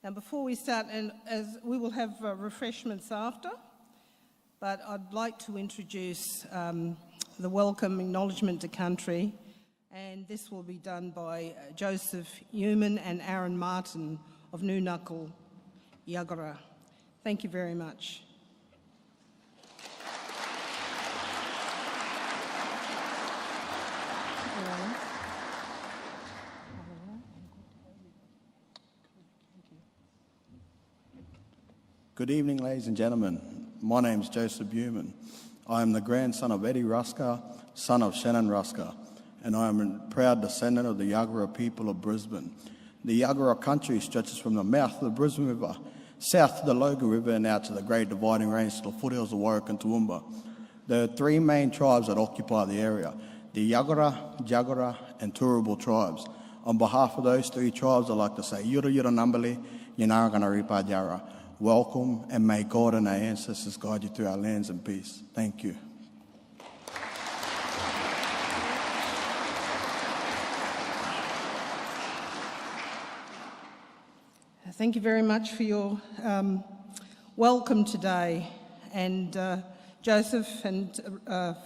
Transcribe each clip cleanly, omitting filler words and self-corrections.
Now, before we start, and as we will have refreshments after, but I'd like to introduce the welcome acknowledgement to country, and this will be done by Joseph Newman and Aaron Martin of Noonuccal, Yagara. Thank you very much. Good evening, ladies and gentlemen. My name is Joseph Newman. I am the grandson of Eddie Rusker, son of Shannon Rusker, and I am a proud descendant of the Yagara people of Brisbane. The Yagara country stretches from the mouth of the Brisbane River, south to the Logan River and out to the Great Dividing Range to the foothills of Warwick and Toowoomba. There are three main tribes that occupy the area, the Yagara, Jagara and Turrbal tribes. On behalf of those three tribes, I'd like to say Yura Yura Numbali, Yanaragana Ripa Jara. Welcome, and may God and our ancestors guide you through our lands in peace. Thank you. Thank you very much for your welcome today, and Joseph, and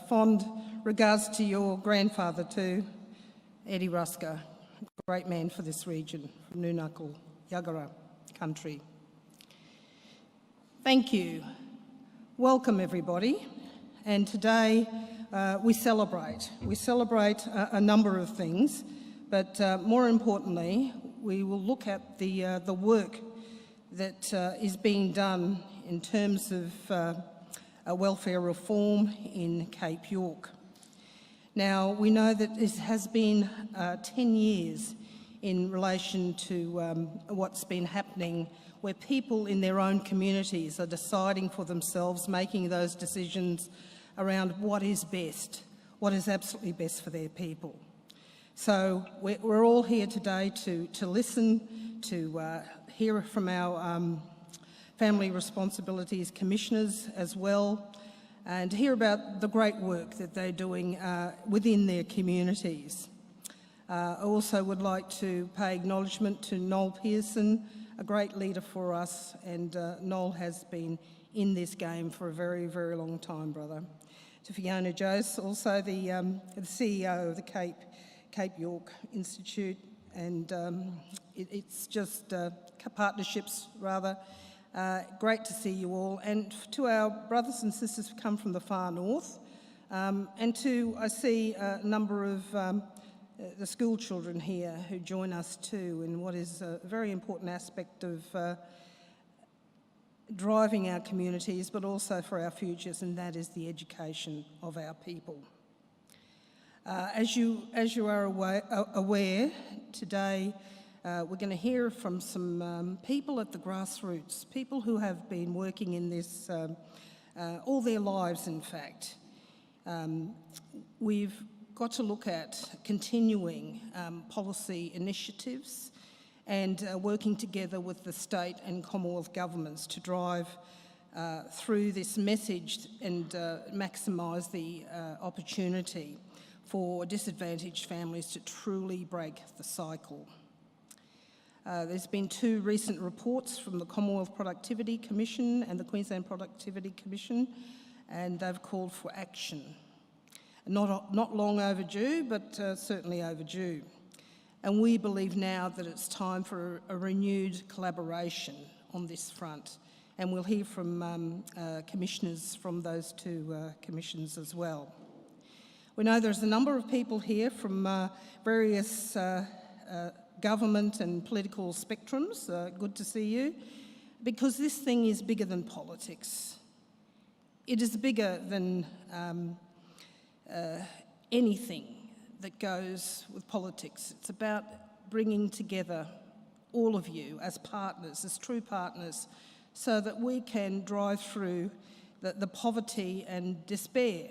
fond regards to your grandfather too, Eddie Rusker, a great man for this region, from Noonuccal, Yagara country. Thank you. Welcome everybody, and today we celebrate. We celebrate a number of things, but more importantly, we will look at the work that is being done in terms of welfare reform in Cape York. Now, we know that this has been 10 years in relation to what's been happening, where people in their own communities are deciding for themselves, making those decisions around what is best, what is absolutely best for their people. So we're all here today to listen, to hear from our family responsibilities commissioners as well, and to hear about the great work that they're doing within their communities. I also would like to pay acknowledgement to Noel Pearson, a great leader for us, and Noel has been in this game for a very, very long time, brother. To Fiona Jose, also the CEO of the Cape York Institute, and it's just partnerships rather. Great to see you all, and to our brothers and sisters who come from the far north, and I see a number of the school children here who join us too in what is a very important aspect of driving our communities, but also for our futures, and that is the education of our people. As you are aware today, we're going to hear from some people at the grassroots, people who have been working in this all their lives, in fact. We've got to look at continuing policy initiatives and working together with the state and Commonwealth governments to drive through this message and maximise the opportunity for disadvantaged families to truly break the cycle. There's been two recent reports from the Commonwealth Productivity Commission and the Queensland Productivity Commission, and they've called for action. Not long overdue, but certainly overdue. And we believe now that it's time for a renewed collaboration on this front. And we'll hear from commissioners from those two commissions as well. We know there's a number of people here from various government and political spectrums. Good to see you. Because this thing is bigger than politics. It is bigger than anything that goes with politics. It's about bringing together all of you as partners, as true partners, so that we can drive through the poverty and despair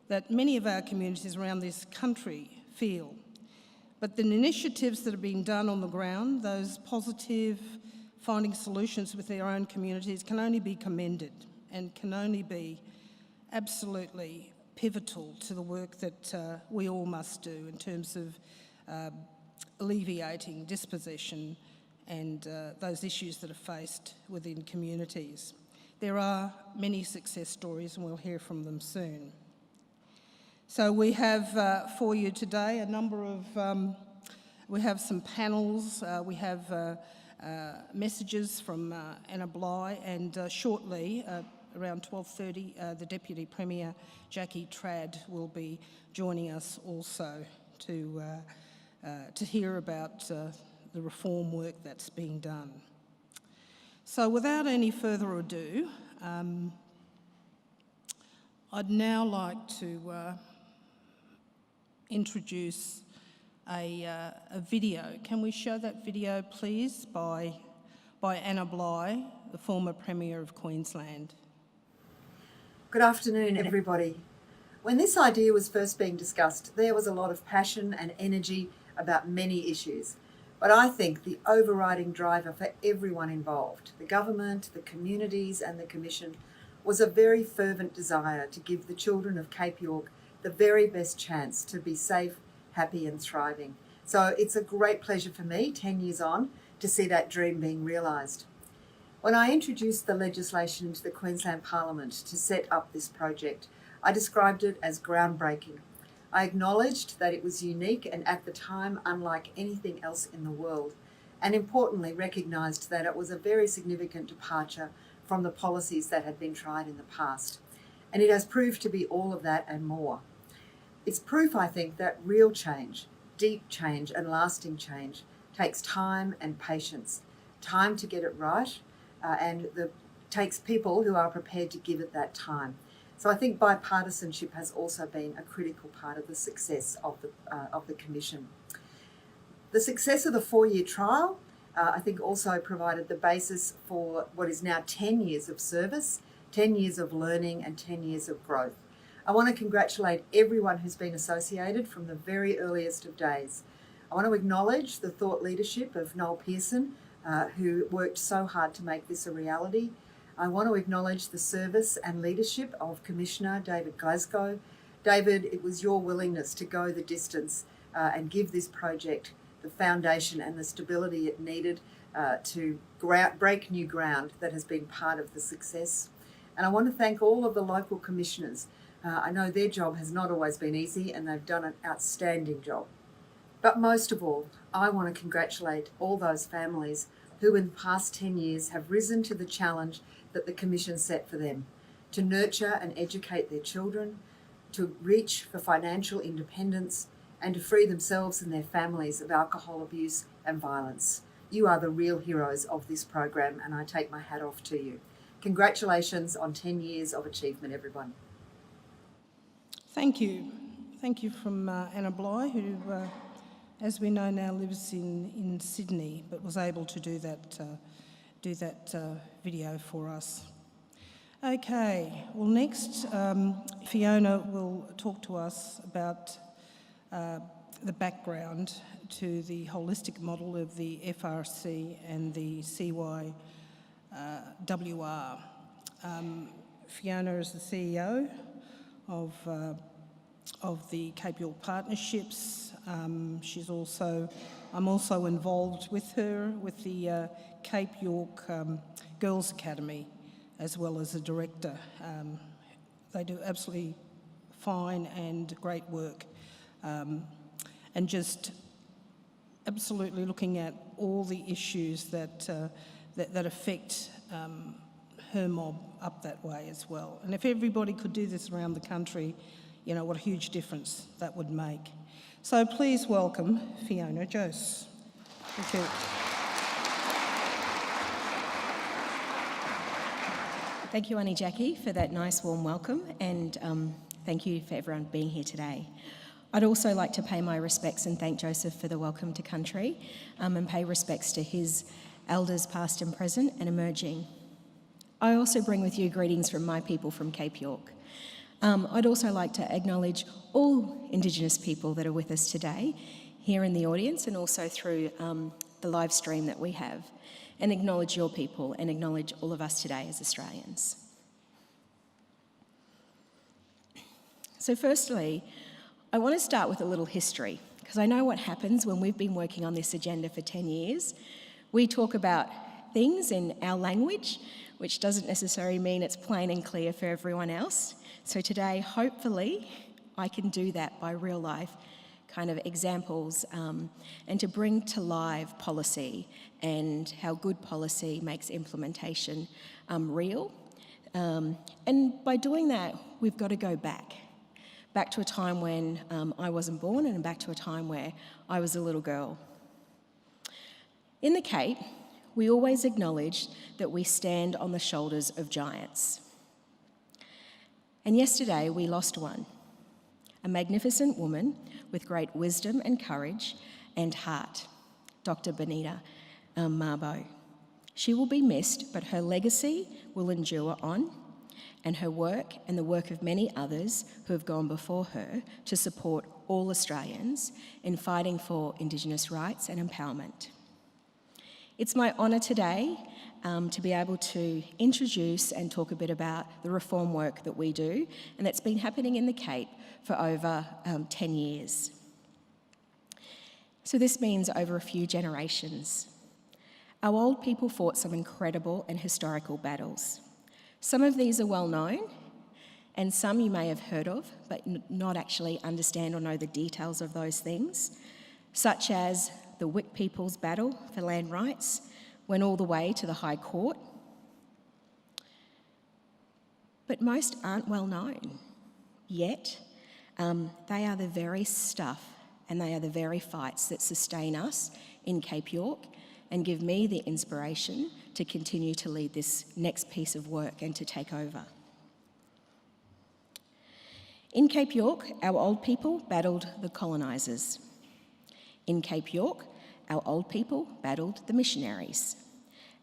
that many of our communities around this country feel. But the initiatives that are being done on the ground, those positive, finding solutions with their own communities, can only be commended and can only be absolutely pivotal to the work that we all must do in terms of alleviating dispossession and those issues that are faced within communities. There are many success stories and we'll hear from them soon. So we have for you today a number of, we have some panels, we have messages from Anna Bligh, and shortly, around 12:30, the Deputy Premier, Jackie Trad, will be joining us also to hear about the reform work that's being done. So without any further ado, I'd now like to introduce a video. Can we show that video, please, by Anna Bligh, the former Premier of Queensland? Good afternoon, everybody. When this idea was first being discussed, there was a lot of passion and energy about many issues. But I think the overriding driver for everyone involved, the government, the communities and the Commission, was a very fervent desire to give the children of Cape York the very best chance to be safe, happy and thriving. So it's a great pleasure for me, 10 years on, to see that dream being realised. When I introduced the legislation into the Queensland Parliament to set up this project, I described it as groundbreaking. I acknowledged that it was unique and at the time unlike anything else in the world, and importantly recognised that it was a very significant departure from the policies that had been tried in the past. And it has proved to be all of that and more. It's proof, I think, that real change, deep change and lasting change takes time and patience, time to get it right, and takes people who are prepared to give it that time. So I think bipartisanship has also been a critical part of the success of the Commission. The success of the 4-year trial, I think, also provided the basis for what is now 10 years of service, 10 years of learning and 10 years of growth. I want to congratulate everyone who's been associated from the very earliest of days. I want to acknowledge the thought leadership of Noel Pearson, who worked so hard to make this a reality. I want to acknowledge the service and leadership of Commissioner David Glasgow. David, it was your willingness to go the distance and give this project the foundation and the stability it needed to break new ground that has been part of the success. And I want to thank all of the local commissioners. I know their job has not always been easy and they've done an outstanding job. But most of all, I want to congratulate all those families who in the past 10 years have risen to the challenge that the Commission set for them, to nurture and educate their children, to reach for financial independence, and to free themselves and their families of alcohol abuse and violence. You are the real heroes of this program, and I take my hat off to you. Congratulations on 10 years of achievement, everyone. Thank you. Thank you from Anna Bligh, who, as we know now, lives in Sydney, but was able to do that video for us. Okay, well next Fiona will talk to us about the background to the holistic model of the FRC and the CYWR. Fiona is the CEO of the Cape York Partnerships. I'm also involved with her with the Cape York Girls Academy, as well as a director. They do absolutely fine and great work, and just absolutely looking at all the issues that affect her mob up that way as well. And if everybody could do this around the country, you know what a huge difference that would make. So please welcome Fiona Jose. Thank you. Thank you, Auntie Jackie, for that nice warm welcome, and thank you for everyone being here today. I'd also like to pay my respects and thank Joseph for the welcome to country, and pay respects to his elders past and present and emerging. I also bring with you greetings from my people from Cape York. I'd also like to acknowledge all Indigenous people that are with us today, here in the audience and also through the live stream that we have, and acknowledge your people and acknowledge all of us today as Australians. So firstly, I want to start with a little history, because I know what happens when we've been working on this agenda for 10 years. We talk about things in our language, which doesn't necessarily mean it's plain and clear for everyone else. So today, hopefully, I can do that by real life kind of examples and to bring to life policy and how good policy makes implementation real. And by doing that, we've got to go back to a time when I wasn't born and back to a time where I was a little girl. In the Cape, we always acknowledge that we stand on the shoulders of giants. And yesterday we lost one, a magnificent woman with great wisdom and courage and heart, Dr. Benita Mabo. She will be missed, but her legacy will endure on, and her work and the work of many others who have gone before her to support all Australians in fighting for Indigenous rights and empowerment. It's my honour today to be able to introduce and talk a bit about the reform work that we do, and that's been happening in the Cape for over 10 years. So this means over a few generations. Our old people fought some incredible and historical battles. Some of these are well known, and some you may have heard of, but not actually understand or know the details of those things, such as the Wik people's battle for land rights went all the way to the High Court. But most aren't well known, yet they are the very stuff and they are the very fights that sustain us in Cape York and give me the inspiration to continue to lead this next piece of work and to take over. In Cape York, our old people battled the colonisers. In Cape York, our old people battled the missionaries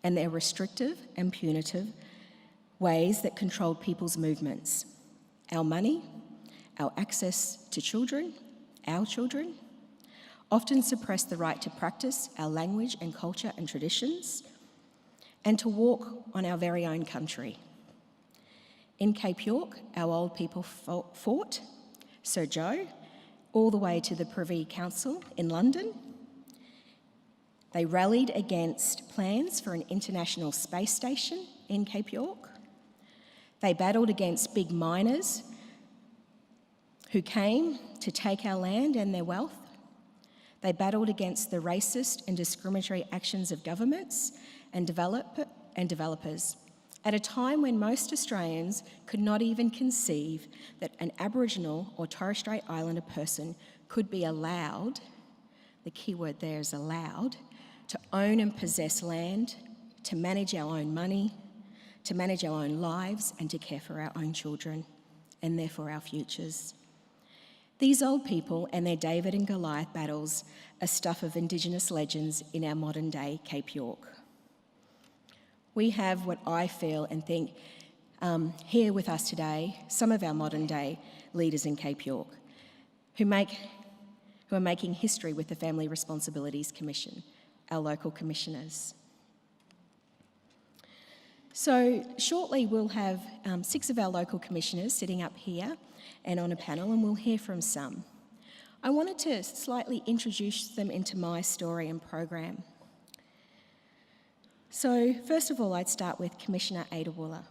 and their restrictive and punitive ways that controlled people's movements, our money, our access to children, our children, often suppressed the right to practice our language and culture and traditions, and to walk on our very own country. In Cape York, our old people fought Sir Joe all the way to the Privy Council in London. They rallied against plans for an international space station in Cape York. They battled against big miners who came to take our land and their wealth. They battled against the racist and discriminatory actions of governments and developers at a time when most Australians could not even conceive that an Aboriginal or Torres Strait Islander person could be allowed, the key word there is allowed, to own and possess land, to manage our own money, to manage our own lives, and to care for our own children, and therefore our futures. These old people and their David and Goliath battles are stuff of Indigenous legends in our modern day Cape York. We have what I feel and think here with us today, some of our modern day leaders in Cape York who are making history with the Family Responsibilities Commission, our local commissioners. So shortly we'll have 6 of our local commissioners sitting up here and on a panel, and we'll hear from some. I wanted to slightly introduce them into my story and program. So first of all, I'd start with Commissioner Ada Wooler.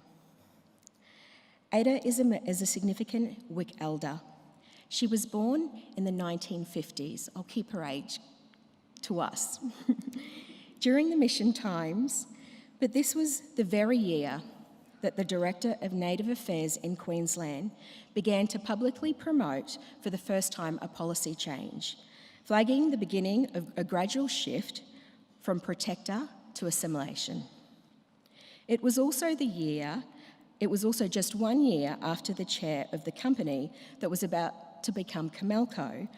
Ada is a significant Wik elder. She was born in the 1950s. I'll keep her age to us. During the mission times, but this was the very year that the Director of Native Affairs in Queensland began to publicly promote for the first time a policy change, flagging the beginning of a gradual shift from protector to assimilation. It was also just 1 year after the chair of the company that was about to become Comelco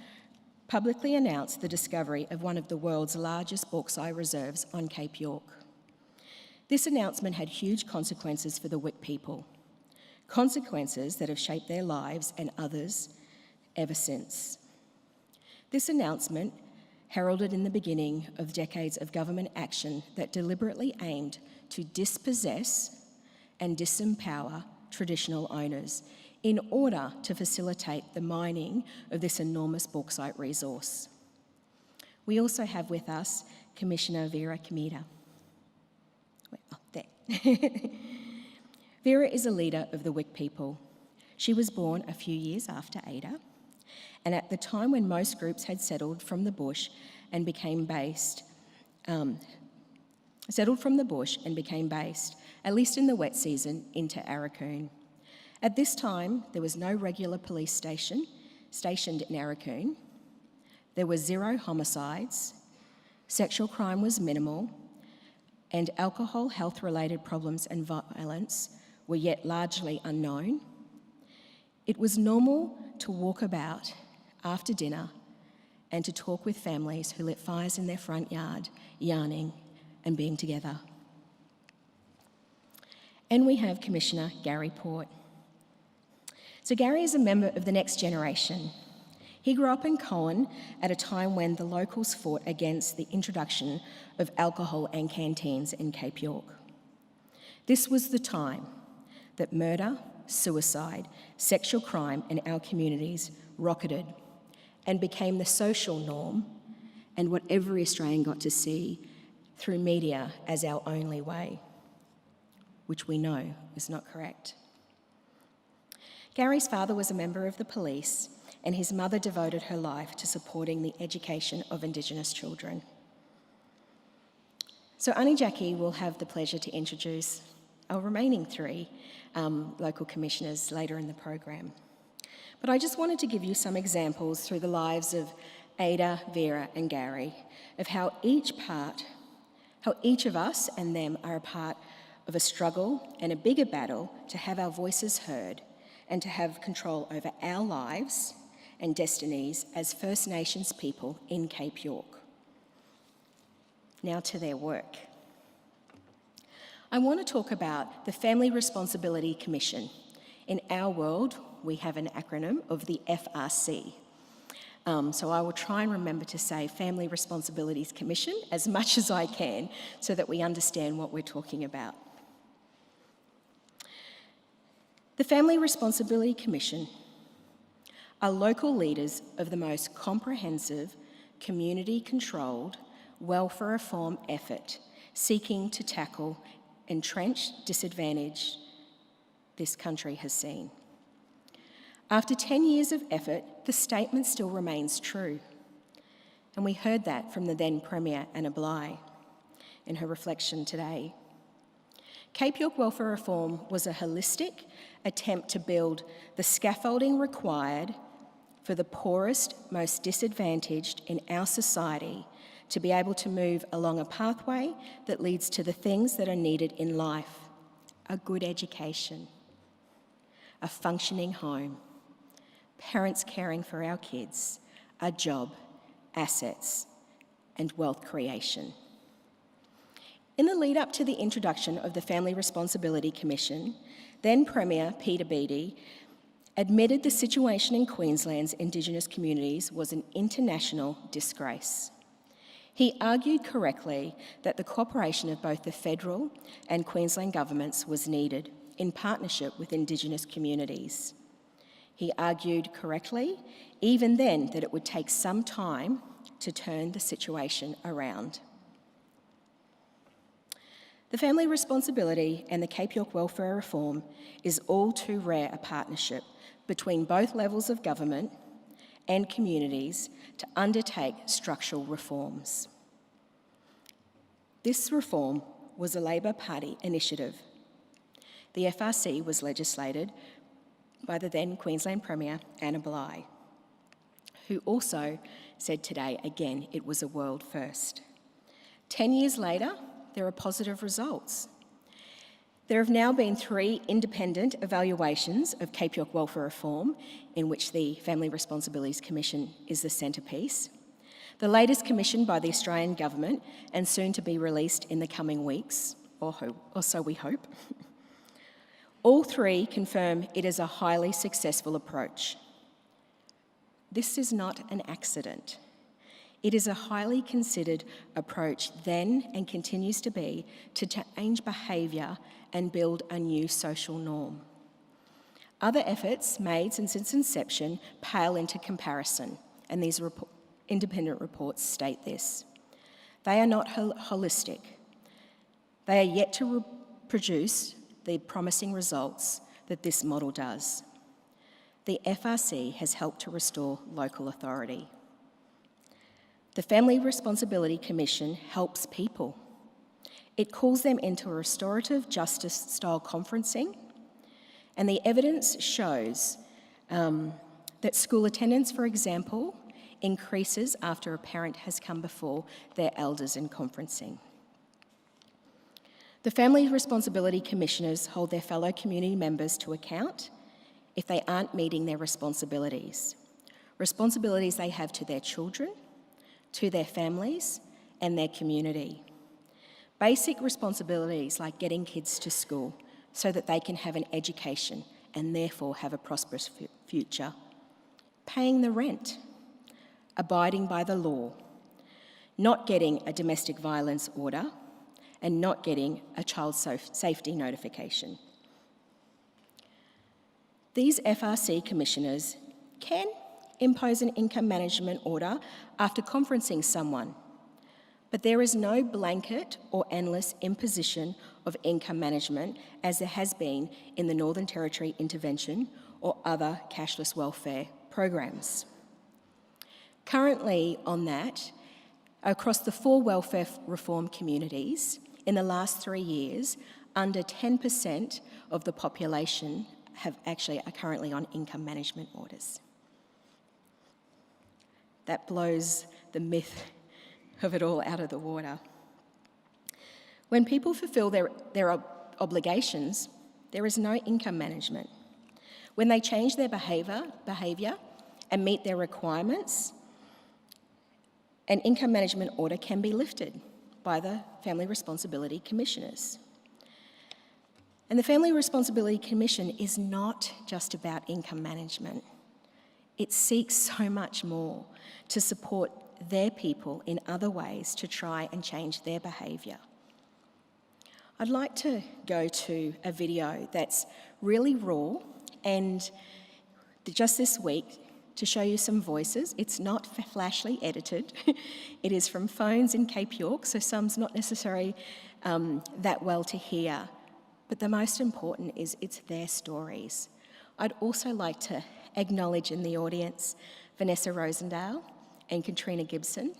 publicly announced the discovery of one of the world's largest bauxite reserves on Cape York. This announcement had huge consequences for the Wik people, consequences that have shaped their lives and others ever since. This announcement heralded in the beginning of decades of government action that deliberately aimed to dispossess and disempower traditional owners in order to facilitate the mining of this enormous bauxite resource. we also have with us Commissioner Vera Comida. Oh, there. Vera is a leader of the Wik people. She was born a few years after Ada, and at the time when most groups had settled from the bush and became based, at least in the wet season, into Arakoon. At this time, there was no regular police station stationed in Arakoon. There were 0 homicides, sexual crime was minimal, and alcohol, health-related problems and violence were yet largely unknown. It was normal to walk about after dinner and to talk with families who lit fires in their front yard, yarning and being together. And we have Commissioner Gary Port. So Gary is a member of the next generation. He grew up in Cowan at a time when the locals fought against the introduction of alcohol and canteens in Cape York. This was the time that murder, suicide, sexual crime in our communities rocketed and became the social norm and what every Australian got to see through media as our only way, which we know is not correct. Gary's father was a member of the police, and his mother devoted her life to supporting the education of Indigenous children. So Auntie Jackie will have the pleasure to introduce our remaining 3 local commissioners later in the program. But I just wanted to give you some examples through the lives of Ada, Vera and Gary of how each of us and them are a part of a struggle and a bigger battle to have our voices heard and to have control over our lives and destinies as First Nations people in Cape York. Now to their work. I want to talk about the Family Responsibility Commission. In our world, we have an acronym of the FRC. So I will try and remember to say Family Responsibilities Commission as much as I can so that we understand what we're talking about. The Family Responsibility Commission are local leaders of the most comprehensive, community-controlled welfare reform effort seeking to tackle entrenched disadvantage this country has seen. After 10 years of effort, the statement still remains true. And we heard that from the then Premier Anna Bligh in her reflection today. Cape York welfare reform was a holistic attempt to build the scaffolding required for the poorest, most disadvantaged in our society to be able to move along a pathway that leads to the things that are needed in life: a good education, a functioning home, parents caring for our kids, a job, assets, and wealth creation. In the lead up to the introduction of the Family Responsibility Commission, then Premier Peter Beattie admitted the situation in Queensland's Indigenous communities was an international disgrace. He argued correctly that the cooperation of both the federal and Queensland governments was needed in partnership with Indigenous communities. He argued correctly, even then, that it would take some time to turn the situation around. The Family Responsibility and the Cape York Welfare Reform is all too rare a partnership between both levels of government and communities to undertake structural reforms. This reform was a Labor Party initiative. The FRC was legislated by the then Queensland Premier Anna Bligh, who also said today, again, it was a world first. 10 years later, there are positive results. There have now been 3 independent evaluations of Cape York welfare reform, in which the Family Responsibilities Commission is the centrepiece. The latest commissioned by the Australian Government and soon to be released in the coming weeks, or so we hope. All 3 confirm it is a highly successful approach. This is not an accident. It is a highly considered approach then and continues to be to change behaviour and build a new social norm. Other efforts made since its inception pale into comparison, and these are independent reports state this. They are not holistic. They are yet to produce the promising results that this model does. The FRC has helped to restore local authority. The Family Responsibility Commission helps people. It calls them into a restorative justice style conferencing, and the evidence shows that school attendance, for example, increases after a parent has come before their elders in conferencing. The Family Responsibility Commissioners hold their fellow community members to account if they aren't meeting their responsibilities they have to their children, to their families, and their community. Basic responsibilities like getting kids to school so that they can have an education and therefore have a prosperous future, paying the rent, abiding by the law, not getting a domestic violence order, and not getting a child safety notification. These FRC commissioners can impose an income management order after conferencing someone, but there is no blanket or endless imposition of income management as there has been in the Northern Territory intervention or other cashless welfare programs. Currently on that, across the 4 welfare reform communities, in the last 3 years, under 10% of the population are currently on income management orders. That blows the myth of it all out of the water. When people fulfil their obligations, there is no income management. When they change their behaviour and meet their requirements, an income management order can be lifted by the Family Responsibility Commissioners. And the Family Responsibility Commission is not just about income management. It seeks so much more to support their people in other ways to try and change their behaviour. I'd like to go to a video that's really raw and just this week to show you some voices. It's not flashily edited. It is from phones in Cape York, so some's not necessarily that well to hear. But the most important is it's their stories. I'd also like to acknowledge in the audience Vanessa Rosendale and Katrina Gibson,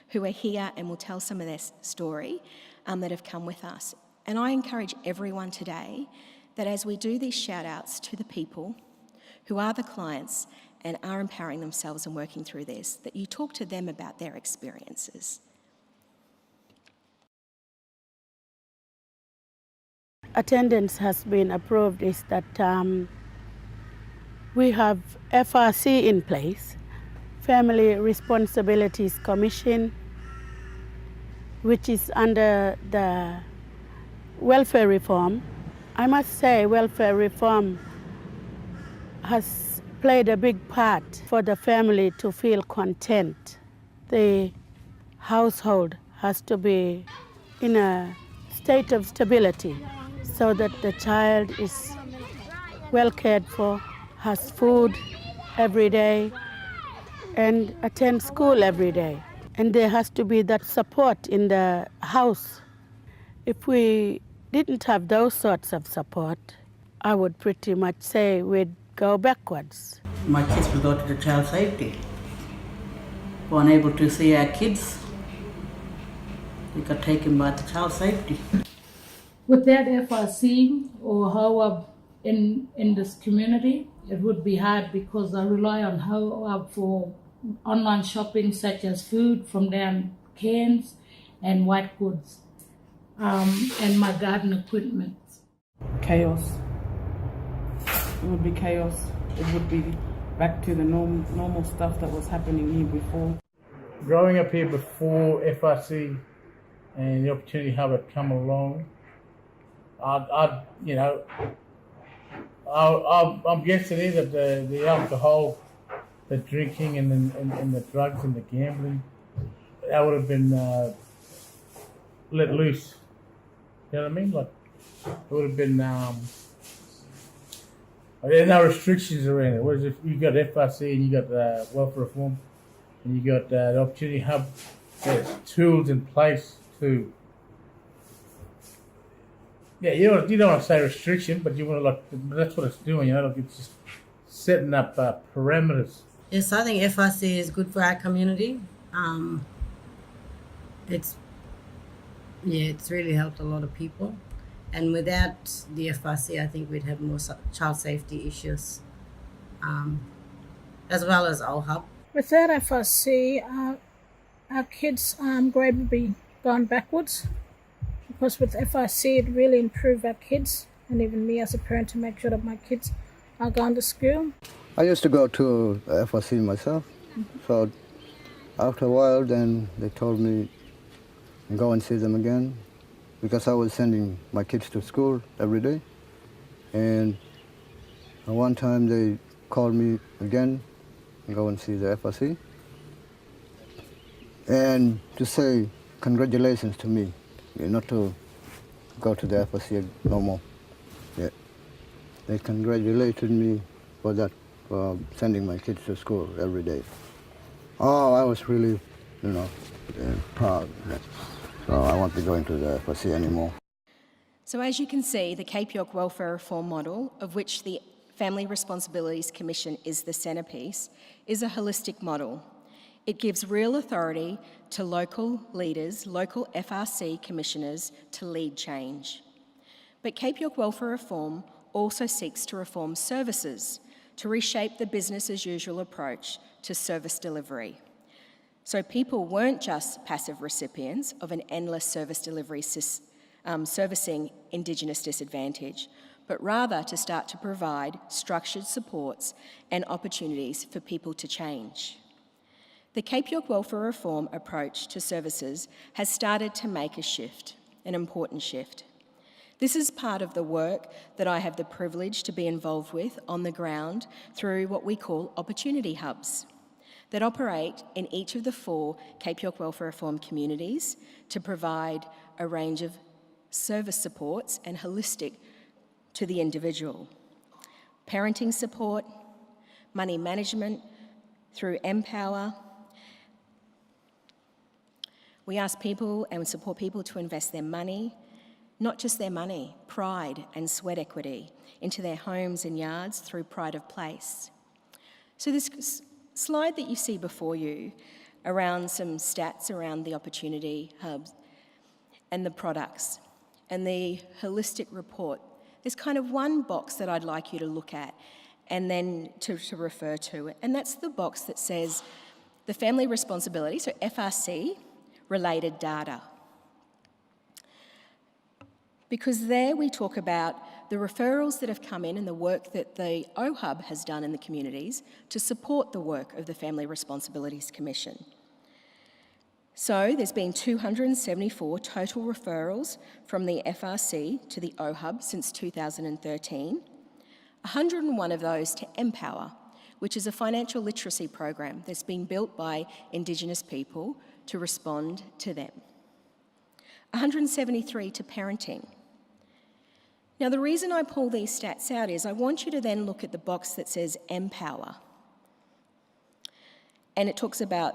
who are here and will tell some of their story that have come with us. And I encourage everyone today that as we do these shout-outs to the people who are the clients and are empowering themselves and working through this, that you talk to them about their experiences. Attendance has been approved is that we have FRC in place, Family Responsibilities Commission, which is under the welfare reform. I must say welfare reform has played a big part for the family to feel content. The household has to be in a state of stability so that the child is well cared for, has food every day, and attends school every day. And there has to be that support in the house. If we didn't have those sorts of support, I would pretty much say we'd go backwards. My kids will go to the child safety. We're unable to see our kids. We got taken by the child safety. Without FRC or HOAB in this community, it would be hard because I rely on HOAB for online shopping such as food from down cans and white goods and my garden equipment. Chaos. It would be chaos. It would be back to the normal stuff that was happening here before. Growing up here before FRC and the Opportunity Hub had come along, I'm guessing here that the alcohol, the drinking and the drugs and the gambling, that would have been let loose. You know what I mean? Like, it would have been, there's no restrictions around it. Whereas if you got FRC and you got welfare reform, and you got the Opportunity Hub. There's tools in place to, you don't want to say restriction, but you want to that's what it's doing. It's just setting up parameters. Yes, I think FRC is good for our community. It's really helped a lot of people, and without the FRC, I think we'd have more child safety issues, as well as OHUB. Without FRC, our kids' grade would be gone backwards, because with FRC it really improved our kids, and even me as a parent, to make sure that my kids are going to school. I used to go to FRC myself, so after a while then they told me go and see them again, because I was sending my kids to school every day, and one time they called me again and go and see the FRC and to say congratulations to me, not to go to the FRC no more. Yeah. They congratulated me for that, for sending my kids to school every day. Oh, I was really, proud. So I won't be going to the FRC anymore. So as you can see, the Cape York Welfare Reform Model, of which the Family Responsibilities Commission is the centrepiece, is a holistic model. It gives real authority to local leaders, local FRC commissioners, to lead change. But Cape York Welfare Reform also seeks to reform services, to reshape the business as usual approach to service delivery. So people weren't just passive recipients of an endless service delivery servicing Indigenous disadvantage, but rather to start to provide structured supports and opportunities for people to change. The Cape York Welfare Reform approach to services has started to make a shift, an important shift. This is part of the work that I have the privilege to be involved with on the ground through what we call opportunity hubs that operate in each of the 4 Cape York Welfare Reform communities to provide a range of service supports and holistic to the individual. Parenting support, money management through Empower. We ask people and support people to invest their money, not just their money, pride and sweat equity into their homes and yards through Pride of Place. So this slide that you see before you around some stats around the opportunity hubs and the products and the holistic report, there's kind of one box that I'd like you to look at and then to refer to it, and that's the box that says the family responsibility, so FRC related data. Because there we talk about the referrals that have come in and the work that the OHUB has done in the communities to support the work of the Family Responsibilities Commission. So there's been 274 total referrals from the FRC to the OHUB since 2013, 101 of those to Empower, which is a financial literacy program that's been built by Indigenous people to respond to them. 173 to parenting. Now, the reason I pull these stats out is I want you to then look at the box that says Empower. And it talks about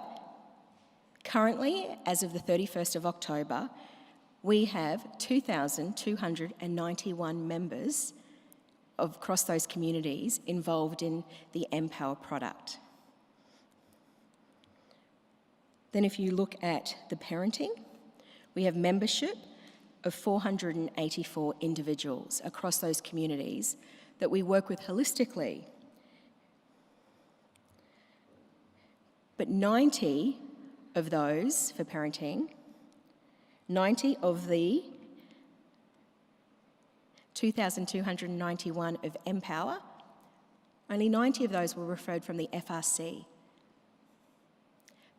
currently, as of the 31st of October, we have 2,291 members across those communities involved in the Empower product. Then if you look at the parenting, we have membership of 484 individuals across those communities that we work with holistically. But 90 of those for parenting, 90 of the 2,291 of Empower, only 90 of those were referred from the FRC.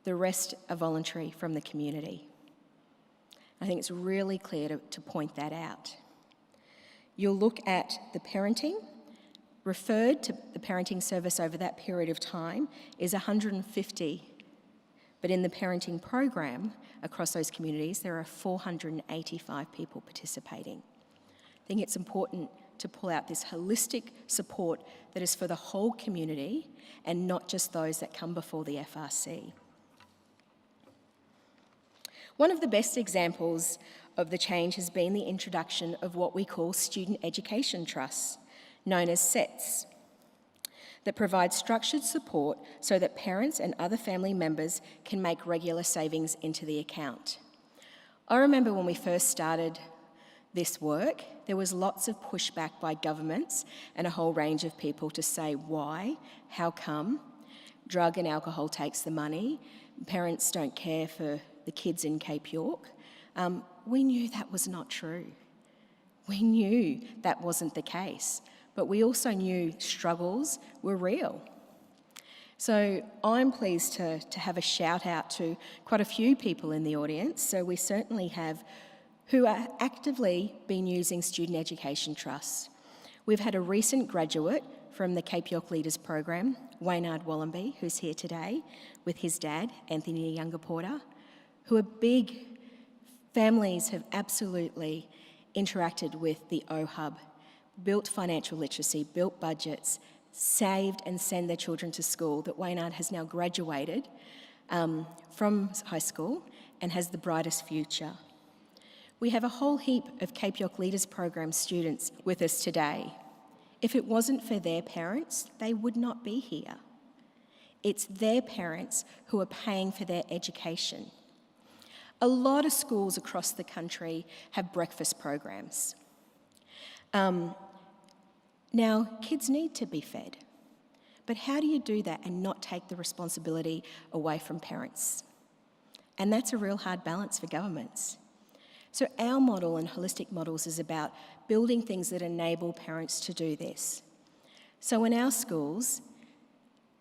The rest are voluntary from the community. I think it's really clear to point that out. You'll look at the parenting. Referred to the parenting service over that period of time is 150, but in the parenting program across those communities, there are 485 people participating. I think it's important to pull out this holistic support that is for the whole community and not just those that come before the FRC. One of the best examples of the change has been the introduction of what we call student education trusts, known as SETs, that provide structured support so that parents and other family members can make regular savings into the account. I remember when we first started this work, there was lots of pushback by governments and a whole range of people to say why, how come, drug and alcohol takes the money, parents don't care for the kids in Cape York. We knew that was not true. We knew that wasn't the case, but we also knew struggles were real. So I'm pleased to have a shout out to quite a few people in the audience. So we certainly have who are actively been using student education trusts. We've had a recent graduate from the Cape York Leaders Program, Waynard Wallenby, who's here today, with his dad, Anthony Younger Porter, who are big families, have absolutely interacted with the OHUB, built financial literacy, built budgets, saved and send their children to school, that Waynard has now graduated from high school and has the brightest future. We have a whole heap of Cape York Leaders Program students with us today. If it wasn't for their parents, they would not be here. It's their parents who are paying for their education. A lot of schools across the country have breakfast programs. Now, kids need to be fed, but how do you do that and not take the responsibility away from parents? And that's a real hard balance for governments. So our model and holistic models is about building things that enable parents to do this. So in our schools,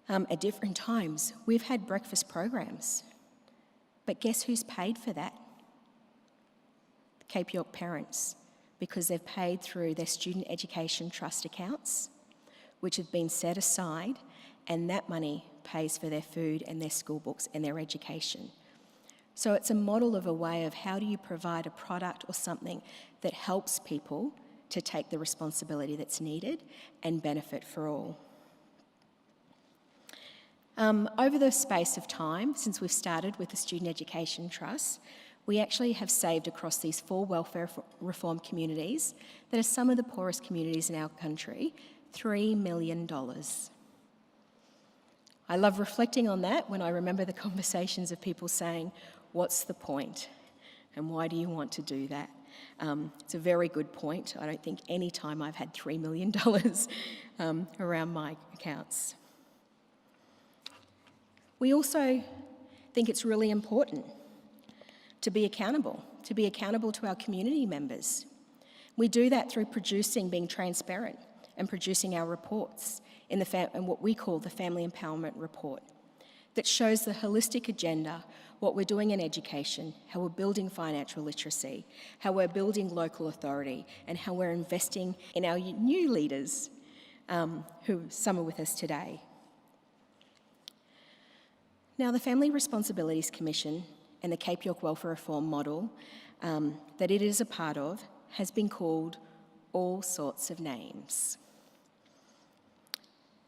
at different times, we've had breakfast programs. But guess who's paid for that? The Cape York parents, because they've paid through their student education trust accounts, which have been set aside, and that money pays for their food and their school books and their education. So it's a model of a way of how do you provide a product or something that helps people to take the responsibility that's needed and benefit for all. Over the space of time, since we've started with the Student Education Trust, we actually have saved across these 4 welfare reform communities that are some of the poorest communities in our country, $3 million. I love reflecting on that when I remember the conversations of people saying, what's the point? And why do you want to do that? It's a very good point. I don't think any time I've had $3 million around my accounts. We also think it's really important to be accountable to our community members. We do that through being transparent and producing our reports in what we call the Family Empowerment Report, that shows the holistic agenda, what we're doing in education, how we're building financial literacy, how we're building local authority, and how we're investing in our new leaders, who some are with us today. Now, the Family Responsibilities Commission and the Cape York Welfare Reform model that it is a part of has been called all sorts of names.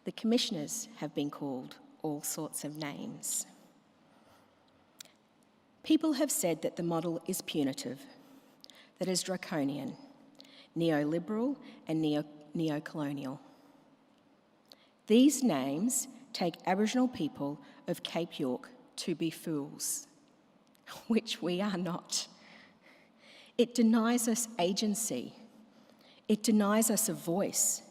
The commissioners have been called all sorts of names. People have said that the model is punitive, that is draconian, neoliberal and neo-colonial. These names take Aboriginal people of Cape York to be fools, which we are not. It denies us agency. It denies us a voice.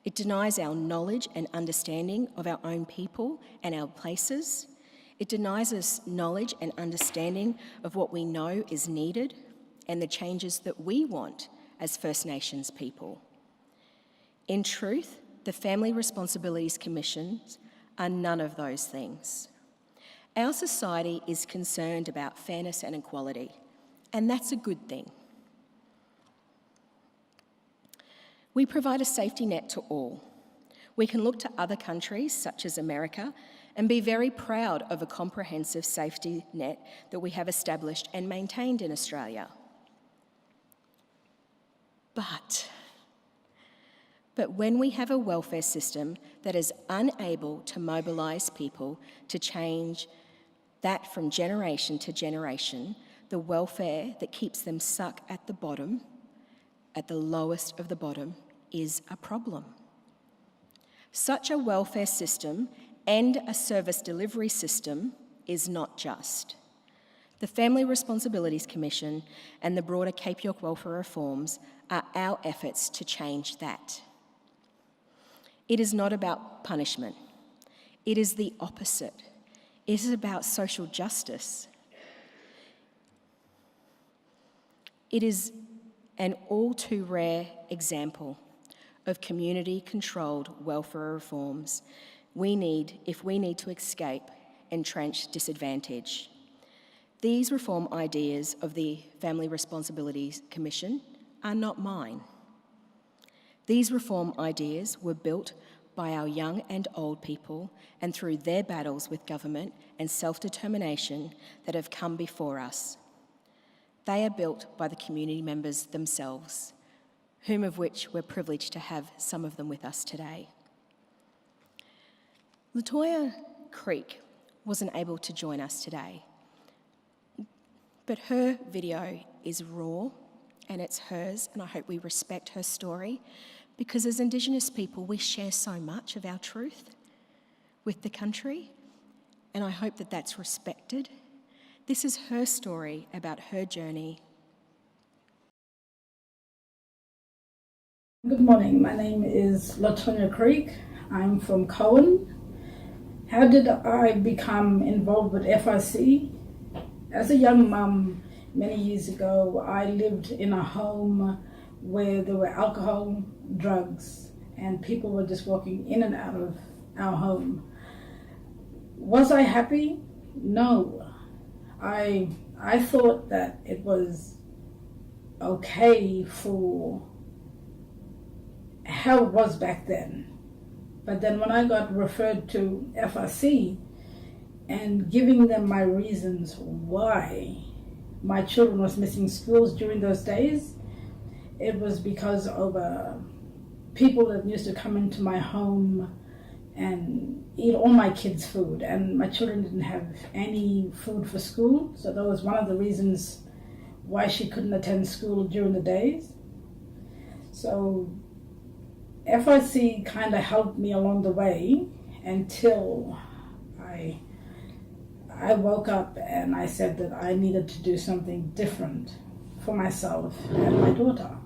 It denies our knowledge and understanding of our own people and our places. It denies us knowledge and understanding of what we know is needed and the changes that we want as First Nations people. In truth, the Family Responsibilities Commissions are none of those things. Our society is concerned about fairness and equality, and that's a good thing. We provide a safety net to all. We can look to other countries, such as America, and be very proud of a comprehensive safety net that we have established and maintained in Australia. But when we have a welfare system that is unable to mobilise people to change that from generation to generation, the welfare that keeps them stuck at the bottom, at the lowest of the bottom, is a problem. Such a welfare system and a service delivery system is not just. The Family Responsibilities Commission and the broader Cape York welfare reforms are our efforts to change that. It is not about punishment. It is the opposite. It is about social justice. It is an all too rare example of community-controlled welfare reforms we need if we need to escape entrenched disadvantage. These reform ideas of the Family Responsibilities Commission are not mine. These reform ideas were built by our young and old people and through their battles with government and self-determination that have come before us. They are built by the community members themselves, whom of which we're privileged to have some of them with us today. Latoya Creek wasn't able to join us today, but her video is raw and it's hers, and I hope we respect her story, because as Indigenous people, we share so much of our truth with the country, and I hope that that's respected. This is her story about her journey. Good morning, my name is Latoya Creek. I'm from Cowan. How did I become involved with FRC? As a young mum, many years ago, I lived in a home where there were alcohol, drugs, and people were just walking in and out of our home. Was I happy? No. I thought that it was okay for how it was back then. But then when I got referred to FRC and giving them my reasons why my children was missing schools during those days, it was because of people that used to come into my home and eat all my kids' food, and my children didn't have any food for school, so that was one of the reasons why she couldn't attend school during the days. So FRC kind of helped me along the way until I woke up and I said that I needed to do something different for myself and my daughter.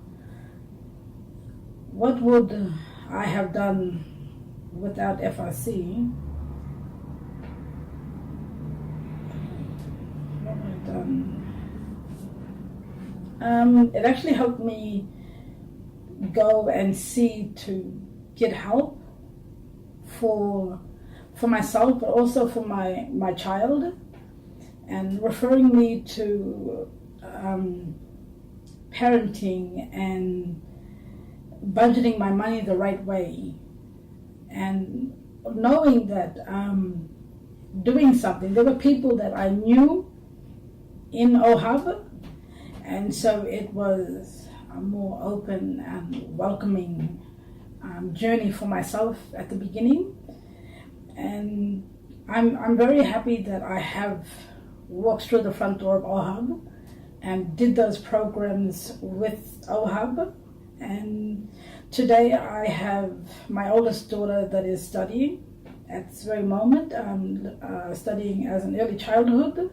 What would I have done without FRC? What have I done? It actually helped me go and see to get help for myself, but also for my child, and referring me to parenting and budgeting my money the right way, and knowing that doing something. There were people that I knew in OHAB, and so it was a more open and welcoming journey for myself at the beginning. And I'm very happy that I have walked through the front door of OHAB and did those programs with OHAB. And today I have my oldest daughter that is studying at this very moment, studying as an early childhood.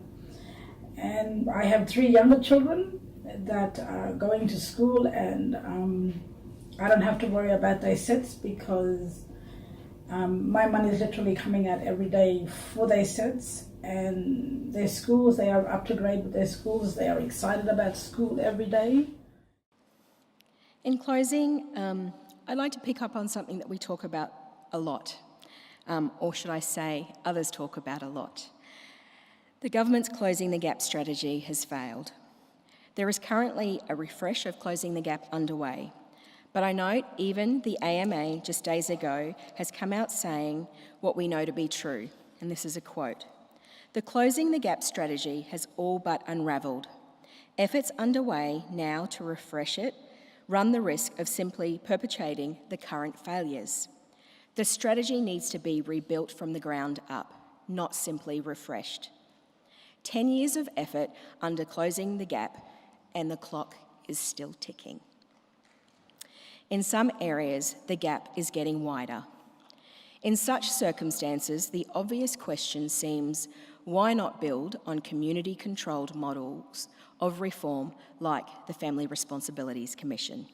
And I have 3 younger children that are going to school, and I don't have to worry about their sets because my money is literally coming out every day for their sets, and their schools, they are up to grade with their schools. They are excited about school every day. In closing, I'd like to pick up on something that we talk about a lot, or should I say, others talk about a lot. The government's Closing the Gap strategy has failed. There is currently a refresh of Closing the Gap underway, but I note even the AMA just days ago has come out saying what we know to be true, and this is a quote: "The Closing the Gap strategy has all but unravelled. Efforts underway now to refresh it run the risk of simply perpetuating the current failures. The strategy needs to be rebuilt from the ground up, not simply refreshed. 10 years of effort under closing the gap, and the clock is still ticking. In some areas, the gap is getting wider. In such circumstances, the obvious question seems, why not build on community-controlled models of reform like the Family Responsibilities Commission?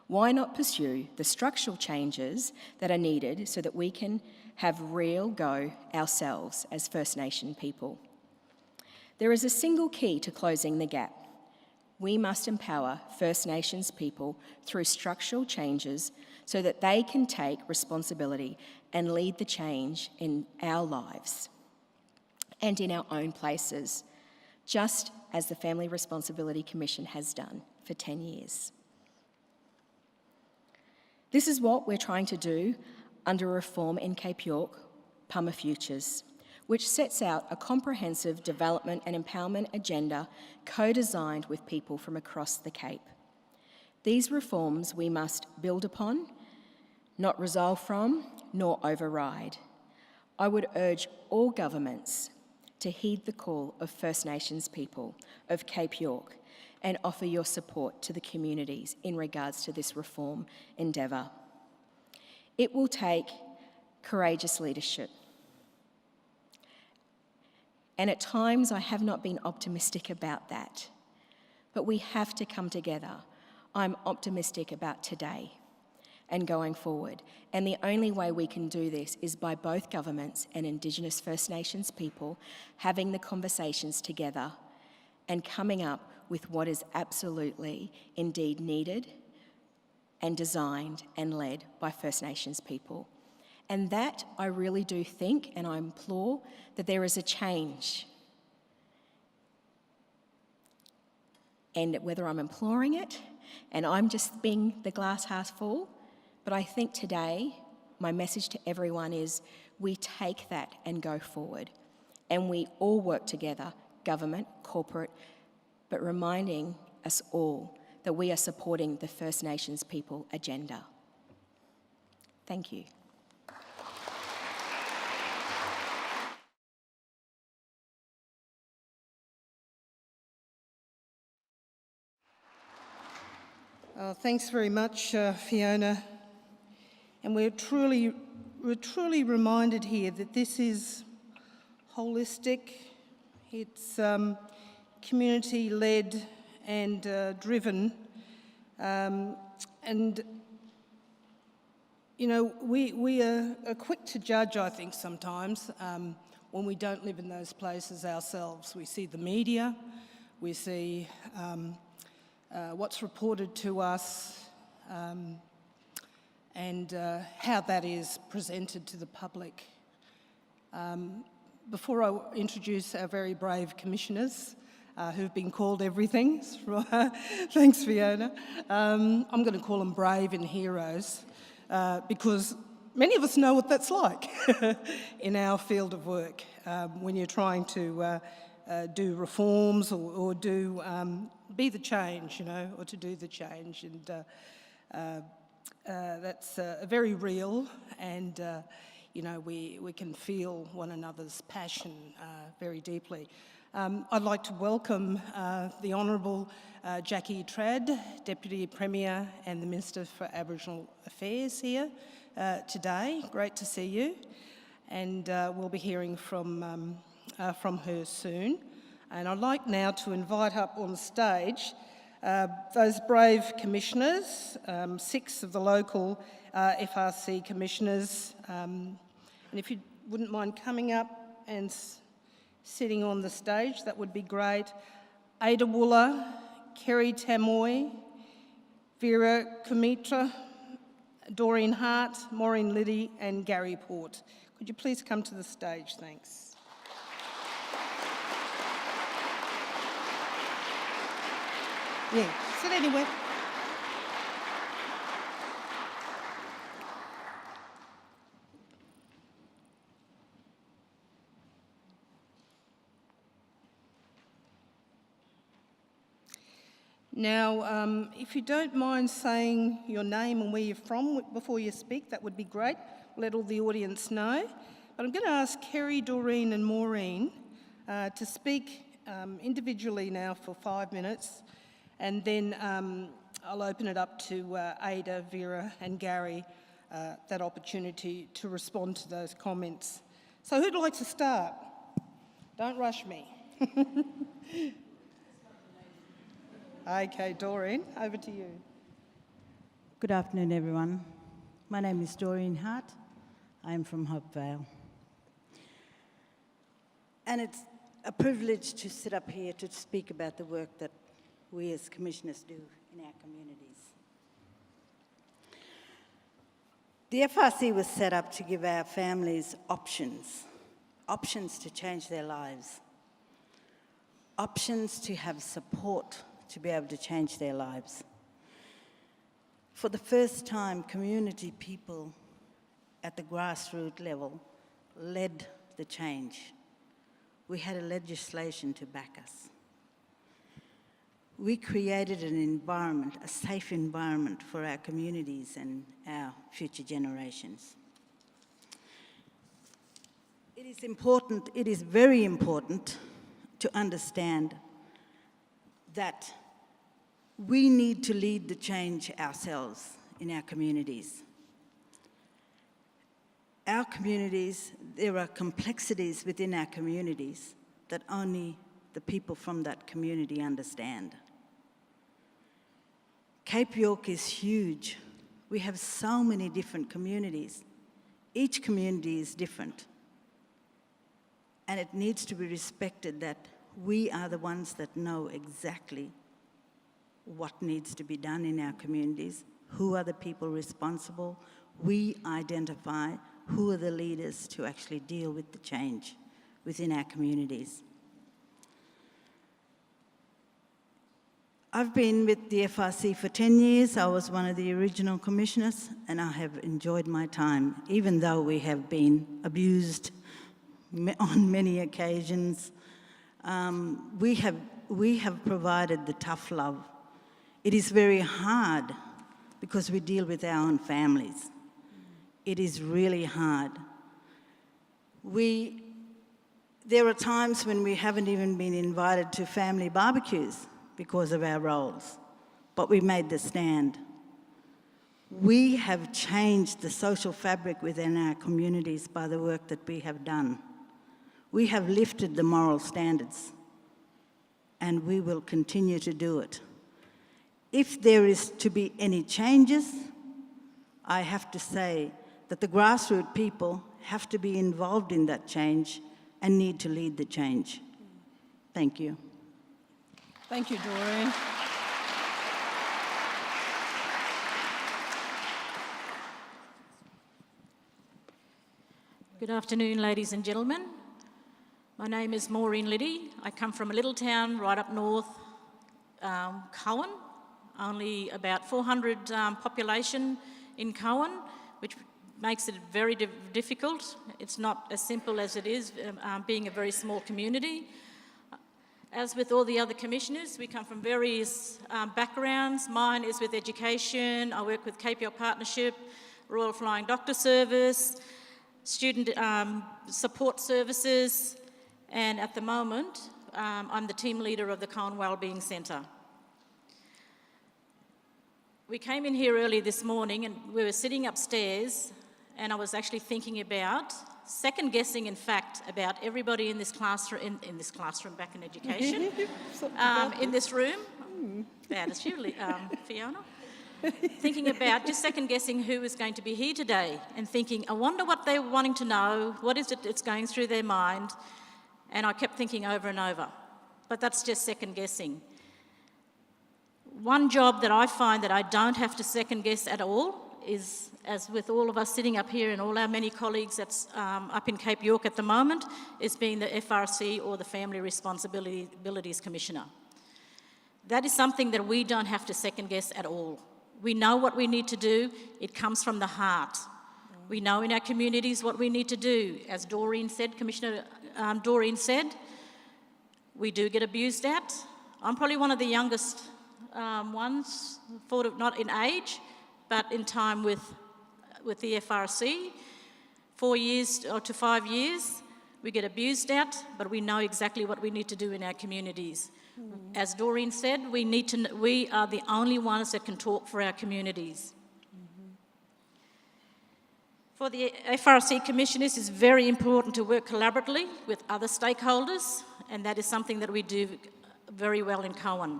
Why not pursue the structural changes that are needed so that we can have real go ourselves as First Nation people? There is a single key to closing the gap. We must empower First Nations people through structural changes so that they can take responsibility and lead the change in our lives and in our own places, just as the Family Responsibility Commission has done for 10 years. This is what we're trying to do under reform in Cape York, Pama Futures, which sets out a comprehensive development and empowerment agenda co-designed with people from across the Cape. These reforms we must build upon, not resolve from, nor override. I would urge all governments to heed the call of First Nations people of Cape York and offer your support to the communities in regards to this reform endeavour. It will take courageous leadership. And at times I have not been optimistic about that, but we have to come together. I'm optimistic about today and going forward. And the only way we can do this is by both governments and Indigenous First Nations people having the conversations together and coming up with what is absolutely indeed needed and designed and led by First Nations people. And that I really do think, and I implore, that there is a change. And whether I'm imploring it, and I'm just being the glass half full, but I think today my message to everyone is we take that and go forward. And we all work together, government, corporate, but reminding us all that we are supporting the First Nations people agenda. Thank you. Thanks very much, Fiona. And we're truly reminded here that this is holistic, it's community-led and driven. And, you know, we are quick to judge, I think, sometimes when we don't live in those places ourselves. We see the media, we see what's reported to us, and how that is presented to the public. Before I introduce our very brave commissioners who've been called everything, thanks Fiona, I'm going to call them brave and heroes because many of us know what that's like in our field of work when you're trying to do reforms or do be the change, you know, or to do the change. And that's very real, and you know, we can feel one another's passion very deeply. I'd like to welcome the Honourable Jackie Trad, Deputy Premier and the Minister for Aboriginal Affairs here today. Great to see you, and we'll be hearing from her soon. And I'd like now to invite up on stage those brave commissioners, 6 of the local FRC commissioners, and if you wouldn't mind coming up and sitting on the stage, that would be great. Ada Wooler, Kerry Tamoy, Vera Kumitra, Doreen Hart, Maureen Liddy and Gary Port. Could you please come to the stage, thanks. Yeah, sit anywhere. Now, if you don't mind saying your name and where you're from before you speak, that would be great. Let all the audience know. But I'm going to ask Kerry, Doreen and Maureen to speak individually now for 5 minutes, and then I'll open it up to Ada, Vera and Gary, that opportunity to respond to those comments. So who'd like to start? Don't rush me. Okay, Doreen, over to you. Good afternoon, everyone. My name is Doreen Hart. I'm from Hopevale. And it's a privilege to sit up here to speak about the work that we as commissioners do in our communities. The FRC was set up to give our families options to change their lives, options to have support to be able to change their lives. For the first time, community people at the grassroots level led the change. We had a legislation to back us. We created an environment, a safe environment for our communities and our future generations. It is important, it is very important to understand that we need to lead the change ourselves in our communities. Our communities, there are complexities within our communities that only the people from that community understand. Cape York is huge. We have so many different communities. Each community is different. And it needs to be respected that we are the ones that know exactly what needs to be done in our communities, who are the people responsible. We identify who are the leaders to actually deal with the change within our communities. I've been with the FRC for 10 years. I was one of the original commissioners, and I have enjoyed my time, even though we have been abused on many occasions. We have provided the tough love. It is very hard because we deal with our own families. It is really hard. There are times when we haven't even been invited to family barbecues because of our roles, but we made the stand. We have changed the social fabric within our communities by the work that we have done. We have lifted the moral standards, and we will continue to do it. If there is to be any changes, I have to say that the grassroots people have to be involved in that change and need to lead the change. Thank you. Thank you, Doreen. Good afternoon, ladies and gentlemen. My name is Maureen Liddy. I come from a little town right up north, Cowan, only about 400 population in Cowan, which makes it very difficult. It's not as simple as it is being a very small community. As with all the other commissioners, we come from various backgrounds. Mine is with education. I work with Cape York Partnership, Royal Flying Doctor Service, student support services, and at the moment, I'm the team leader of the Cowan Wellbeing Centre. We came in here early this morning and we were sitting upstairs, and I was actually thinking about, second guessing in fact, about everybody in this classroom, in this classroom back in education, in this room. Bad as you, Fiona. Thinking about just second guessing who is going to be here today, and thinking, I wonder what they're wanting to know, what is it that's going through their mind, and I kept thinking over and over. But that's just second guessing. One job that I find that I don't have to second guess at all is, as with all of us sitting up here and all our many colleagues that's up in Cape York at the moment, is being the FRC or the Family Responsibilities Commissioner. That is something that we don't have to second guess at all. We know what we need to do. It comes from the heart. We know in our communities what we need to do. As Doreen said, Commissioner Doreen said, we do get abused at. I'm probably one of the youngest ones, not in age, but in time with the FRC, 4 years to 5 years. We get abused at, but we know exactly what we need to do in our communities. As Doreen said, we are the only ones that can talk for our communities. For the FRC Commissioners, it's very important to work collaboratively with other stakeholders, and that is something that we do very well in Cowan.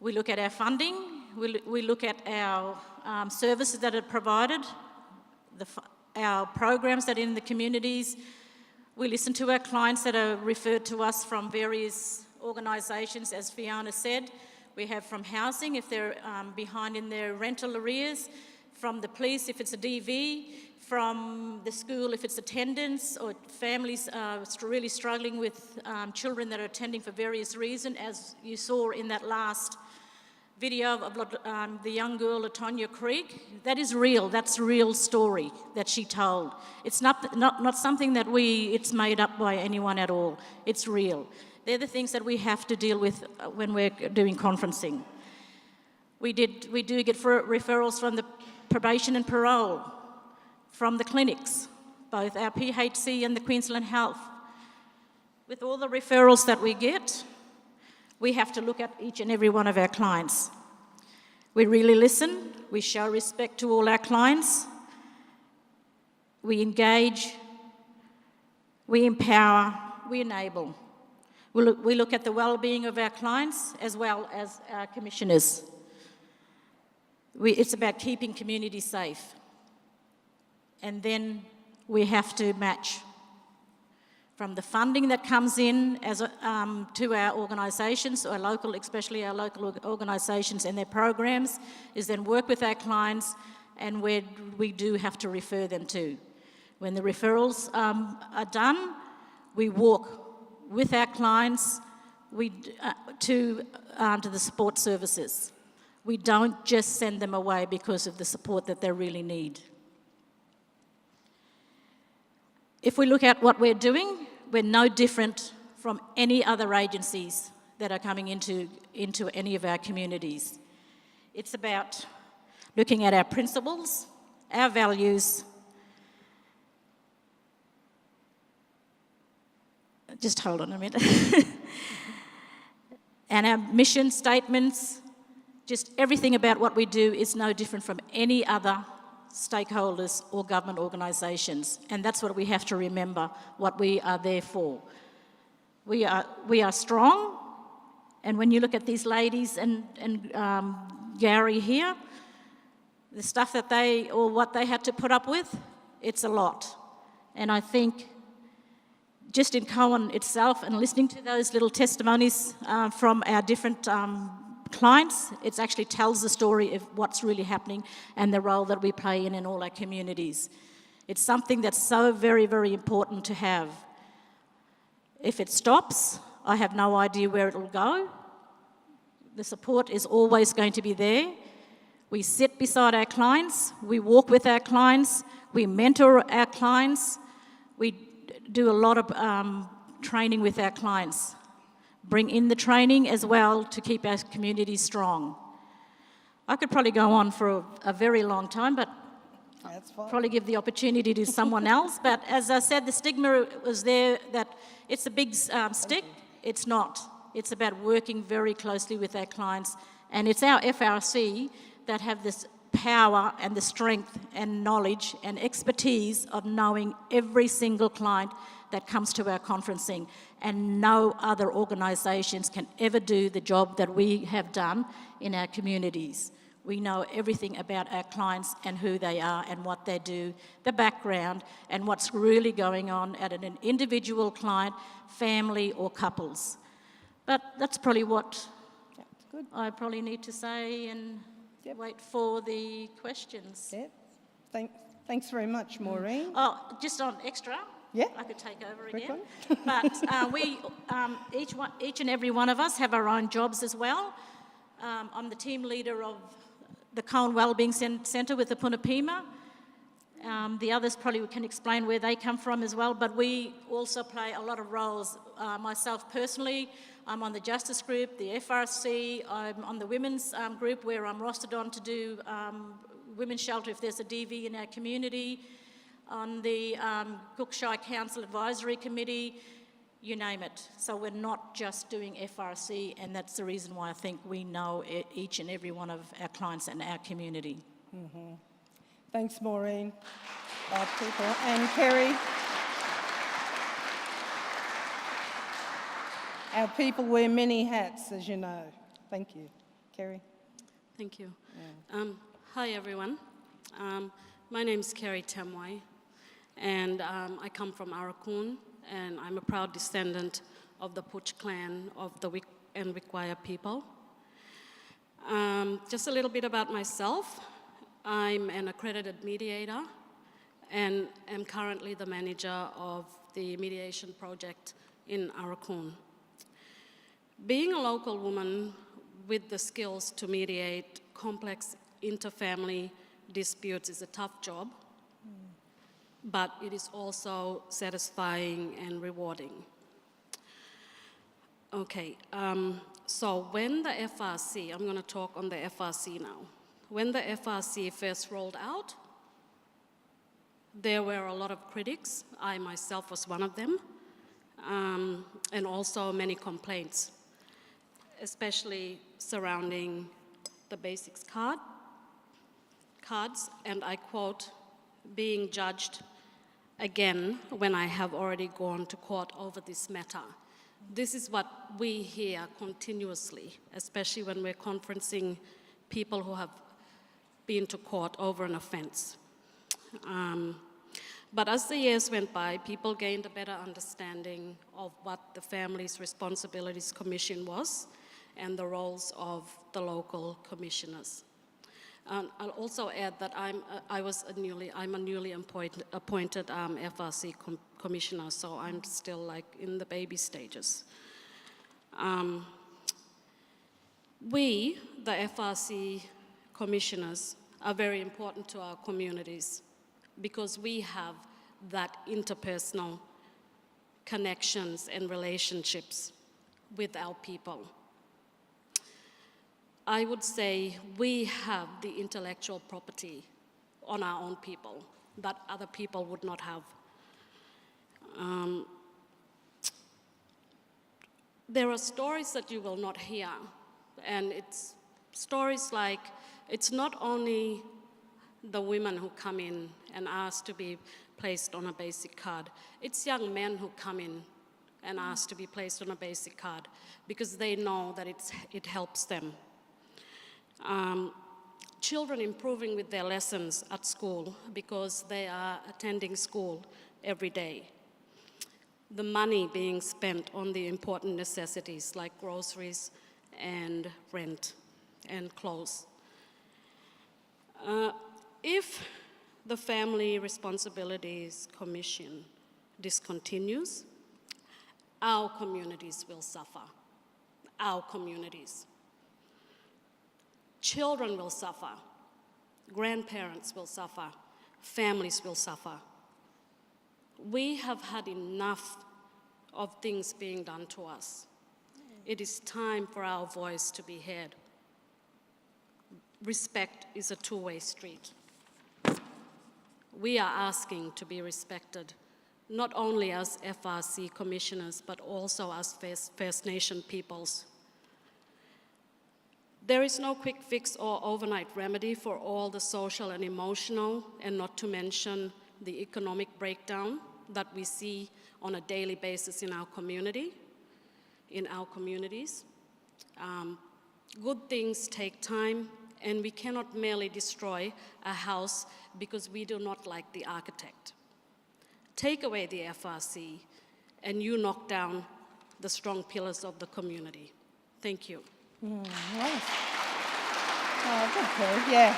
We look at our funding, we look at our services that are provided, our programs that are in the communities. We listen to our clients that are referred to us from various organisations, as Fiona said. We have from housing, if they're behind in their rental arrears, from the police if it's a DV, from the school if it's attendance, or families really struggling with children that are attending for various reasons, as you saw in that last video of the young girl, Latonya Creek. That is real. That's a real story that she told. It's not something that it's made up by anyone at all. It's real. They're the things that we have to deal with when we're doing conferencing. We do get referrals from the probation and parole, from the clinics, both our PHC and the Queensland Health. With all the referrals that we get, we have to look at each and every one of our clients. We really listen, we show respect to all our clients, we engage, we empower, we enable. We look at the well-being of our clients as well as our commissioners. It's about keeping communities safe. And then we have to match from the funding that comes in to our organisations, or especially our local organisations and their programs, is then work with our clients and where we do have to refer them to. When the referrals are done, we walk with our clients to the support services. We don't just send them away because of the support that they really need. If we look at what we're doing, we're no different from any other agencies that are coming into any of our communities. It's about looking at our principles, our values. Just hold on a minute. And our mission statements, just everything about what we do is no different from any other stakeholders or government organisations, and that's what we have to remember, what we are there for. We are strong, and when you look at these ladies and Gary here, the stuff that what they had to put up with, it's a lot. And I think just in Cowan itself, and listening to those little testimonies from our different clients, it actually tells the story of what's really happening and the role that we play in all our communities. It's something that's so very, very important to have. If it stops, I have no idea where it'll go. The support is always going to be there. We sit beside our clients, we walk with our clients, we mentor our clients, we do a lot of training with our clients. Bring in the training as well to keep our communities strong. I could probably go on for a very long time, but I'll probably give the opportunity to someone else. But as I said, the stigma was there that it's a big stick. It's not. It's about working very closely with our clients. And it's our FRC that have this power and the strength and knowledge and expertise of knowing every single client that comes to our conferencing, and no other organisations can ever do the job that we have done in our communities. We know everything about our clients and who they are and what they do, the background, and what's really going on at an individual client, family or couples. But that's probably what I probably need to say, and wait for the questions. Yep. Thanks very much, Maureen. Oh, just on extra. Yeah. I could take over again. But we, each and every one of us have our own jobs as well. I'm the team leader of the Cowan Wellbeing Centre with the Punapima. The others probably can explain where they come from as well, but we also play a lot of roles. Myself personally, I'm on the Justice Group, the FRC, I'm on the Women's Group where I'm rostered on to do women's shelter if there's a DV in our community. on the Cookshire Council Advisory Committee, you name it. So we're not just doing FRC, and that's the reason why I think we know each and every one of our clients and our community. Mm-hmm. Thanks, Maureen. People. And Kerry. Our people wear many hats, as you know. Thank you. Kerry. Thank you. Yeah. Hi, everyone. My name is Kerry Tamwai, and I come from Arakoon, and I'm a proud descendant of the Putsch clan of the and Wikwaya people. Just a little bit about myself. I'm an accredited mediator and am currently the manager of the mediation project in Arakoon. Being a local woman with the skills to mediate complex interfamily disputes is a tough job, but it is also satisfying and rewarding. Okay, so when the FRC, I'm going to talk on the FRC now. When the FRC first rolled out, there were a lot of critics. I myself was one of them, and also many complaints, especially surrounding the basics cards, and I quote, being judged again when I have already gone to court over this matter. This is what we hear continuously, especially when we're conferencing people who have been to court over an offense. But as the years went by, people gained a better understanding of what the Families Responsibilities Commission was and the roles of the local commissioners. I'll also add that I'm a newly appointed FRC commissioner, so I'm still like in the baby stages. We, the FRC commissioners, are very important to our communities because we have that interpersonal connections and relationships with our people. I would say we have the intellectual property on our own people that other people would not have. There are stories that you will not hear, and it's stories like, it's not only the women who come in and ask to be placed on a basic card, it's young men who come in and ask to be placed on a basic card because they know that it helps them. Children improving with their lessons at school because they are attending school every day. The money being spent on the important necessities like groceries and rent and clothes. If the Family Responsibilities Commission discontinues, our communities will suffer. Our communities. Children will suffer, grandparents will suffer, families will suffer. We have had enough of things being done to us. It is time for our voice to be heard. Respect is a two-way street. We are asking to be respected, not only as FRC commissioners, but also as First Nation peoples. There is no quick fix or overnight remedy for all the social and emotional, and not to mention the economic breakdown that we see on a daily basis in our community, in our communities. Good things take time, and we cannot merely destroy a house because we do not like the architect. Take away the FRC, and you knock down the strong pillars of the community. Thank you. Nice. Oh, good, Kerry. Yeah.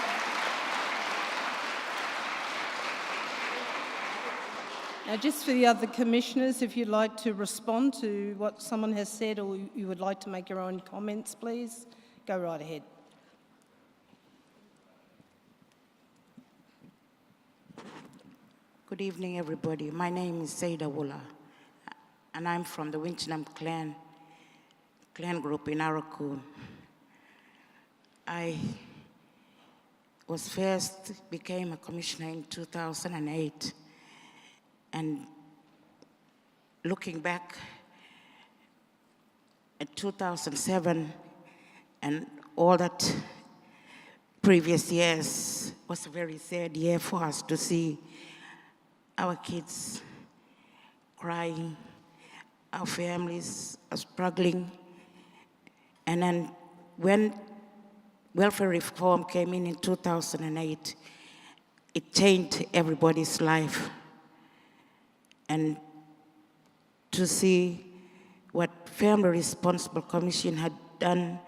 Now, just for the other commissioners, if you'd like to respond to what someone has said or you would like to make your own comments, please, go right ahead. Good evening, everybody. My name is Saida Wula, and I'm from the Winchnam clan group in Arakoon. I became a commissioner in 2008, And looking back at 2007 and all that previous years was a very sad year for us to see our kids crying, our families are struggling. And then when welfare reform came in 2008, it changed everybody's life. And to see what Family Responsible Commission had done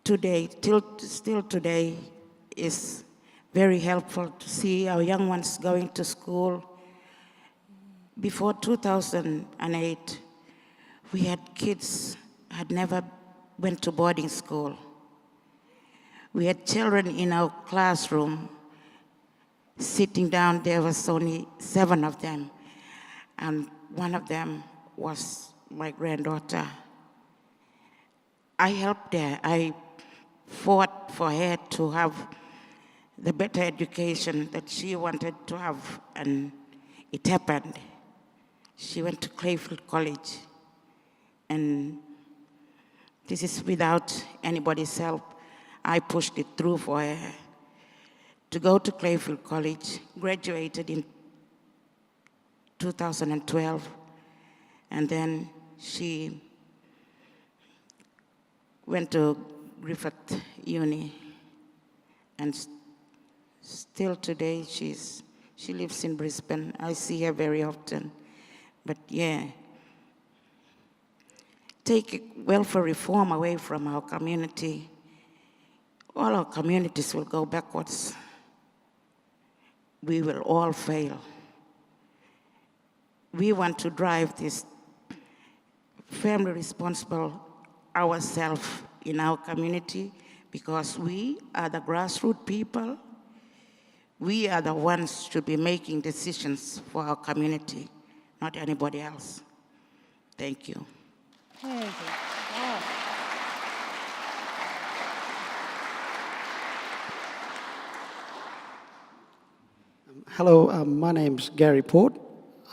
today, still today, is very helpful to see our young ones going to school. Before 2008, we had kids had never went to boarding school. We had children in our classroom sitting down. There was only 7 of them, and one of them was my granddaughter. I helped her. I fought for her to have the better education that she wanted to have, and it happened. She went to Clayfield College, and this is without anybody's help. I pushed it through for her to go to Clayfield College, graduated in 2012, and then she went to Griffith Uni, and still today she lives in Brisbane. I see her very often. But yeah, take welfare reform away from our community, all our communities will go backwards. We will all fail. We want to drive this family responsible ourselves in our community because we are the grassroots people. We are the ones who should be making decisions for our community, not anybody else. Thank you. Thank you. Wow. Hello, my name's Gary Port.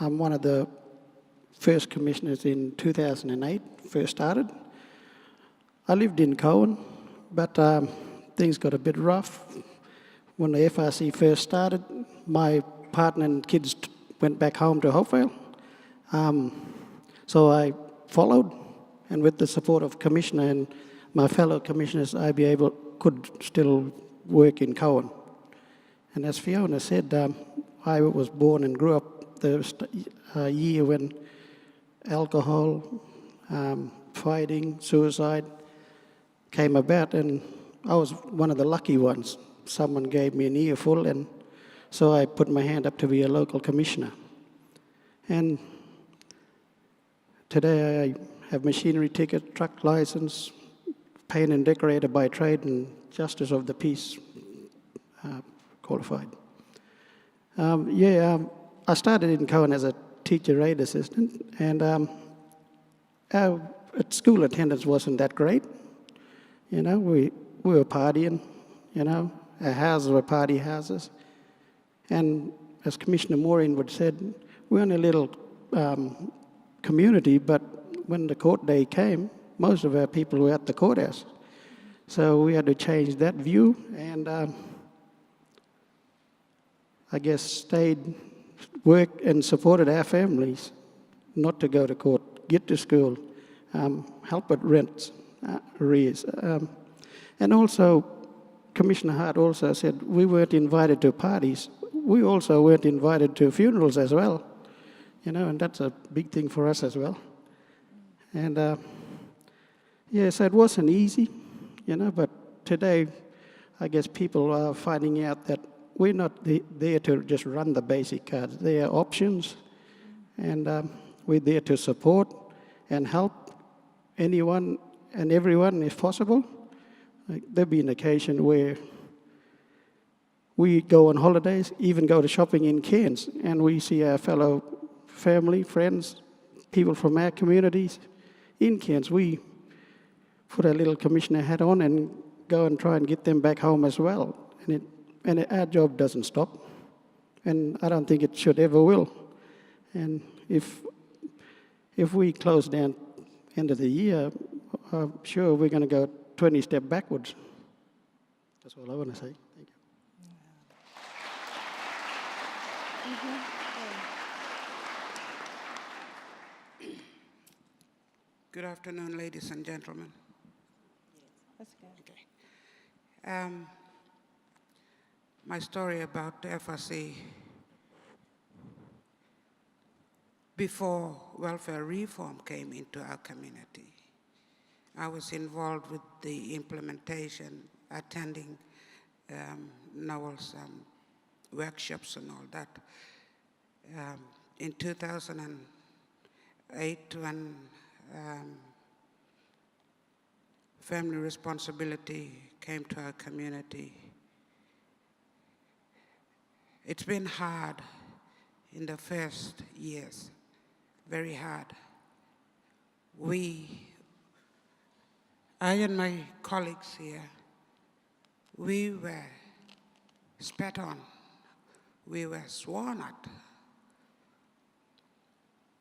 I'm one of the first commissioners in 2008, first started. I lived in Cowan, but things got a bit rough. When the FRC first started, my partner and kids went back home to Hopevale. So I followed, and with the support of Commissioner and my fellow commissioners, could still work in Cowan. And as Fiona said, I was born and grew up the year when alcohol, fighting, suicide came about, and I was one of the lucky ones. Someone gave me an earful, and so I put my hand up to be a local commissioner. And today I have machinery ticket, truck license, paint and decorator by trade, and Justice of the Peace qualified. I started in Cowan as a teacher aide assistant, and our school attendance wasn't that great. You know, we were partying, you know, our houses were party houses. And as Commissioner Maureen would said, we're in a little community, but when the court day came, most of our people were at the courthouse. So we had to change that view, and I guess stayed, worked and supported our families not to go to court, get to school, help with rents, arrears. And also, Commissioner Hart also said we weren't invited to parties. We also weren't invited to funerals as well, you know, and that's a big thing for us as well. And so it wasn't easy, you know, but today I guess people are finding out that we're not there to just run the basic cards. There are options, and we're there to support and help anyone and everyone if possible. Like, there'll be an occasion where we go on holidays, even go to shopping in Cairns, and we see our fellow family, friends, people from our communities in Cairns. We put our little commissioner hat on and go and try and get them back home as well. And our job doesn't stop, and I don't think it should ever will. And if we close down end of the year, I'm sure we're going to go 20 steps backwards. That's all I want to say. Thank you. Good afternoon, ladies and gentlemen. Okay. My story about the FRC. Before welfare reform came into our community, I was involved with the implementation, attending Noel's workshops and all that. In 2008, when family responsibility came to our community, it's been hard in the first years, very hard. I and my colleagues here, we were spat on, we were sworn at,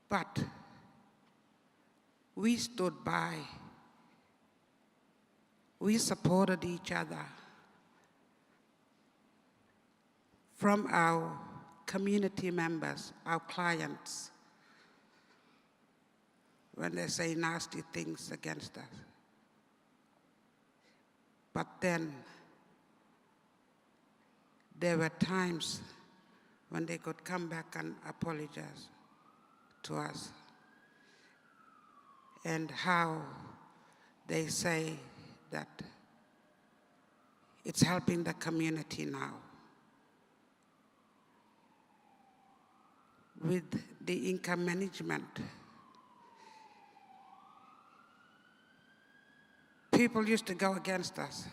but we stood by, we supported each other. From our community members, our clients, when they say nasty things against us. But then there were times when they could come back and apologize to us, and how they say that it's helping the community now. With the income management, people used to go against us,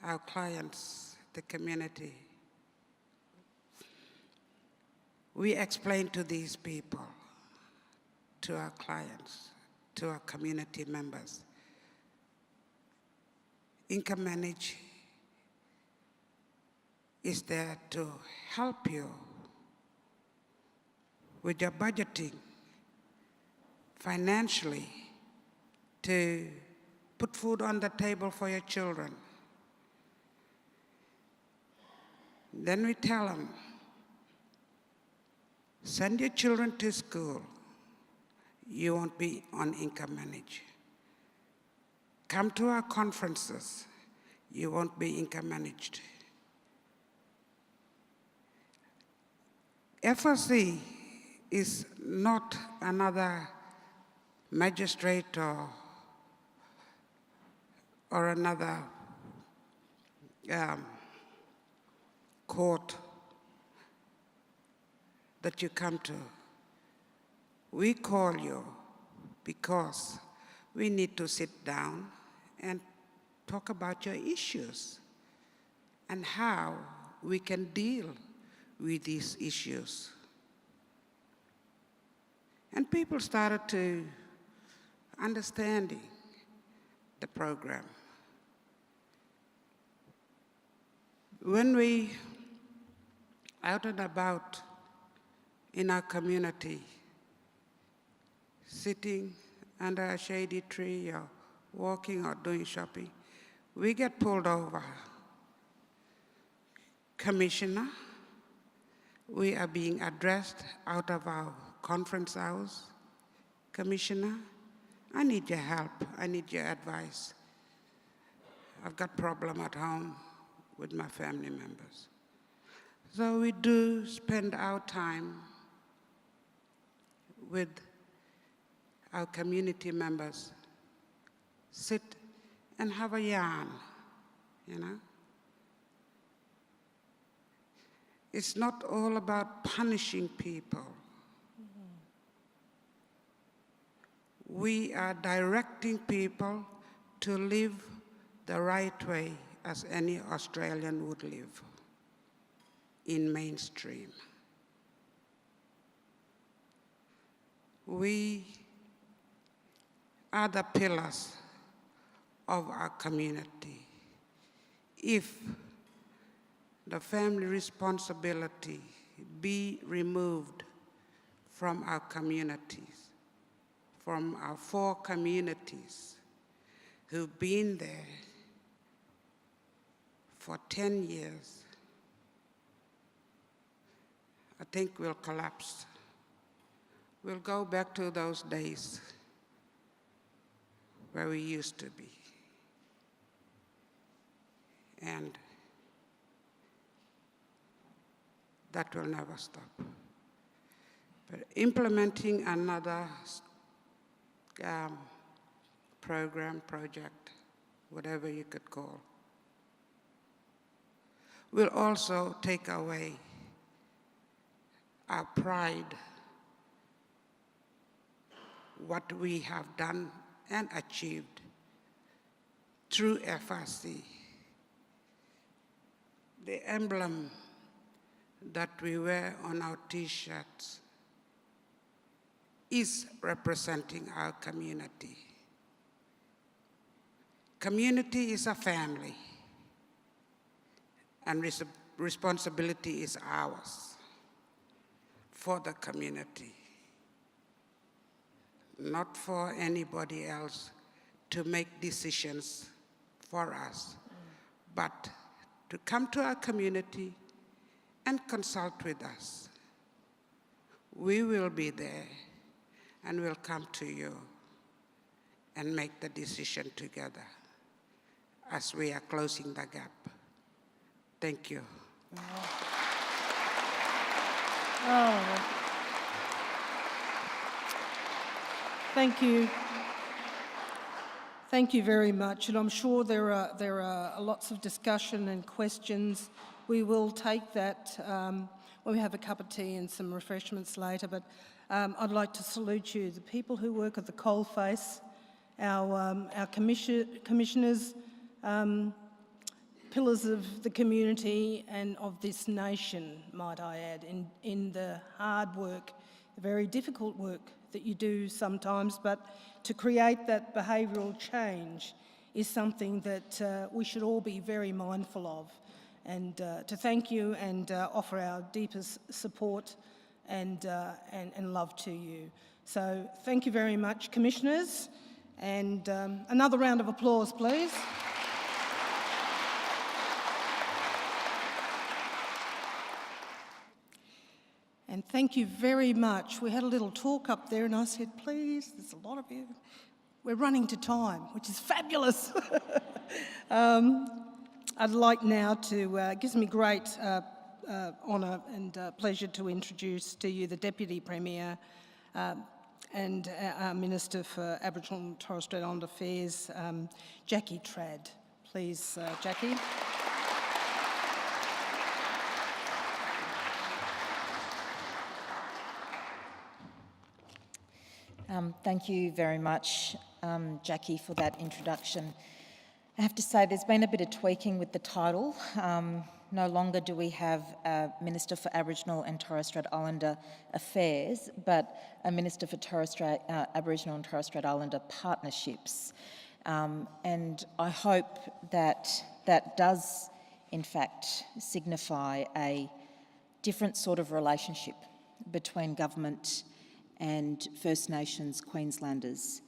our clients, the community. We explained to these people, to our clients, to our community members, income manage is there to help you with your budgeting financially to put food on the table for your children. Then we tell them, send your children to school. You won't be on income manage. Come to our conferences. You won't be income managed. FRC is not another magistrate or another court that you come to. We call you because we need to sit down and talk about your issues and how we can deal with these issues. And people started to understanding the program. When we out and about in our community, sitting under a shady tree or walking or doing shopping, we get pulled over. Commissioner, we are being addressed out of our conference house. Commissioner, I need your help, I need your advice. I've got a problem at home with my family members. So we do spend our time with our community members, sit and have a yarn, you know. It's not all about punishing people. We are directing people to live the right way as any Australian would live in mainstream. We are the pillars of our community. If the family responsibility be removed from our communities, from our 4 communities who've been there for 10 years, I think we'll collapse. We'll go back to those days where we used to be. And that will never stop. But implementing another program, project, whatever you could call, will also take away our pride, what we have done and achieved through FRC. The emblem that we wear on our T-shirts is representing our community. Community is a family, and responsibility is ours for the community, not for anybody else to make decisions for us, but to come to our community and consult with us. We will be there and we'll come to you and make the decision together as we are closing the gap. Thank you. Oh. Thank you. Thank you very much, and I'm sure there are lots of discussion and questions. We will take that when we have a cup of tea and some refreshments later, but I'd like to salute you, the people who work at the coalface, our commissioners, pillars of the community and of this nation, might I add, in the hard work, the very difficult work that you do sometimes, but to create that behavioural change is something that we should all be very mindful of. And to thank you and offer our deepest support and love to you. So thank you very much, Commissioners, and another round of applause, please. And thank you very much. We had a little talk up there and I said, please, there's a lot of you. We're running to time, which is fabulous. I'd like now to, it gives me great honour and pleasure to introduce to you the Deputy Premier and our Minister for Aboriginal and Torres Strait Islander Affairs, Jackie Trad. Please, Jackie. Thank you very much, Jackie, for that introduction. I have to say there's been a bit of tweaking with the title. No longer do we have a Minister for Aboriginal and Torres Strait Islander Affairs, but a Minister for Aboriginal and Torres Strait Islander Partnerships. And I hope that that does, in fact, signify a different sort of relationship between government and First Nations Queenslanders,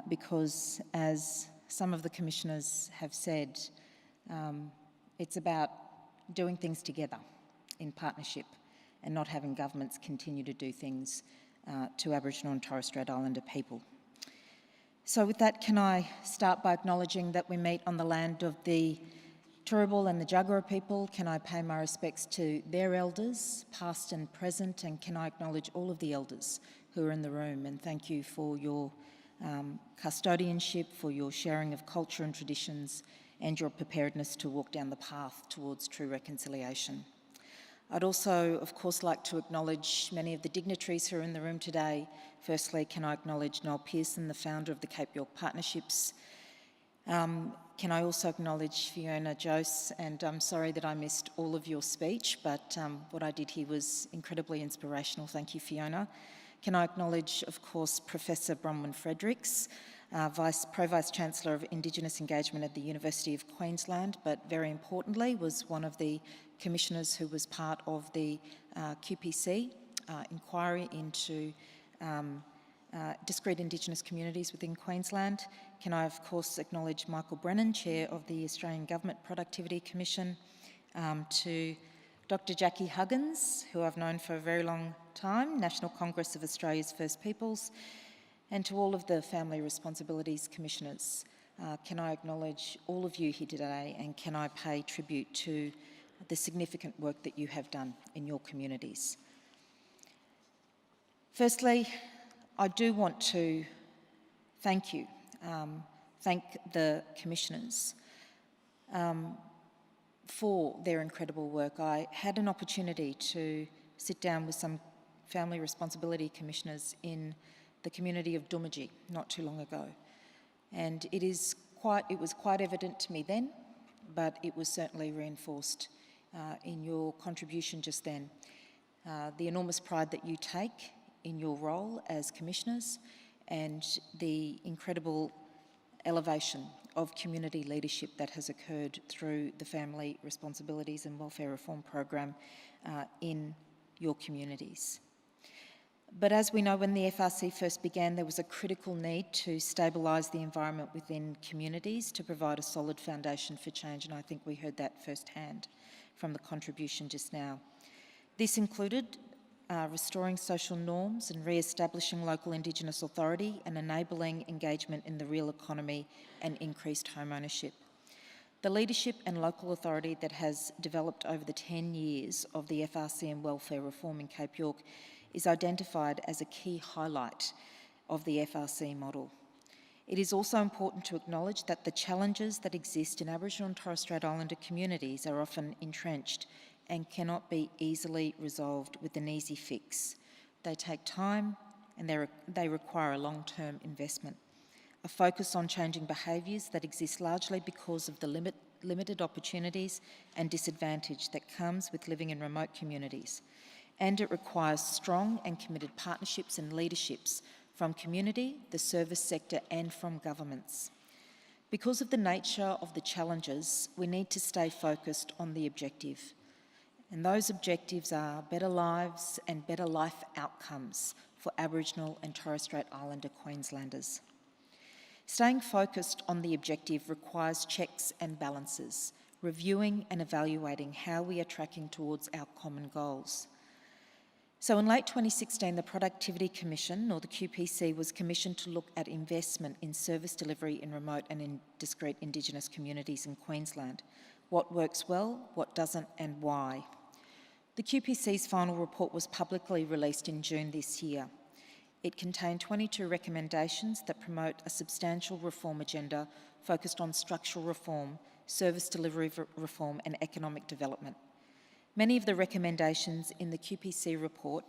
because as some of the commissioners have said, it's about doing things together in partnership and not having governments continue to do things to Aboriginal and Torres Strait Islander people. So with that, can I start by acknowledging that we meet on the land of the Turrbal and the Jagera people? Can I pay my respects to their elders, past and present, and can I acknowledge all of the elders who are in the room, and thank you for your custodianship, for your sharing of culture and traditions, and your preparedness to walk down the path towards true reconciliation. I'd also, of course, like to acknowledge many of the dignitaries who are in the room today. Firstly, can I acknowledge Noel Pearson, the founder of the Cape York Partnerships. Can I also acknowledge Fiona Jose, and I'm sorry that I missed all of your speech, but what I did here was incredibly inspirational. Thank you, Fiona. Can I acknowledge, of course, Professor Brownwyn Fredericks, Pro-Vice Chancellor of Indigenous Engagement at the University of Queensland, but very importantly was one of the commissioners who was part of the QPC inquiry into discrete Indigenous communities within Queensland. Can I, of course, acknowledge Michael Brennan, Chair of the Australian Government Productivity Commission, to Dr. Jackie Huggins, who I've known for a very long time, National Congress of Australia's First Peoples, and to all of the Family Responsibilities Commissioners. Can I acknowledge all of you here today, and can I pay tribute to the significant work that you have done in your communities. Firstly, I do want to thank you, thank the Commissioners for their incredible work. I had an opportunity to sit down with some Family Responsibility Commissioners in the community of Doomadgee not too long ago, and it was quite evident to me then, but it was certainly reinforced in your contribution just then. The enormous pride that you take in your role as Commissioners and the incredible elevation of community leadership that has occurred through the Family Responsibilities and Welfare Reform Program in your communities. But as we know, when the FRC first began, there was a critical need to stabilise the environment within communities to provide a solid foundation for change, and I think we heard that firsthand from the contribution just now. This included restoring social norms and re-establishing local Indigenous authority and enabling engagement in the real economy and increased home ownership. The leadership and local authority that has developed over the 10 years of the FRC and welfare reform in Cape York is identified as a key highlight of the FRC model. It is also important to acknowledge that the challenges that exist in Aboriginal and Torres Strait Islander communities are often entrenched and cannot be easily resolved with an easy fix. They take time and they require a long-term investment. A focus on changing behaviours that exist largely because of the limited opportunities and disadvantage that comes with living in remote communities. And it requires strong and committed partnerships and leaderships from community, the service sector and from governments. Because of the nature of the challenges, we need to stay focused on the objective. And those objectives are better lives and better life outcomes for Aboriginal and Torres Strait Islander Queenslanders. Staying focused on the objective requires checks and balances, reviewing and evaluating how we are tracking towards our common goals. So in late 2016, the Productivity Commission, or the QPC, was commissioned to look at investment in service delivery in remote and in discrete Indigenous communities in Queensland. What works well, what doesn't, and why. The QPC's final report was publicly released in June this year. It contained 22 recommendations that promote a substantial reform agenda focused on structural reform, service delivery reform and economic development. Many of the recommendations in the QPC report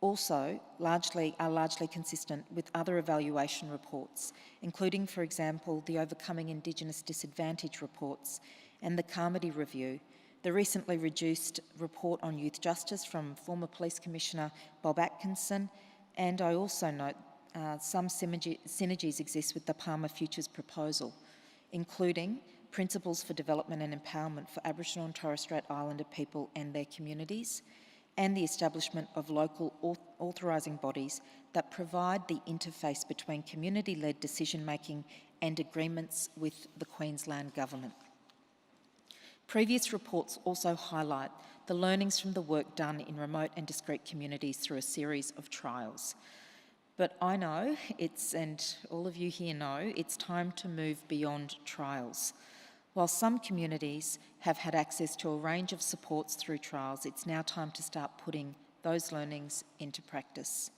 also are largely consistent with other evaluation reports, including, for example, the Overcoming Indigenous Disadvantage reports and the Carmody Review, the recently reduced report on youth justice from former Police Commissioner Bob Atkinson, and I also note some synergies exist with the Palmer Futures proposal, including principles for development and empowerment for Aboriginal and Torres Strait Islander people and their communities, and the establishment of local authorising bodies that provide the interface between community-led decision-making and agreements with the Queensland Government. Previous reports also highlight the learnings from the work done in remote and discrete communities through a series of trials. But I know and all of you here know, it's time to move beyond trials. While some communities have had access to a range of supports through trials, it's now time to start putting those learnings into practice.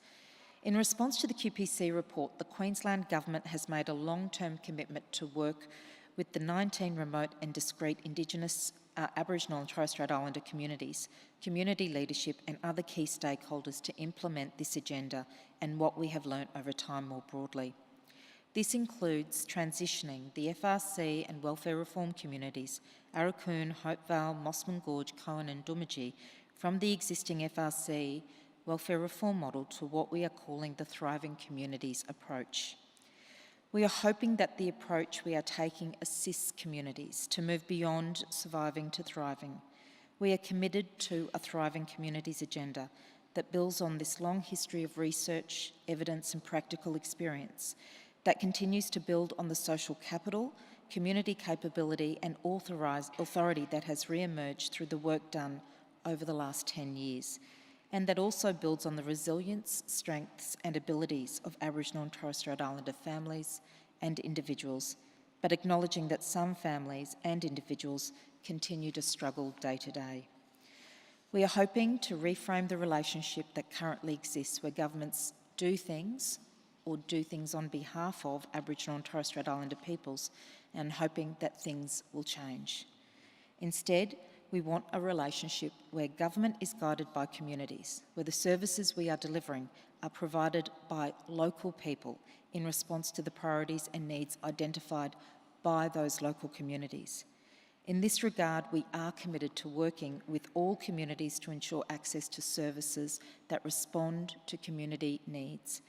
In response to the QPC report, the Queensland Government has made a long-term commitment to work with the 19 remote and discrete Indigenous, Aboriginal and Torres Strait Islander communities, community leadership and other key stakeholders to implement this agenda and what we have learnt over time more broadly. This includes transitioning the FRC and welfare reform communities, Arakoon, Hopevale, Mossman Gorge, Cohen and Doomadgee, from the existing FRC welfare reform model to what we are calling the Thriving Communities approach. We are hoping that the approach we are taking assists communities to move beyond surviving to thriving. We are committed to a Thriving Communities agenda that builds on this long history of research, evidence and practical experience, that continues to build on the social capital, community capability and authority that has re-emerged through the work done over the last 10 years, and that also builds on the resilience, strengths and abilities of Aboriginal and Torres Strait Islander families and individuals, but acknowledging that some families and individuals continue to struggle day to day. We are hoping to reframe the relationship that currently exists where governments do things or do things on behalf of Aboriginal and Torres Strait Islander peoples, and hoping that things will change. Instead, we want a relationship where government is guided by communities, where the services we are delivering are provided by local people in response to the priorities and needs identified by those local communities. In this regard, we are committed to working with all communities to ensure access to services that respond to community needs.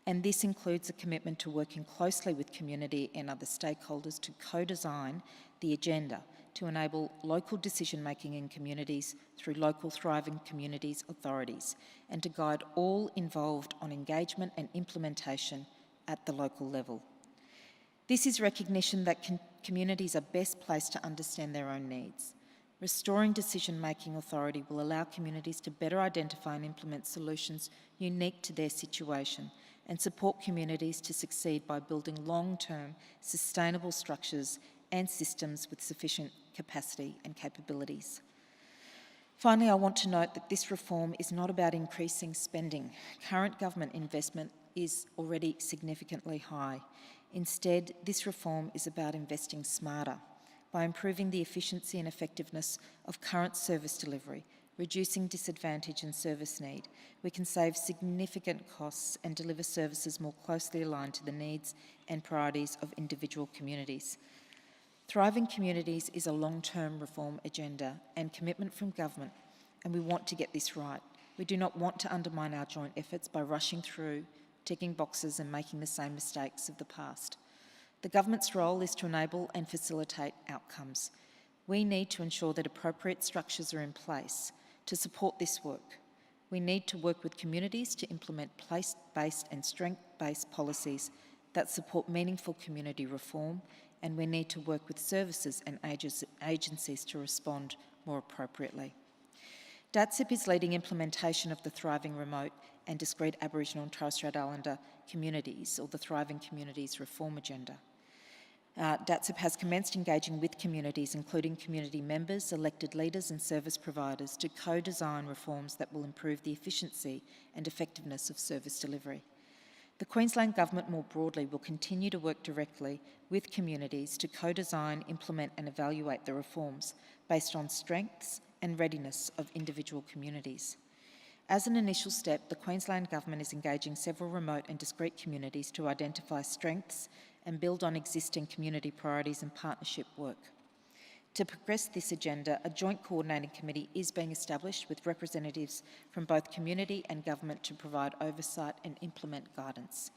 And this includes a commitment to working closely with community and other stakeholders to co-design the agenda to enable local decision-making in communities through local thriving communities authorities, and to guide all involved on engagement and implementation at the local level. This is recognition that communities are best placed to understand their own needs. Restoring decision-making authority will allow communities to better identify and implement solutions unique to their situation, and support communities to succeed by building long-term, sustainable structures and systems with sufficient capacity and capabilities. Finally, I want to note that this reform is not about increasing spending. Current government investment is already significantly high. Instead, this reform is about investing smarter by improving the efficiency and effectiveness of current service delivery, reducing disadvantage and service need. We can save significant costs and deliver services more closely aligned to the needs and priorities of individual communities. Thriving communities is a long-term reform agenda and commitment from government, and we want to get this right. We do not want to undermine our joint efforts by rushing through, ticking boxes and making the same mistakes of the past. The government's role is to enable and facilitate outcomes. We need to ensure that appropriate structures are in place to support this work. We need to work with communities to implement place-based and strength-based policies that support meaningful community reform, and we need to work with services and agencies to respond more appropriately. DATSIP is leading implementation of the Thriving Remote and Discrete Aboriginal and Torres Strait Islander Communities, or the Thriving Communities Reform Agenda. DATSIP has commenced engaging with communities, including community members, elected leaders and service providers, to co-design reforms that will improve the efficiency and effectiveness of service delivery. The Queensland Government more broadly will continue to work directly with communities to co-design, implement and evaluate the reforms based on strengths and readiness of individual communities. As an initial step, the Queensland Government is engaging several remote and discrete communities to identify strengths and build on existing community priorities and partnership work. To progress this agenda, a joint coordinating committee is being established with representatives from both community and government to provide oversight and implement guidance.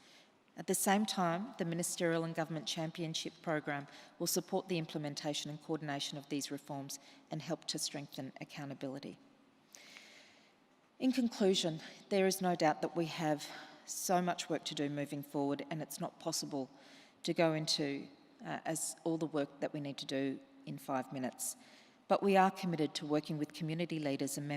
At the same time, the Ministerial and Government Championship Program will support the implementation and coordination of these reforms and help to strengthen accountability. In conclusion, there is no doubt that we have so much work to do moving forward, and it's not possible to go into as all the work that we need to do in 5 minutes. But we are committed to working with community leaders and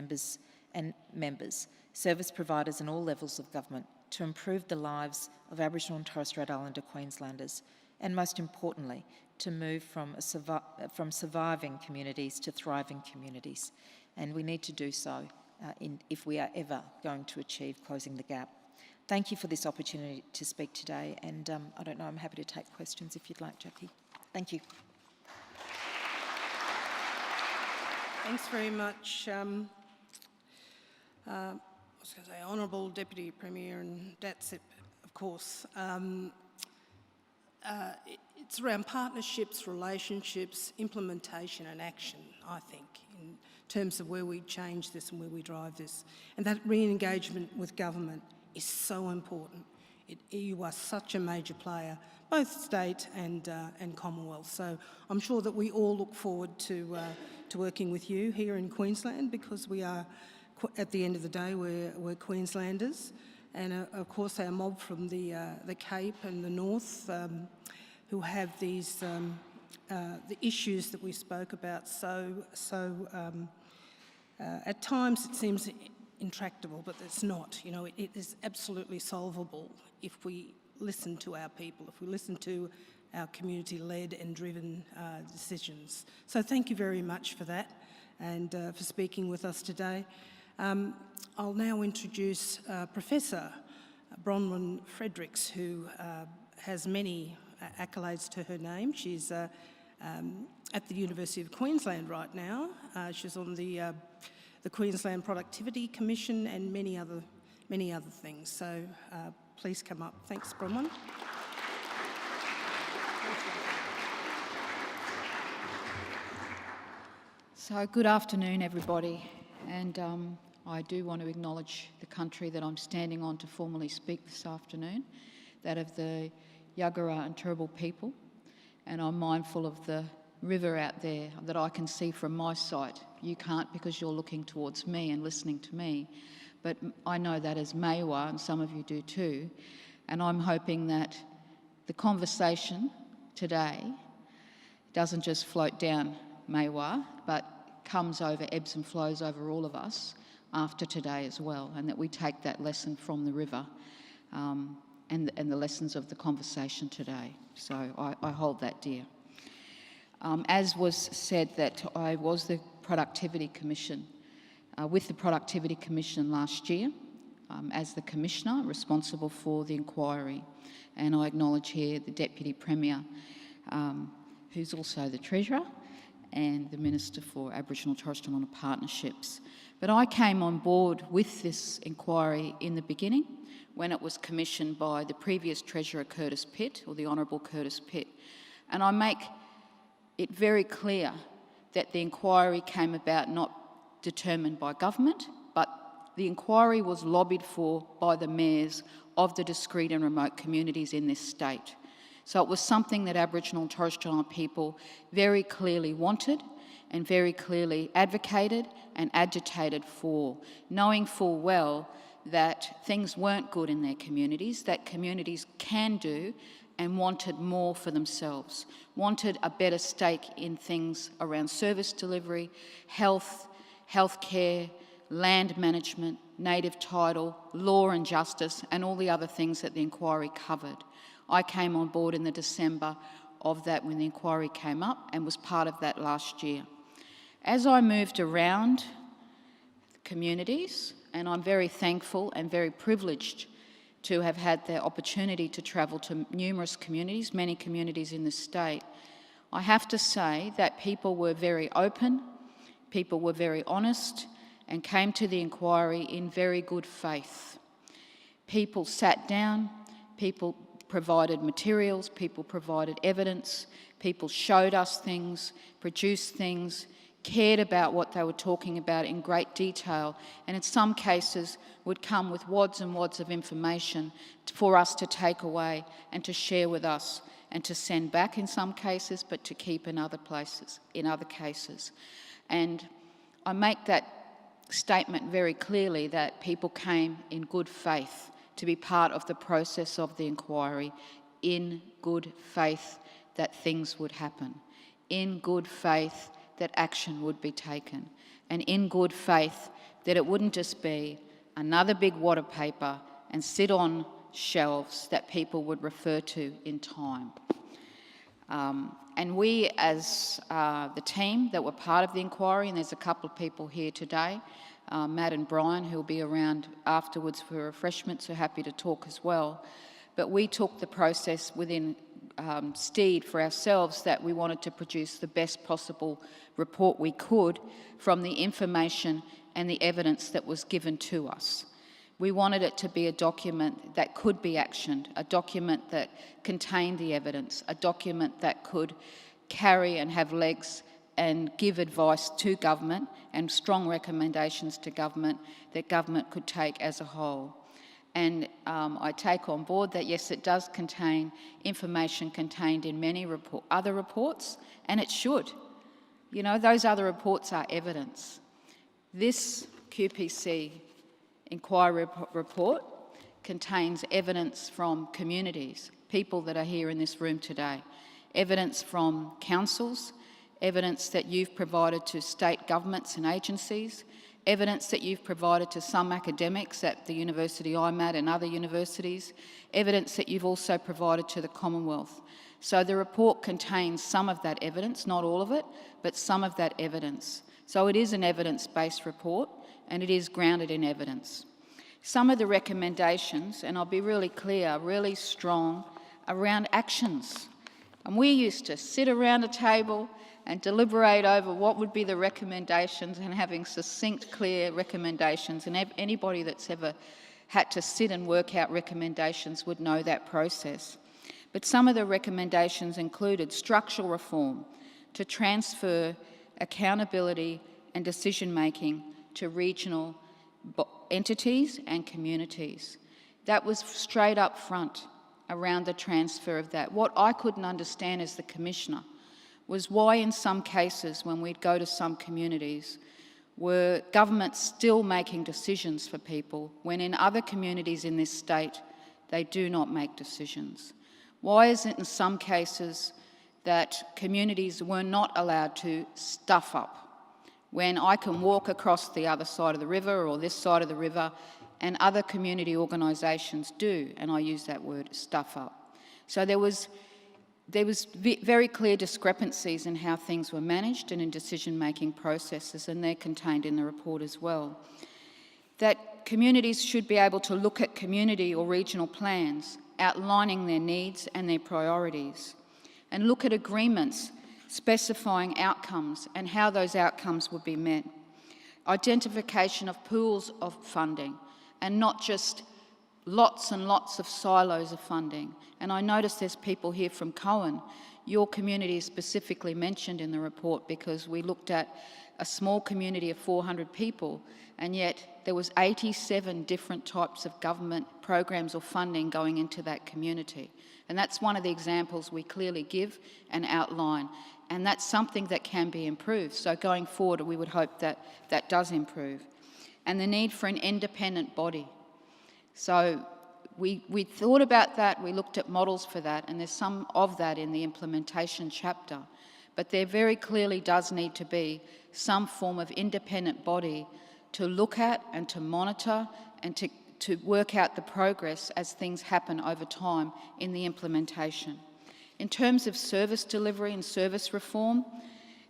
members, service providers and all levels of government to improve the lives of Aboriginal and Torres Strait Islander Queenslanders, and most importantly, to move from surviving communities to thriving communities. And we need to do so if we are ever going to achieve closing the gap. Thank you for this opportunity to speak today, and I don't know, I'm happy to take questions if you'd like, Jackie. Thank you. Thanks very much, Honourable Deputy Premier and DATSIP, of course. It's around partnerships, relationships, implementation and action, I think, in terms of where we change this and where we drive this. And that re-engagement with government is so important. You are such a major player, both state and Commonwealth. So I'm sure that we all look forward to working with you here in Queensland, because we are at the end of the day, we're Queenslanders, and of course our mob from the Cape and the North, who have these the issues that we spoke about. At times it seems intractable, but it's not. You know, it is absolutely solvable if we listen to our people, if we listen to our community-led and driven decisions. So thank you very much for that and for speaking with us today. I'll now introduce Professor Brownwyn Fredericks, who has many accolades to her name. She's at the University of Queensland right now. She's on the Queensland Productivity Commission and many other things. So please come up. Thanks, Brownwyn. So good afternoon, everybody, and I do want to acknowledge the country that I'm standing on to formally speak this afternoon, that of the Yagara and Turrbal people, and I'm mindful of the river out there that I can see from my sight. You can't because you're looking towards me and listening to me, but I know that as Maiwa, and some of you do too, and I'm hoping that the conversation today doesn't just float down Maiwa, but comes over, ebbs and flows over all of us after today as well, and that we take that lesson from the river and the lessons of the conversation today. So I hold that dear. As was said, that I was the Productivity Commission, with the Productivity Commission last year as the Commissioner responsible for the inquiry, and I acknowledge here the Deputy Premier, who's also the Treasurer, and the Minister for Aboriginal and Torres Strait Islander Partnerships. But I came on board with this inquiry in the beginning when it was commissioned by the previous Treasurer Curtis Pitt, or the Honourable Curtis Pitt. And I make it very clear that the inquiry came about not determined by government, but the inquiry was lobbied for by the mayors of the discrete and remote communities in this state. So it was something that Aboriginal and Torres Strait Islander people very clearly wanted and very clearly advocated and agitated for, knowing full well that things weren't good in their communities, that communities can do, and wanted more for themselves, wanted a better stake in things around service delivery, healthcare, land management, native title, law and justice, and all the other things that the inquiry covered. I came on board in the December of that when the inquiry came up and was part of that last year. As I moved around communities, and I'm very thankful and very privileged to have had the opportunity to travel to numerous communities, many communities in the state, I have to say that people were very open, people were very honest, and came to the inquiry in very good faith. People sat down, people provided materials, people provided evidence, people showed us things, produced things, cared about what they were talking about in great detail, and in some cases would come with wads and wads of information for us to take away and to share with us and to send back in some cases, but to keep in other places, in other cases. And I make that statement very clearly that people came in good faith to be part of the process of the inquiry, in good faith that things would happen, in good faith that action would be taken, and in good faith that it wouldn't just be another big wad of paper and sit on shelves that people would refer to in time. And we, as the team that were part of the inquiry, and there's a couple of people here today, Matt and Brian, who will be around afterwards for refreshments, are happy to talk as well. But we took the process within steed for ourselves that we wanted to produce the best possible report we could from the information and the evidence that was given to us. We wanted it to be a document that could be actioned, a document that contained the evidence, a document that could carry and have legs and give advice to government and strong recommendations to government that government could take as a whole. And I take on board that, yes, it does contain information contained in many other reports, and it should. You know, those other reports are evidence. This QPC inquiry report contains evidence from communities, people that are here in this room today, evidence from councils, evidence that you've provided to state governments and agencies, evidence that you've provided to some academics at the university I'm at and other universities, evidence that you've also provided to the Commonwealth. So the report contains some of that evidence, not all of it, but some of that evidence. So it is an evidence-based report and it is grounded in evidence. Some of the recommendations, and I'll be really clear, really strong, around actions. And we used to sit around a table and deliberate over what would be the recommendations and having succinct, clear recommendations. And anybody that's ever had to sit and work out recommendations would know that process. But some of the recommendations included structural reform to transfer accountability and decision-making to regional entities and communities. That was straight up front around the transfer of that. What I couldn't understand as the Commissioner was why in some cases when we'd go to some communities were governments still making decisions for people when in other communities in this state they do not make decisions. Why is it in some cases that communities were not allowed to stuff up when I can walk across the other side of the river or this side of the river and other community organisations do, and I use that word, stuff up. So there was very clear discrepancies in how things were managed and in decision-making processes, and they're contained in the report as well. That communities should be able to look at community or regional plans outlining their needs and their priorities, and look at agreements specifying outcomes and how those outcomes would be met. Identification of pools of funding and not just lots and lots of silos of funding. And I notice there's people here from Cowan. Your community is specifically mentioned in the report because we looked at a small community of 400 people, and yet there was 87 different types of government programs or funding going into that community. And that's one of the examples we clearly give and outline. And that's something that can be improved. So going forward, we would hope that that does improve. And the need for an independent body. So we thought about that, we looked at models for that, and there's some of that in the implementation chapter. But there very clearly does need to be some form of independent body to look at and to monitor and to work out the progress as things happen over time in the implementation. In terms of service delivery and service reform,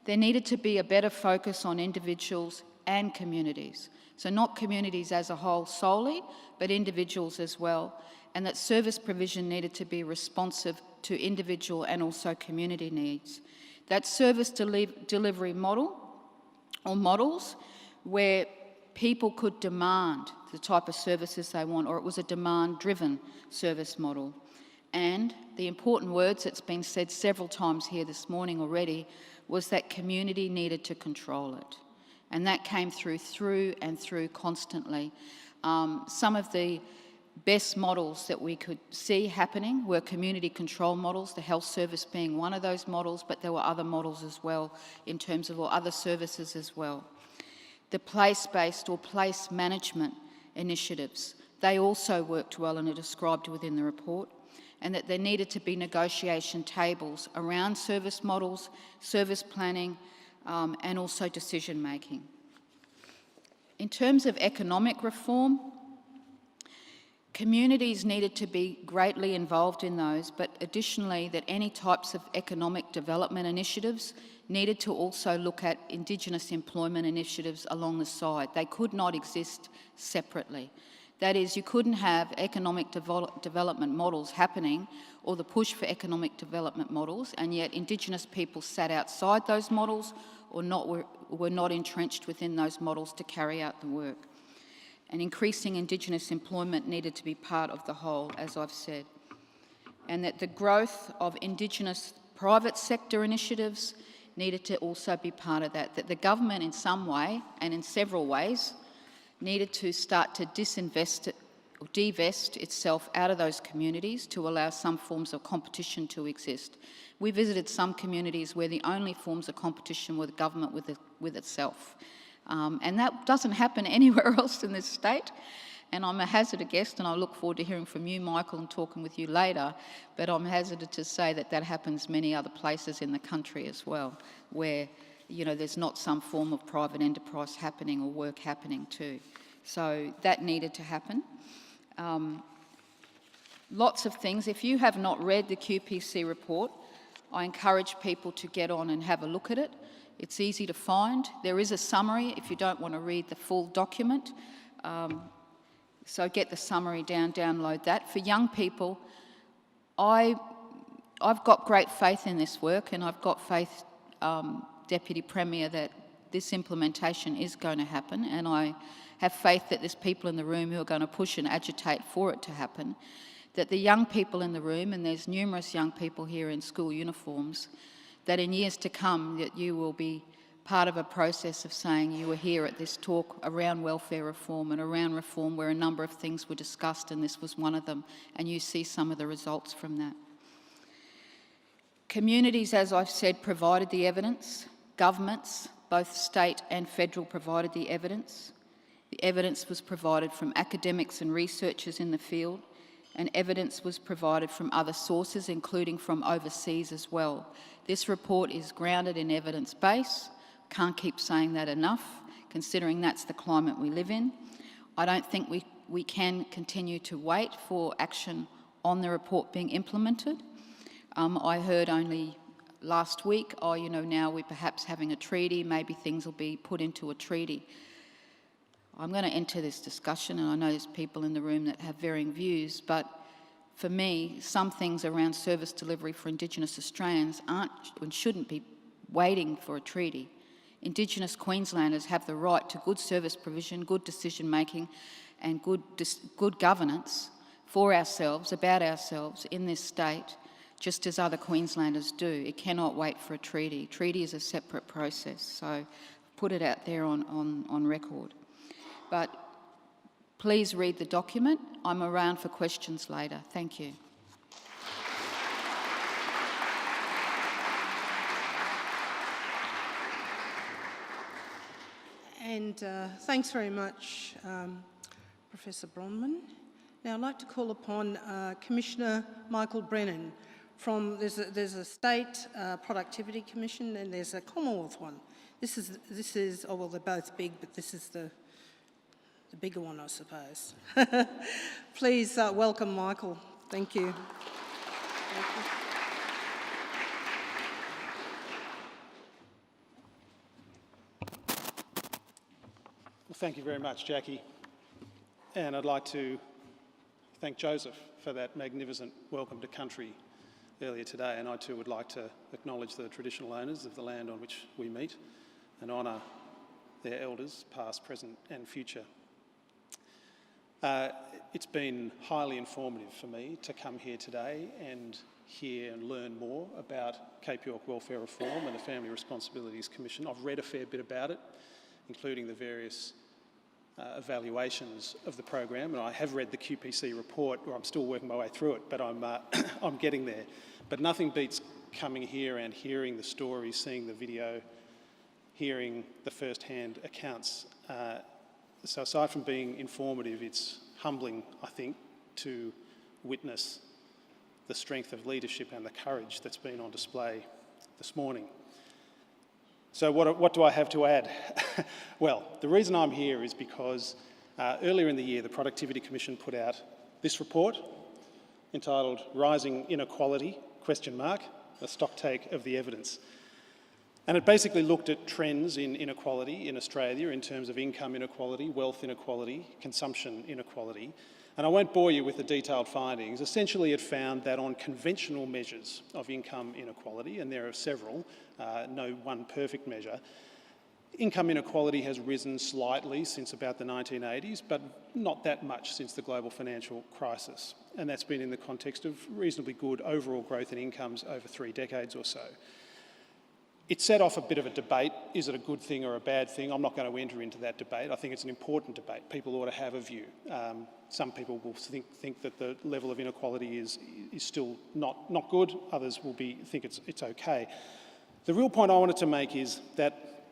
there needed to be a better focus on individuals and communities. So not communities as a whole solely, but individuals as well, and that service provision needed to be responsive to individual and also community needs. That service delivery model or models where people could demand the type of services they want, or it was a demand-driven service model. And the important words that's been said several times here this morning already was that community needed to control it. And that came through and through constantly. Some of the best models that we could see happening were community control models, the health service being one of those models, but there were other models as well in terms of, or other services as well. The place-based or place management initiatives, they also worked well and are described within the report, and that there needed to be negotiation tables around service models, service planning, and also decision-making. In terms of economic reform, communities needed to be greatly involved in those, but additionally that any types of economic development initiatives needed to also look at Indigenous employment initiatives along the side. They could not exist separately. That is, you couldn't have economic development models happening or the push for economic development models, and yet Indigenous people sat outside those models or were not entrenched within those models to carry out the work. And increasing Indigenous employment needed to be part of the whole, as I've said. And that the growth of Indigenous private sector initiatives needed to also be part of that. That the government in some way, and in several ways, needed to start to divest itself out of those communities to allow some forms of competition to exist. We visited some communities where the only forms of competition were the government with itself. And that doesn't happen anywhere else in this state. And I'm a hazarded guest, and I look forward to hearing from you, Michael, and talking with you later. But I'm hazarded to say that that happens many other places in the country as well, where, you know, there's not some form of private enterprise happening or work happening too. So that needed to happen. Lots of things. If you have not read the QPC report, I encourage people to get on and have a look at it. It's easy to find. There is a summary if you don't want to read the full document. So get the summary down, download that. For young people, I've got great faith in this work, and I've got faith, Deputy Premier, that this implementation is going to happen, and I have faith that there's people in the room who are going to push and agitate for it to happen, that the young people in the room, and there's numerous young people here in school uniforms, that in years to come that you will be part of a process of saying you were here at this talk around welfare reform and around reform where a number of things were discussed, and this was one of them, and you see some of the results from that. Communities, as I've said, provided the evidence. Governments, both state and federal, provided the evidence. The evidence was provided from academics and researchers in the field, and evidence was provided from other sources, including from overseas as well. This report is grounded in evidence base. Can't keep saying that enough, considering that's the climate we live in. I don't think we can continue to wait for action on the report being implemented. I heard only last week, oh, you know, now we're perhaps having a treaty, maybe things will be put into a treaty. I'm going to enter this discussion, and I know there's people in the room that have varying views, but for me, some things around service delivery for Indigenous Australians aren't and shouldn't be waiting for a treaty. Indigenous Queenslanders have the right to good service provision, good decision making and good governance for ourselves, about ourselves in this state, just as other Queenslanders do. It cannot wait for a treaty. Treaty is a separate process, so put it out there on record. But please read the document. I'm around for questions later. Thank you. And thanks very much, Professor Brownwyn. Now I'd like to call upon Commissioner Michael Brennan from, there's a state productivity commission and there's a Commonwealth one. This is, oh well, they're both big, but this is the bigger one, I suppose. Please welcome Michael. Thank you. Thank you. Well, thank you very much, Jackie. And I'd like to thank Joseph for that magnificent welcome to country earlier today. And I too would like to acknowledge the traditional owners of the land on which we meet and honour their elders, past, present and future. It's been highly informative for me to come here today and hear and learn more about Cape York Welfare Reform and the Family Responsibilities Commission. I've read a fair bit about it, including the various evaluations of the program, and I have read the QPC report, or I'm still working my way through it, but I'm getting there. But nothing beats coming here and hearing the stories, seeing the video, hearing the first-hand accounts. So aside from being informative, it's humbling, I think, to witness the strength of leadership and the courage that's been on display this morning. So what do I have to add? Well, the reason I'm here is because earlier in the year, the Productivity Commission put out this report entitled Rising Inequality, ? A stocktake of the evidence. And it basically looked at trends in inequality in Australia in terms of income inequality, wealth inequality, consumption inequality. And I won't bore you with the detailed findings. Essentially, it found that on conventional measures of income inequality, and there are several, no one perfect measure, income inequality has risen slightly since about the 1980s, but not that much since the global financial crisis. And that's been in the context of reasonably good overall growth in incomes over 3 decades or so. It set off a bit of a debate. Is it a good thing or a bad thing? I'm not going to enter into that debate. I think it's an important debate. People ought to have a view. Some people will think that the level of inequality is still not good. Others will think it's okay. The real point I wanted to make is that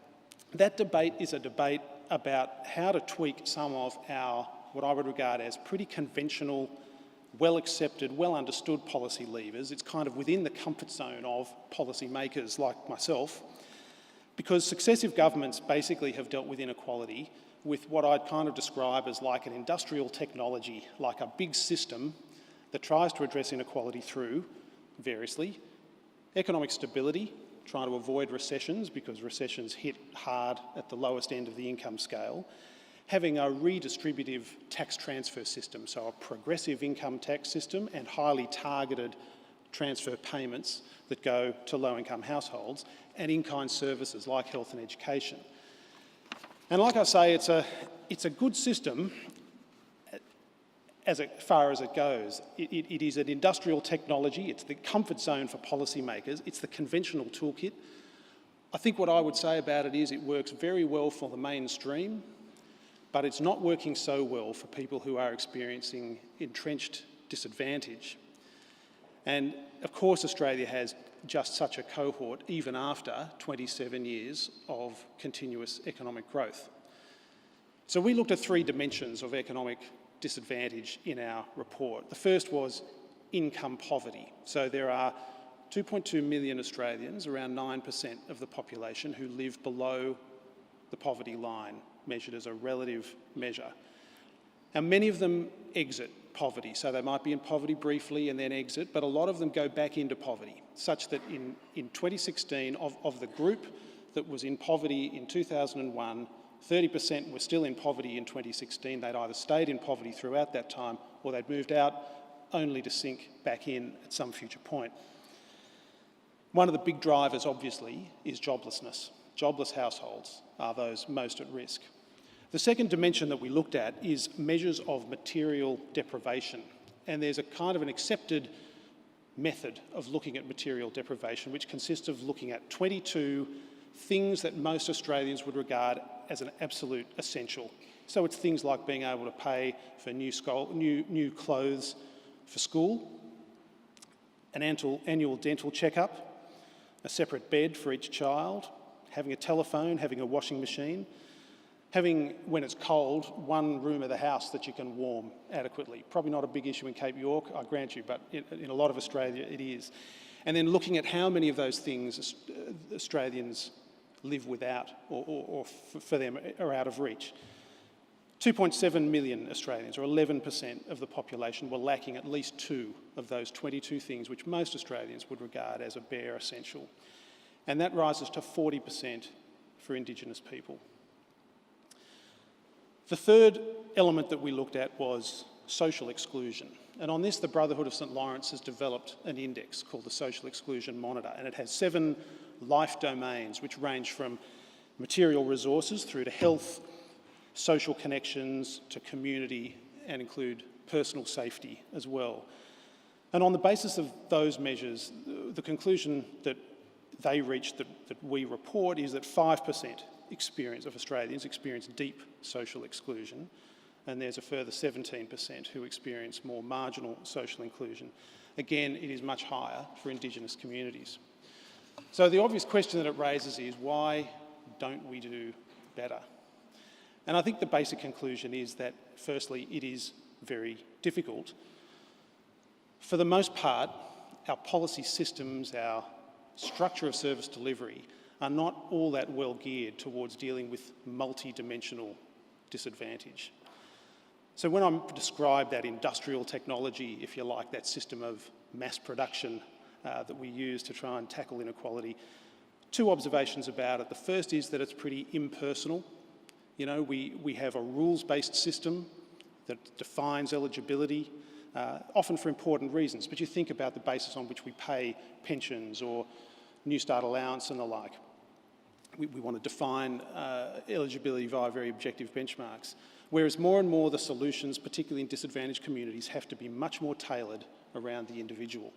That debate is a debate about how to tweak some of our, what I would regard as pretty conventional, well-accepted, well-understood policy levers. It's kind of within the comfort zone of policymakers like myself, because successive governments basically have dealt with inequality with what I'd kind of describe as like an industrial technology, like a big system that tries to address inequality through, variously, economic stability, trying to avoid recessions because recessions hit hard at the lowest end of the income scale, having a redistributive tax transfer system, so a progressive income tax system and highly targeted transfer payments that go to low-income households, and in-kind services like health and education. And like I say, it's a good system as far as it goes. It is an industrial technology, it's the comfort zone for policymakers, it's the conventional toolkit. I think what I would say about it is it works very well for the mainstream, but it's not working so well for people who are experiencing entrenched disadvantage. And of course Australia has just such a cohort even after 27 years of continuous economic growth. So we looked at 3 dimensions of economic disadvantage in our report. The first was income poverty. So there are 2.2 million Australians, around 9% of the population, who live below the poverty line, measured as a relative measure. And many of them exit poverty, so they might be in poverty briefly and then exit, but a lot of them go back into poverty, such that in 2016, of the group that was in poverty in 2001, 30% were still in poverty in 2016. They'd either stayed in poverty throughout that time or they'd moved out only to sink back in at some future point. One of the big drivers, obviously, is joblessness. Jobless households are those most at risk. The second dimension that we looked at is measures of material deprivation. And there's a kind of an accepted method of looking at material deprivation, which consists of looking at 22 things that most Australians would regard as an absolute essential. So it's things like being able to pay for new clothes for school, an annual dental checkup, a separate bed for each child, having a telephone, having a washing machine, having, when it's cold, one room of the house that you can warm adequately. Probably not a big issue in Cape York, I grant you, but in a lot of Australia it is. And then looking at how many of those things Australians live without or for them are out of reach. 2.7 million Australians, or 11% of the population, were lacking at least 2 of those 22 things which most Australians would regard as a bare essential. And that rises to 40% for Indigenous people. The third element that we looked at was social exclusion. And on this, the Brotherhood of St Lawrence has developed an index called the Social Exclusion Monitor, and it has 7 life domains which range from material resources through to health, social connections, to community, and include personal safety as well. And on the basis of those measures, the conclusion that they reached, that we report, is that 5% of Australians experience deep social exclusion, and there's a further 17% who experience more marginal social inclusion. Again, it is much higher for Indigenous communities. So the obvious question that it raises is, why don't we do better? And I think the basic conclusion is that, firstly, it is very difficult. For the most part, our policy systems, our structure of service delivery are not all that well geared towards dealing with multi-dimensional disadvantage. So when I describe that industrial technology, if you like, that system of mass production that we use to try and tackle inequality, 2 observations about it. The first is that it's pretty impersonal. You know, we have a rules-based system that defines eligibility, often for important reasons, but you think about the basis on which we pay pensions or New Start allowance and the like. We want to define eligibility via very objective benchmarks, whereas more and more the solutions, particularly in disadvantaged communities, have to be much more tailored around the individual.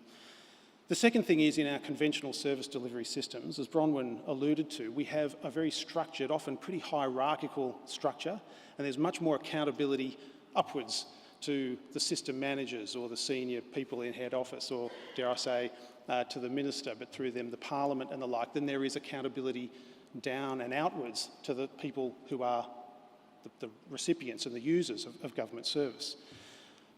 The second thing is, in our conventional service delivery systems, as Brownwyn alluded to, we have a very structured, often pretty hierarchical structure, and there's much more accountability upwards to the system managers or the senior people in head office, or dare I say, to the minister, but through them the parliament and the like, than there is accountability down and outwards to the people who are the recipients and the users of government service.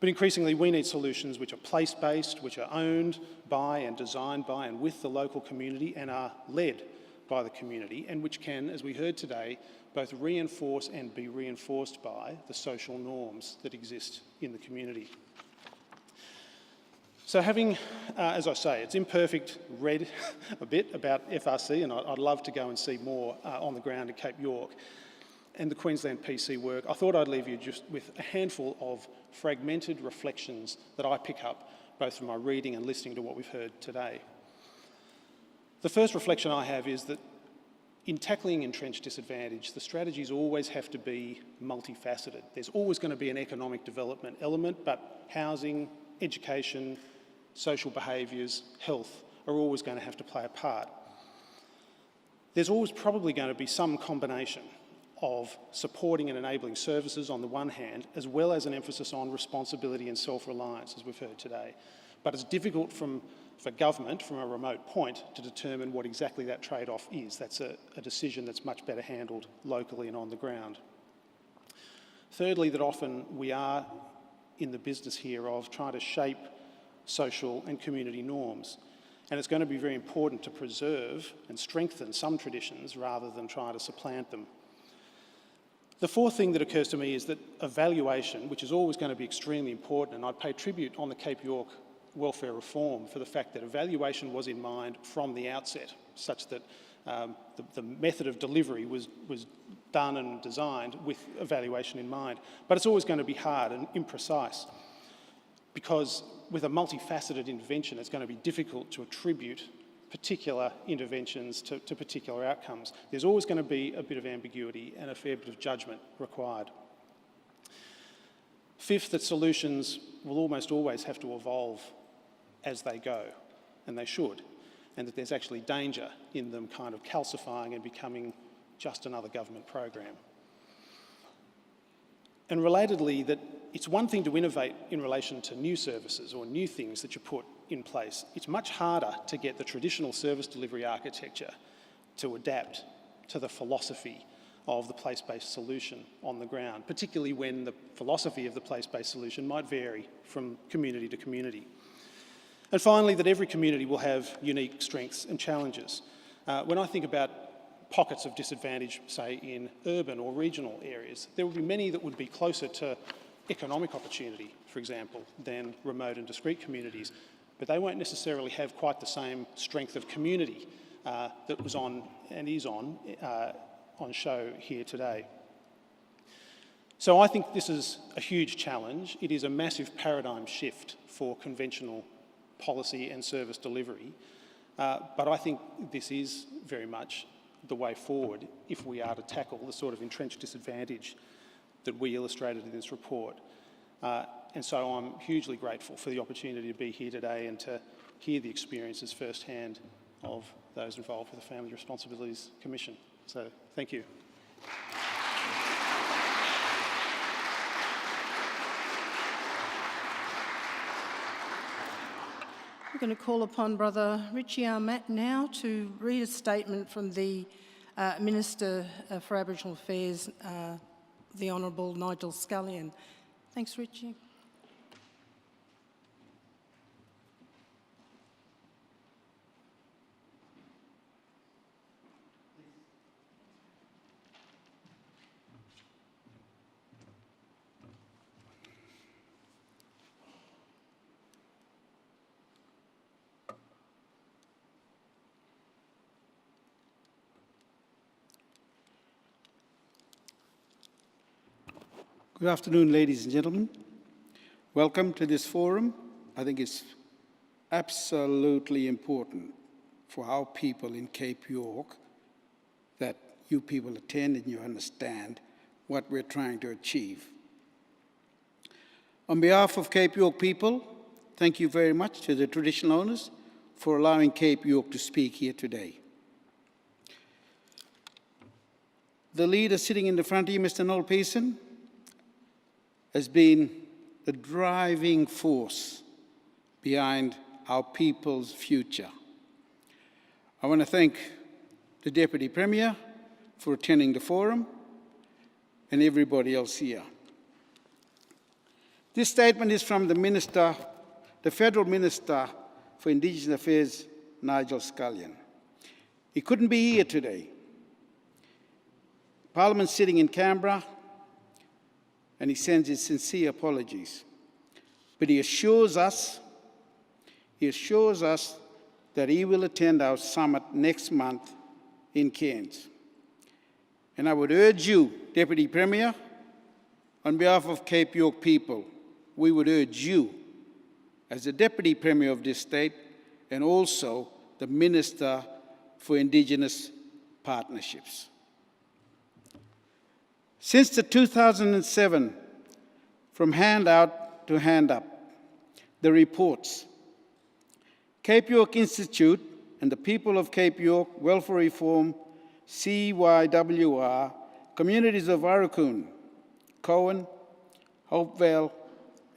But increasingly, we need solutions which are place-based, which are owned by and designed by and with the local community and are led by the community, and which can, as we heard today, both reinforce and be reinforced by the social norms that exist in the community. So having, as I say, it's imperfect, read a bit about FRC, and I'd love to go and see more on the ground in Cape York and the Queensland PC work, I thought I'd leave you just with a handful of fragmented reflections that I pick up both from my reading and listening to what we've heard today. The first reflection I have is that in tackling entrenched disadvantage, the strategies always have to be multifaceted. There's always going to be an economic development element, but housing, education, social behaviours, health are always going to have to play a part. There's always probably going to be some combination of supporting and enabling services on the one hand, as well as an emphasis on responsibility and self-reliance, as we've heard today. But it's difficult for government, from a remote point, to determine what exactly that trade-off is. That's a decision that's much better handled locally and on the ground. Thirdly, that often we are in the business here of trying to shape social and community norms. And it's going to be very important to preserve and strengthen some traditions rather than try to supplant them. The fourth thing that occurs to me is that evaluation, which is always going to be extremely important, and I'd pay tribute on the Cape York welfare reform for the fact that evaluation was in mind from the outset, such that the method of delivery was done and designed with evaluation in mind. But it's always going to be hard and imprecise, because with a multifaceted intervention, it's going to be difficult to attribute particular interventions to particular outcomes. There's always going to be a bit of ambiguity and a fair bit of judgment required. Fifth, that solutions will almost always have to evolve as they go, and they should, and that there's actually danger in them kind of calcifying and becoming just another government program. And relatedly, that it's one thing to innovate in relation to new services or new things that you put in place. It's much harder to get the traditional service delivery architecture to adapt to the philosophy of the place-based solution on the ground, particularly when the philosophy of the place-based solution might vary from community to community. And finally, that every community will have unique strengths and challenges. When I think about pockets of disadvantage, say in urban or regional areas, there will be many that would be closer to economic opportunity, for example, than remote and discrete communities, but they won't necessarily have quite the same strength of community that was on and is on show here today. So I think this is a huge challenge. It is a massive paradigm shift for conventional policy and service delivery, but I think this is very much the way forward if we are to tackle the sort of entrenched disadvantage that we illustrated in this report. And so I'm hugely grateful for the opportunity to be here today and to hear the experiences firsthand of those involved with the Family Responsibilities Commission. So thank you. I'm going to call upon Brother Richie Armat now to read a statement from the Minister for Aboriginal Affairs, the Honourable Nigel Scullion. Thanks, Richie. Good afternoon, ladies and gentlemen. Welcome to this forum. I think it's absolutely important for our people in Cape York that you people attend and you understand what we're trying to achieve. On behalf of Cape York people, thank you very much to the traditional owners for allowing Cape York to speak here today. The leader sitting in the front here, Mr. Noel Pearson, has been the driving force behind our people's future. I want to thank the Deputy Premier for attending the forum, and everybody else here. This statement is from the Federal Minister for Indigenous Affairs, Nigel Scullion. He couldn't be here today. Parliament's sitting in Canberra, and he sends his sincere apologies. But he assures us that he will attend our summit next month in Cairns. And I would urge you, Deputy Premier, on behalf of Cape York people, we would urge you, as the Deputy Premier of this state, and also the Minister for Indigenous Partnerships. Since the 2007 From Handout to Hand Up, the reports, Cape York Institute and the People of Cape York Welfare Reform, CYWR, communities of Aurukun, Cowan, Hopevale,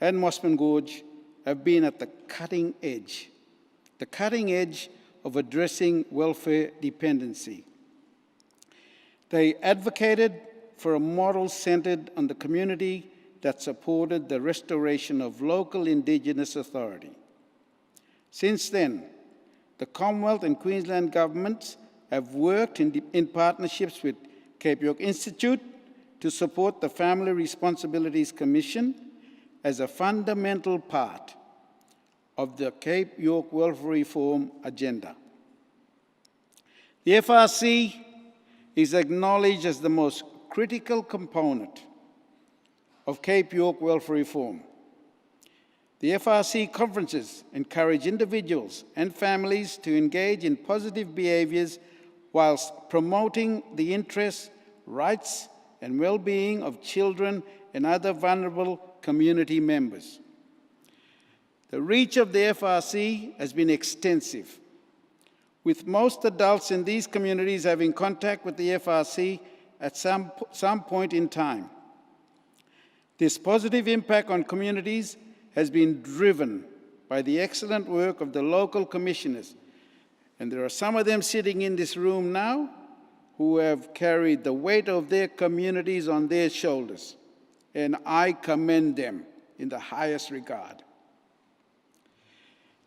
and Mossman Gorge have been at the cutting edge of addressing welfare dependency. They advocated for a model centred on the community that supported the restoration of local Indigenous authority. Since then, the Commonwealth and Queensland governments have worked in partnerships with Cape York Institute to support the Family Responsibilities Commission as a fundamental part of the Cape York Welfare Reform agenda. The FRC is acknowledged as the most critical component of Cape York welfare reform. The FRC conferences encourage individuals and families to engage in positive behaviours whilst promoting the interests, rights and well-being of children and other vulnerable community members. The reach of the FRC has been extensive, with most adults in these communities having contact with the FRC at some point in time. This positive impact on communities has been driven by the excellent work of the local commissioners, and there are some of them sitting in this room now who have carried the weight of their communities on their shoulders, and I commend them in the highest regard.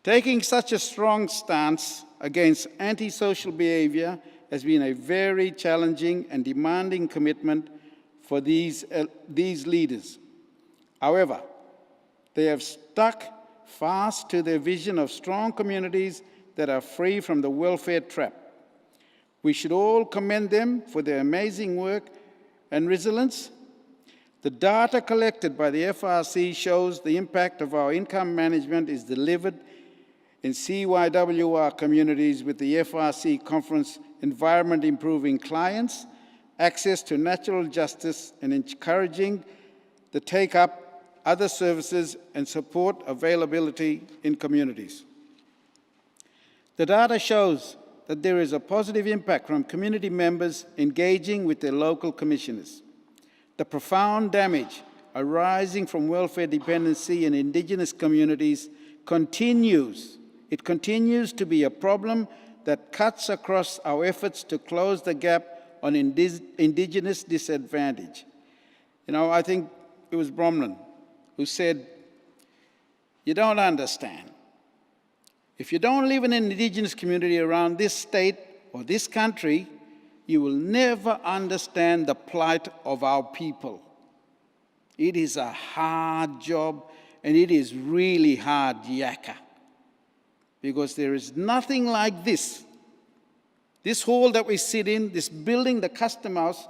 Taking such a strong stance against antisocial behaviour has been a very challenging and demanding commitment for these leaders. However, they have stuck fast to their vision of strong communities that are free from the welfare trap. We should all commend them for their amazing work and resilience. The data collected by the FRC shows the impact of our income management is delivered in CYWR communities with the FRC conference Environment Improving Clients, access to natural justice and encouraging the take-up other services and support availability in communities. The data shows that there is a positive impact from community members engaging with their local commissioners. The profound damage arising from welfare dependency in Indigenous communities continues. It continues to be a problem that cuts across our efforts to close the gap on Indigenous disadvantage. You know, I think it was Brownwyn who said, "You don't understand. If you don't live in an Indigenous community around this state or this country, you will never understand the plight of our people. It is a hard job, and it is really hard yakka. Because there is nothing like this hall that we sit in, this building, the Custom House,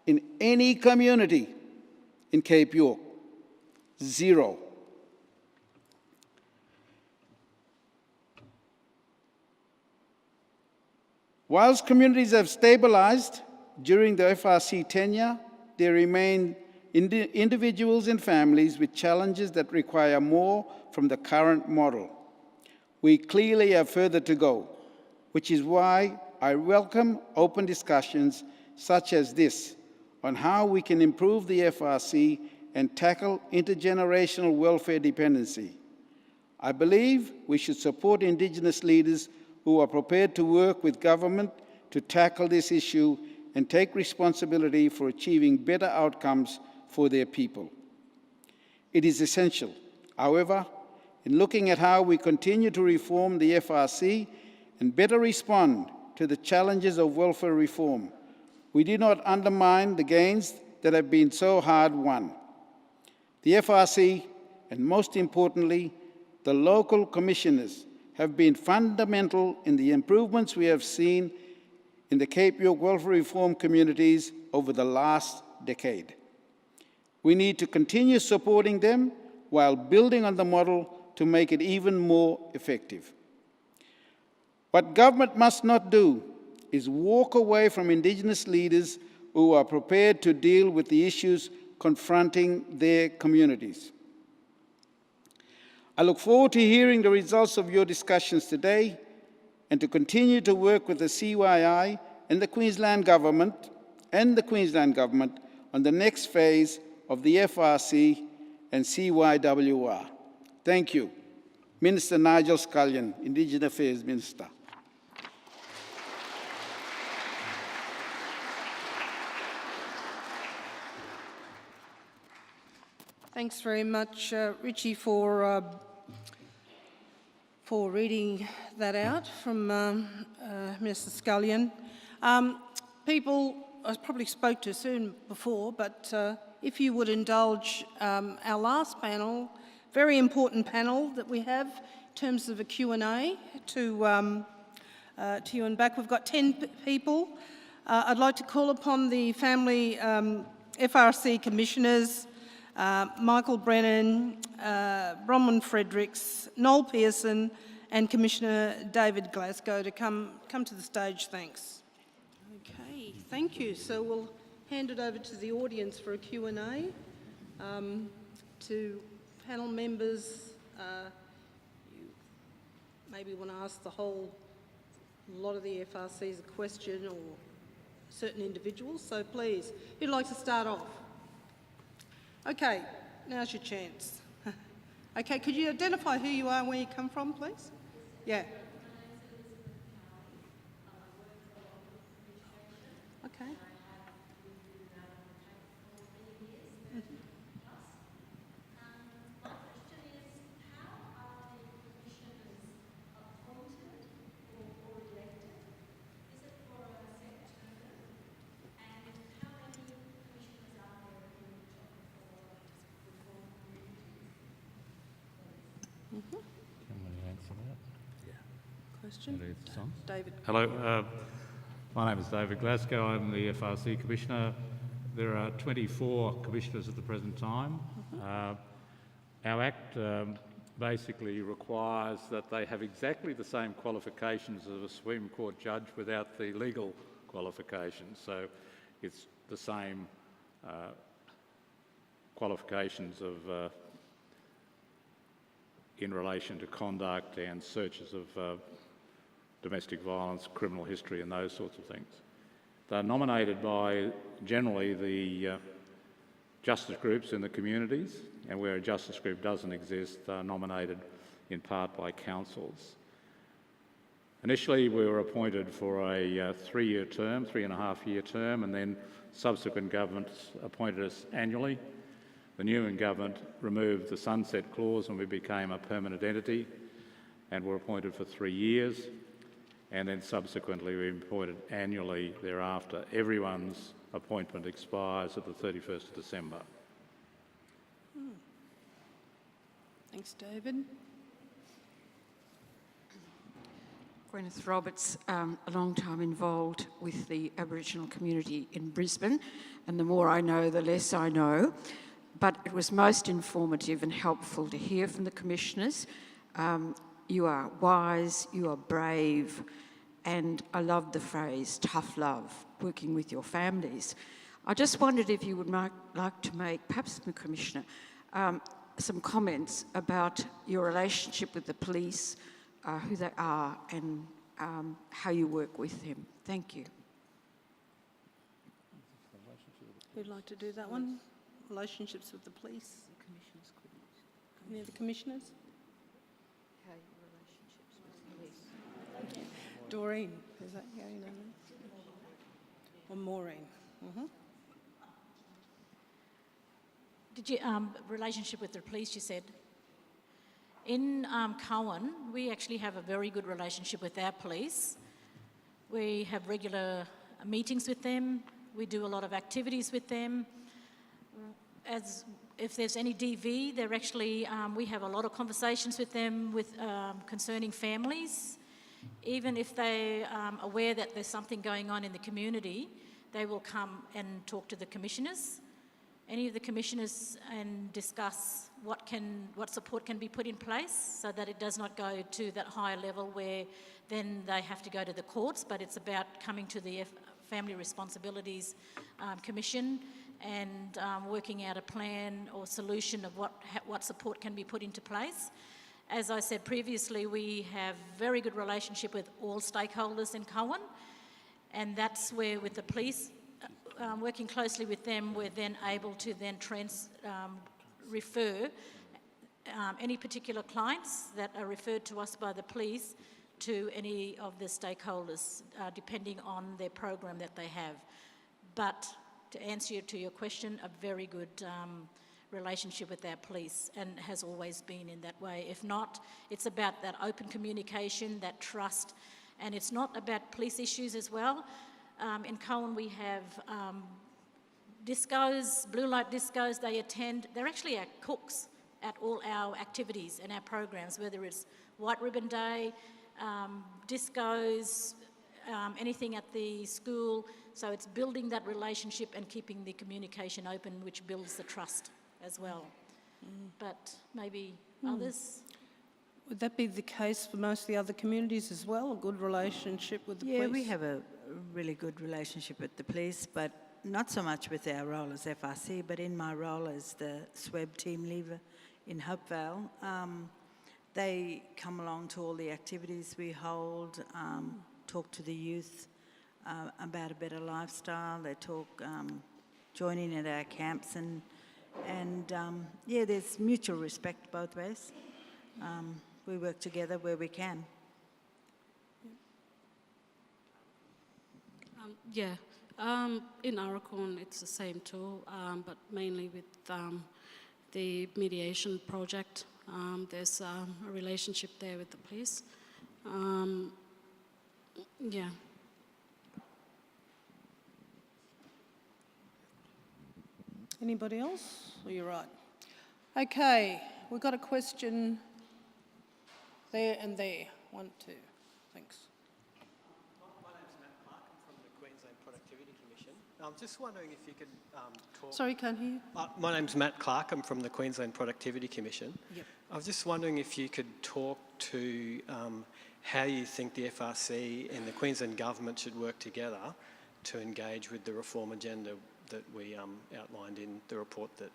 in any community in Cape York. Zero. Whilst communities have stabilised during the FRC tenure, there remain individuals and families with challenges that require more from the current model. We clearly have further to go, which is why I welcome open discussions such as this on how we can improve the FRC and tackle intergenerational welfare dependency. I believe we should support Indigenous leaders who are prepared to work with government to tackle this issue and take responsibility for achieving better outcomes for their people. It is essential, however, in looking at how we continue to reform the FRC and better respond to the challenges of welfare reform, we do not undermine the gains that have been so hard won. The FRC, and most importantly, the local commissioners, have been fundamental in the improvements we have seen in the Cape York welfare reform communities over the last decade. We need to continue supporting them while building on the model to make it even more effective. What government must not do is walk away from Indigenous leaders who are prepared to deal with the issues confronting their communities. I look forward to hearing the results of your discussions today and to continue to work with the CYI and the Queensland Government on the next phase of the FRC and CYWR. Thank you. Minister Nigel Scullion, Indigenous Affairs Minister. Thanks very much, Richie, for reading that out from Minister Scullion. People, I probably spoke too soon before, but if you would indulge our last panel, very important panel that we have in terms of a Q&A to you and back. We've got 10 people. I'd like to call upon the family FRC commissioners, Michael Brennan, Brownwyn Fredericks, Noel Pearson, and Commissioner David Glasgow to come to the stage. Thanks. Okay, thank you. So we'll hand it over to the audience for a Q&A. To panel members, you maybe want to ask the whole lot of the FRCs a question or certain individuals, so please, who'd like to start off? Okay, now's your chance. Okay, could you identify who you are and where you come from, please? Yeah. Okay. David. Hello, my name is David Glasgow. I'm the FRC Commissioner. There are 24 commissioners at the present time. Our Act basically requires that they have exactly the same qualifications as a Supreme Court judge without the legal qualifications. So it's the same qualifications of in relation to conduct and searches of domestic violence, criminal history and those sorts of things. They're nominated by generally the justice groups in the communities, and where a justice group doesn't exist, they're nominated in part by councils. Initially we were appointed for a 3-year term, 3.5-year term, and then subsequent governments appointed us annually. The Newman government removed the sunset clause and we became a permanent entity and were appointed for 3 years. And then subsequently we appointed annually thereafter. Everyone's appointment expires at the 31st of December. Thanks, David. Gwyneth Roberts, a long time involved with the Aboriginal community in Brisbane, and the more I know, the less I know. But it was most informative and helpful to hear from the commissioners. You are wise, you are brave, and I love the phrase tough love, working with your families. I just wondered if you would like to make, perhaps the Commissioner, some comments about your relationship with the police, who they are and how you work with them. Thank you. Who'd like to do that one? Relationships with the police? The commissioners couldn't. Any of the commissioners? How your relationships with police? Doreen, is that how you know that? or Maureen. Did you, relationship with the police, you said? In Cowan, we actually have a very good relationship with our police. We have regular meetings with them. We do a lot of activities with them. If there's any DV, they're actually, we have a lot of conversations with them concerning families. Even if they are aware that there's something going on in the community, they will come and talk to the commissioners, any of the commissioners, and discuss what support can be put in place so that it does not go to that higher level where then they have to go to the courts, but it's about coming to the Family Responsibilities Commission and working out a plan or solution of what support can be put into place. As I said previously, we have very good relationship with all stakeholders in Cowan, and that's where with the police, working closely with them, we're then able to then refer any particular clients that are referred to us by the police to any of the stakeholders, depending on their program that they have. But to answer to your question, a very good relationship with our police, and has always been in that way. If not, it's about that open communication, that trust, and it's not about police issues as well. In Cowan we have discos, blue light discos, they attend. They're actually our cooks at all our activities and our programs, whether it's White Ribbon Day, discos, anything at the school. So it's building that relationship and keeping the communication open, which builds the trust as well. But maybe others? Would that be the case for most of the other communities as well, a good relationship with the police? Yeah, we have a really good relationship with the police, but not so much with our role as FRC, but in my role as the SWEB team leader in Hopevale. They come along to all the activities we hold, talk to the youth about a better lifestyle. They talk, join in at our camps, and yeah, there's mutual respect both ways. We work together where we can. In Aragon it's the same too, but mainly with the mediation project. There's a relationship there with the police. Anybody else? Or you're right. Okay, we've got a question there and there. 1, 2. Thanks. My name's Matt Clark. I'm from the Queensland Productivity Commission. I'm just wondering if you could talk... Sorry, can't hear you. My name's Matt Clark. I'm from the Queensland Productivity Commission. Yep. I was just wondering if you could talk to how you think the FRC and the Queensland Government should work together to engage with the reform agenda that we outlined in the report that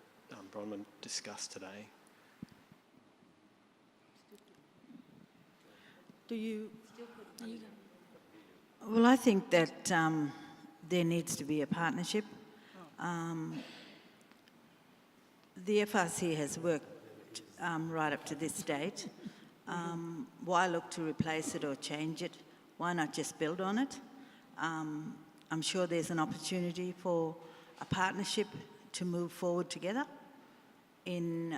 Brownwyn discussed today. Do you... Well, I think that there needs to be a partnership. The FRC has worked right up to this date. Why look to replace it or change it? Why not just build on it? I'm sure there's an opportunity for a partnership to move forward together in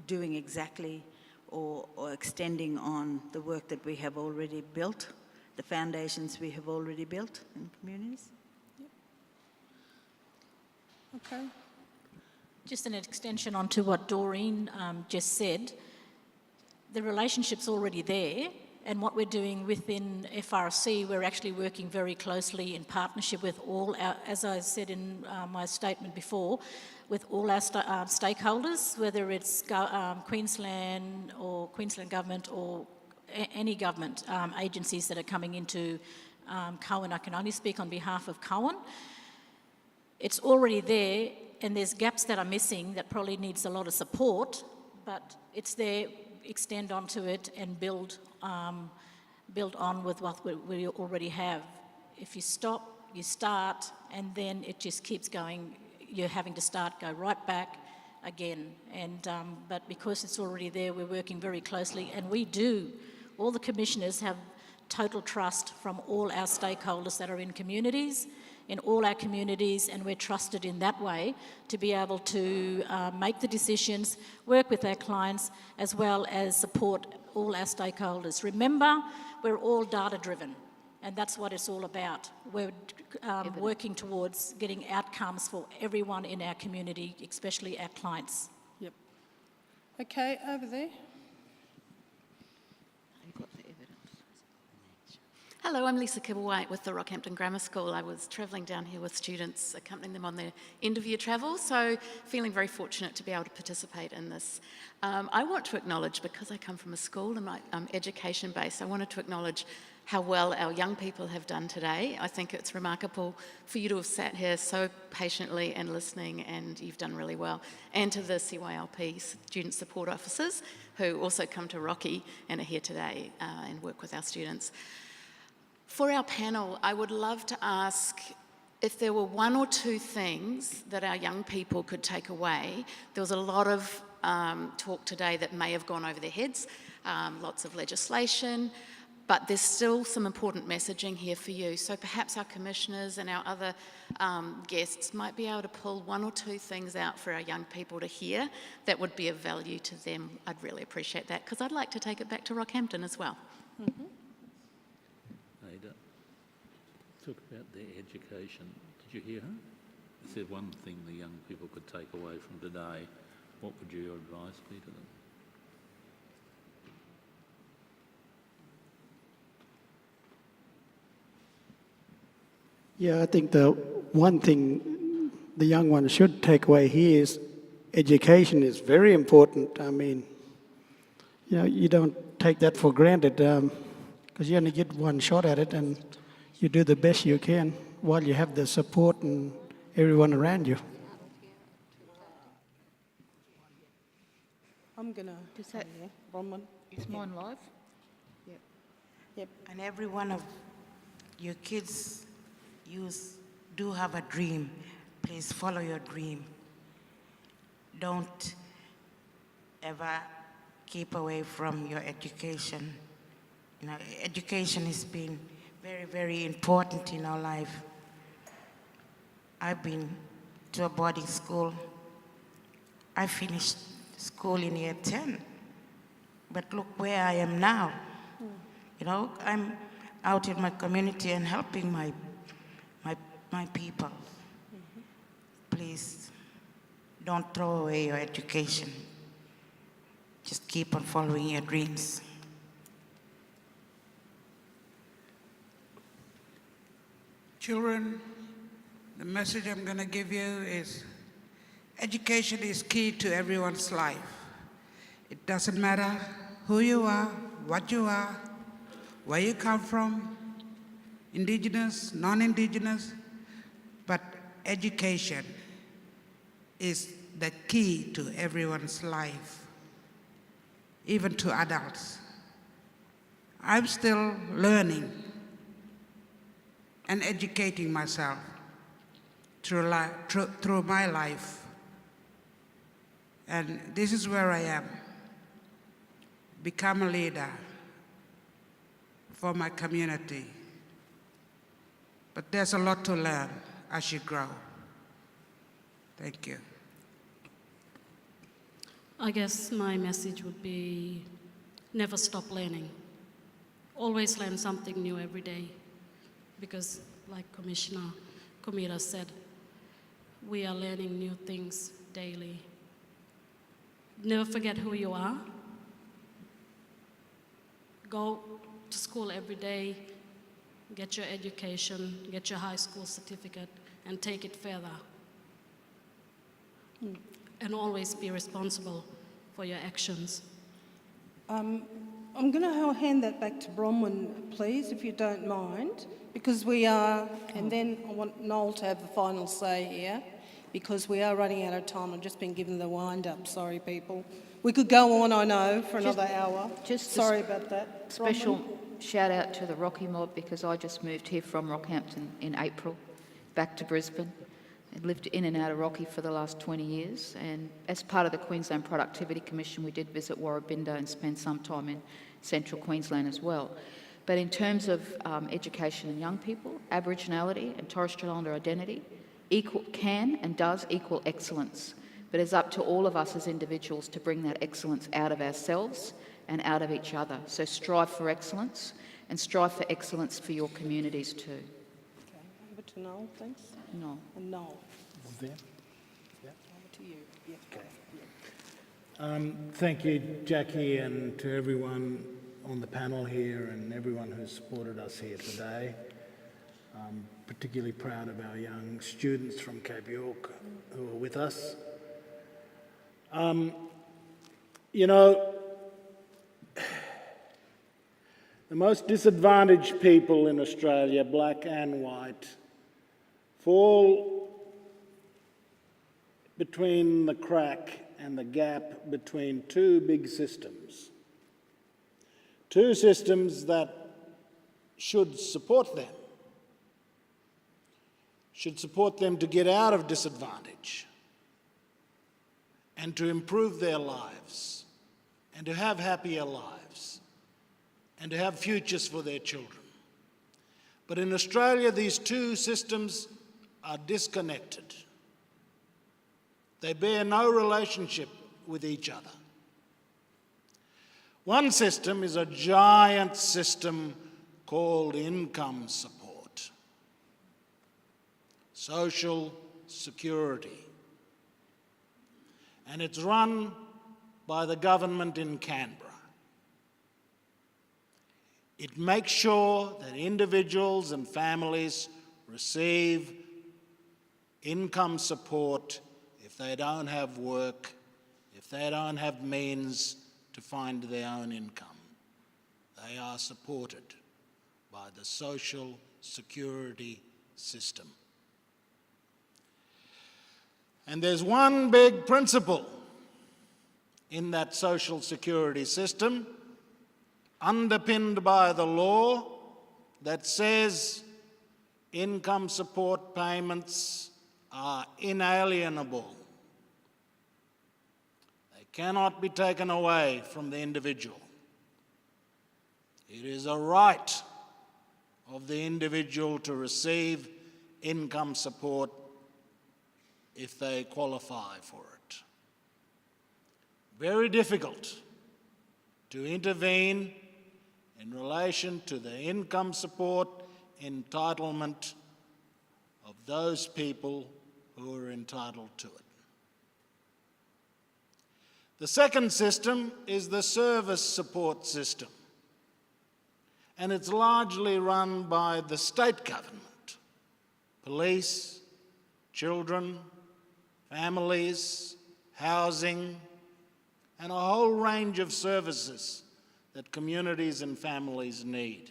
doing exactly or extending on the work that we have already built, the foundations we have already built in communities. Okay. Just an extension onto what Doreen just said. The relationship's already there, and what we're doing within FRC, we're actually working very closely in partnership with all our, as I said in my statement before, with all our stakeholders, whether it's Queensland or Queensland Government or any government agencies that are coming into Cowan. I can only speak on behalf of Cowan. It's already there, and there's gaps that are missing that probably needs a lot of support, but it's there. Extend onto it and build on with what we already have. If you stop, you start, and then it just keeps going. You're having to start, go right back again. And but because it's already there, we're working very closely, and we do. All the commissioners have total trust from all our stakeholders that are in communities, in all our communities, and we're trusted in that way to be able to make the decisions, work with our clients, as well as support all our stakeholders. Remember, we're all data-driven, and that's what it's all about. We're working towards getting outcomes for everyone in our community, especially our clients. Yep. Okay, over there. Hello, I'm Lisa Kibblewhite with the Rockhampton Grammar School. I was travelling down here with students, accompanying them on their end-of-year travel, so feeling very fortunate to be able to participate in this. I want to acknowledge, because I come from a school and I'm education-based, I wanted to acknowledge how well our young people have done today. I think it's remarkable for you to have sat here so patiently and listening, and you've done really well. And to the CYLP student support officers who also come to Rocky and are here today and work with our students. For our panel, I would love to ask if there were one or two things that our young people could take away. There was a lot of talk today that may have gone over their heads, lots of legislation, but there's still some important messaging here for you. So perhaps our commissioners and our other guests might be able to pull one or two things out for our young people to hear that would be of value to them. I'd really appreciate that, because I'd like to take it back to Rockhampton as well. Mm-hmm. Talk about their education. Did you hear her? Is there one thing the young people could take away from today? What would your advice be to them? Yeah, I think the one thing the young ones should take away here is education is very important. I mean, you know, you don't take that for granted because you only get one shot at it, and you do the best you can while you have the support and everyone around you. I'm going to... Does that... Brownwyn. Is mine live? Yep. Yep. And every one of your kids, do have a dream. Please follow your dream. Don't ever keep away from your education. You know, education has been very, very important in our life. I've been to a boarding school. I finished school in year 10, but look where I am now. You know, I'm out in my community and helping my people. Please, don't throw away your education. Just keep on following your dreams. Children, the message I'm going to give you is education is key to everyone's life. It doesn't matter who you are, what you are, where you come from, Indigenous, non-Indigenous, but education is the key to everyone's life, even to adults. I'm still learning and educating myself through my life. And this is where I am. Become a leader for my community. But there's a lot to learn as you grow. Thank you. I guess my message would be never stop learning. Always learn something new every day. Because like Commissioner Komira said, we are learning new things daily. Never forget who you are. Go to school every day, get your education, get your high school certificate, and take it further. And always be responsible for your actions. I'm going to hand that back to Brownwyn, please, if you don't mind, because we are, and then I want Noel to have the final say here, because we are running out of time. I've just been given the wind-up, sorry people. We could go on, I know, for another hour. Sorry about that. Special Brownwyn? shout out to the Rocky mob, because I just moved here from Rockhampton in April, back to Brisbane. I lived in and out of Rocky for the last 20 years, and as part of the Queensland Productivity Commission, we did visit Warrabinda and spend some time in central Queensland as well. But in terms of education in young people, Aboriginality and Torres Strait Islander identity can and does equal excellence. But it's up to all of us as individuals to bring that excellence out of ourselves and out of each other. So strive for excellence, and strive for excellence for your communities too. Okay, over to Noel, thanks. Noel. And Noel. There. Over to you. Yes, Okay. Yeah. Thank you, Jackie, and to everyone on the panel here and everyone who's supported us here today. I'm particularly proud of our young students from Cape York who are with us. You know, the most disadvantaged people in Australia, black and white, fall between the crack and the gap between two big systems. Two systems that should support them to get out of disadvantage and to improve their lives and to have happier lives and to have futures for their children. But in Australia, these two systems are disconnected. They bear no relationship with each other. One system is a giant system called income support, social security, and it's run by the government in Canberra. It makes sure that individuals and families receive income support if they don't have work, if they don't have means to find their own income. They are supported by the social security system. And there's one big principle in that social security system, underpinned by the law, that says income support payments are inalienable. They cannot be taken away from the individual. It is a right of the individual to receive income support if they qualify for it. Very difficult to intervene in relation to the income support entitlement of those people who are entitled to it. The second system is the service support system, and it's largely run by the state government, police, children, families, housing, and a whole range of services that communities and families need.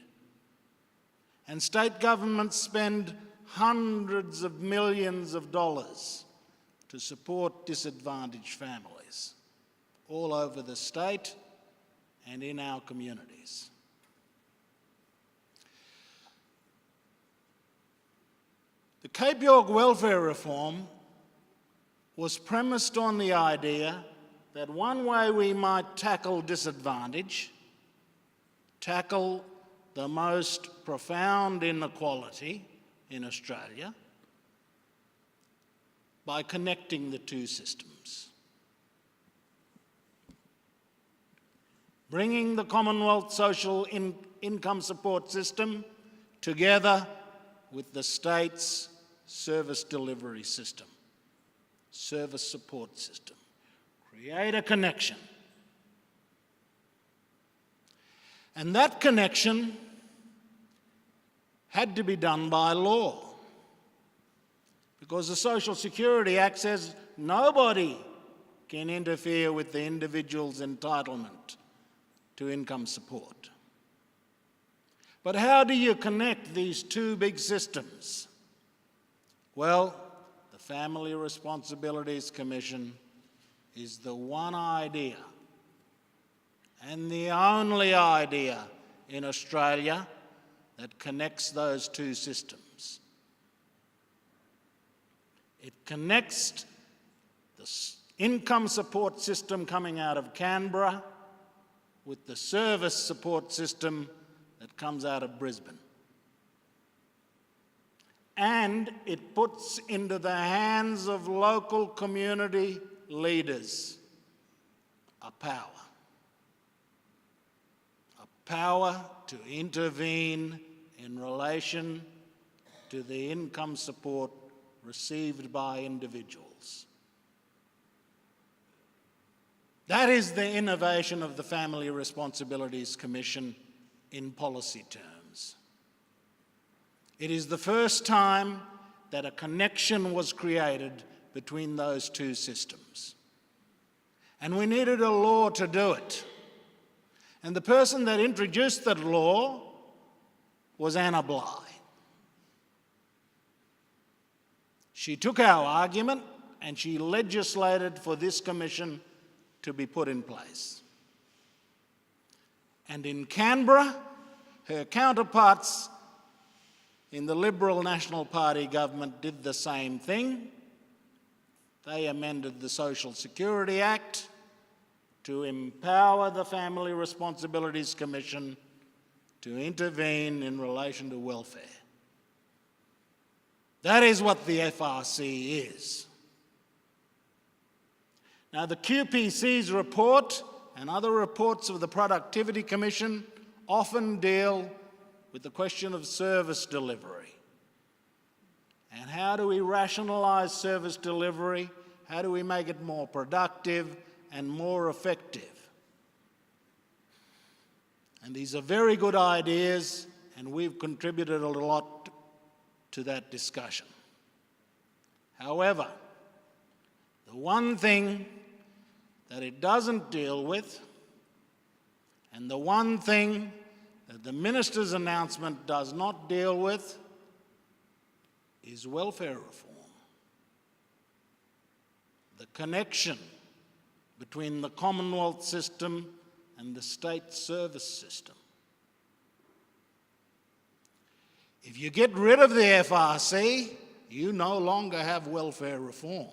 And state governments spend hundreds of millions of dollars to support disadvantaged families all over the state and in our communities. The Cape York welfare reform was premised on the idea that one way we might tackle disadvantage, tackle the most profound inequality in Australia, by connecting the two systems. Bringing the Commonwealth social income support system together with the state's service delivery system, service support system. Create a connection. And that connection had to be done by law, because the Social Security Act says nobody can interfere with the individual's entitlement to income support. But how do you connect these two big systems? Well, the Family Responsibilities Commission is the one idea and the only idea in Australia that connects those two systems. It connects the income support system coming out of Canberra with the service support system that comes out of Brisbane. And it puts into the hands of local community leaders a power to intervene in relation to the income support received by individuals. That is the innovation of the Family Responsibilities Commission in policy terms. It is the first time that a connection was created between those two systems. And we needed a law to do it. And the person that introduced that law was Anna Bligh. She took our argument and she legislated for this commission to be put in place. And in Canberra, her counterparts in the Liberal National Party government did the same thing. They amended the Social Security Act to empower the Family Responsibilities Commission to intervene in relation to welfare. That is what the FRC is. Now, the QPC's report and other reports of the Productivity Commission often deal with the question of service delivery. And how do we rationalise service delivery? How do we make it more productive and more effective? And these are very good ideas, and we've contributed a lot to that discussion. However, the one thing that it doesn't deal with, and the one thing that the Minister's announcement does not deal with, is welfare reform. The connection between the Commonwealth system and the state service system. If you get rid of the FRC, you no longer have welfare reform.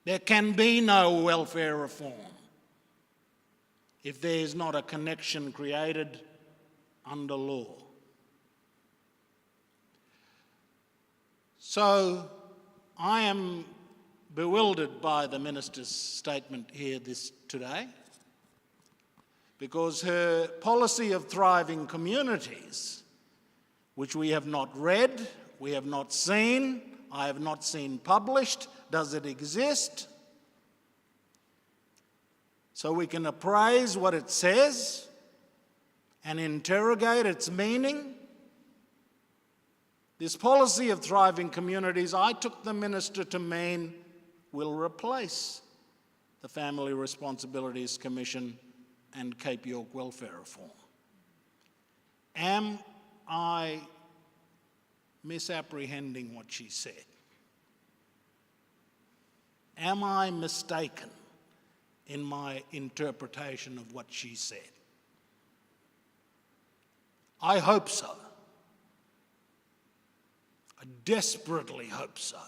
There can be no welfare reform if there is not a connection created under law. So I am bewildered by the Minister's statement here today, because her policy of thriving communities, which we have not read, we have not seen, I have not seen published. Does it exist? So we can appraise what it says and interrogate its meaning. This policy of thriving communities, I took the Minister to mean, will replace the Family Responsibilities Commission and Cape York welfare reform. Am I misapprehending what she said? Am I mistaken in my interpretation of what she said? I hope so. I desperately hope so.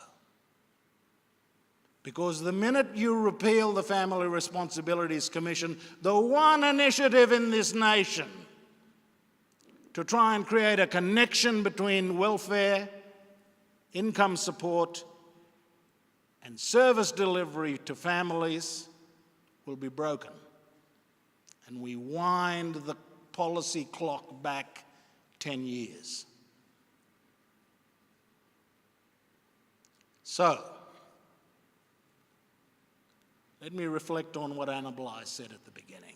Because the minute you repeal the Family Responsibilities Commission, the one initiative in this nation to try and create a connection between welfare, income support, and service delivery to families will be broken. And we wind the policy clock back 10 years. So, let me reflect on what Anna Bligh said at the beginning.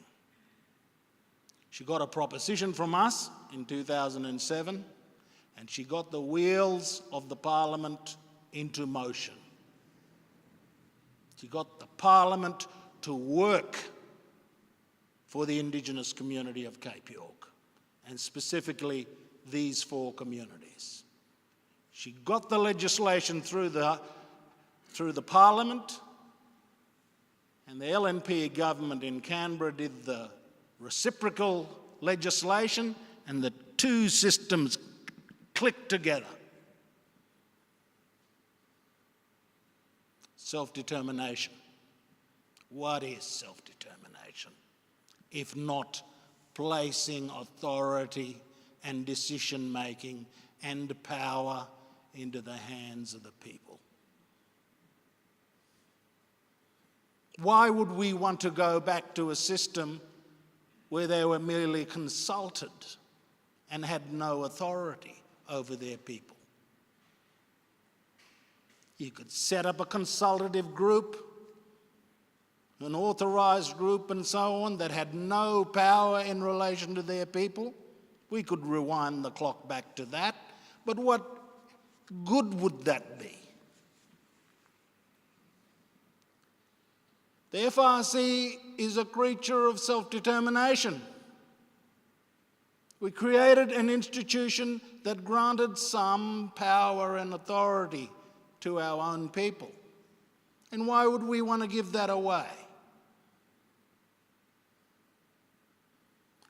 She got a proposition from us in 2007, and she got the wheels of the Parliament into motion. She got the Parliament to work for the Indigenous community of Cape York, and specifically these 4 communities. She got the legislation through the Parliament, and the LNP government in Canberra did the reciprocal legislation, and the two systems clicked together. Self-determination. What is self-determination, if not placing authority and decision-making and power into the hands of the people? Why would we want to go back to a system where they were merely consulted and had no authority over their people? You could set up a consultative group, an authorised group and so on that had no power in relation to their people. We could rewind the clock back to that, but what good would that be? The FRC is a creature of self-determination. We created an institution that granted some power and authority to our own people. And why would we want to give that away?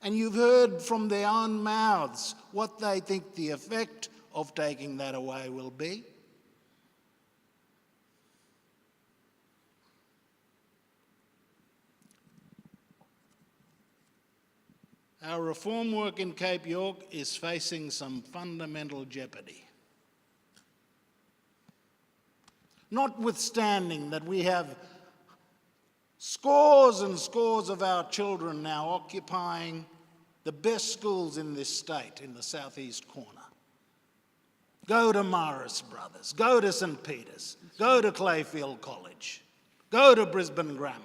And you've heard from their own mouths what they think the effect of taking that away will be. Our reform work in Cape York is facing some fundamental jeopardy. Notwithstanding that we have scores and scores of our children now occupying the best schools in this state in the southeast corner. Go to Morris Brothers, go to St Peter's, go to Clayfield College, go to Brisbane Grammar,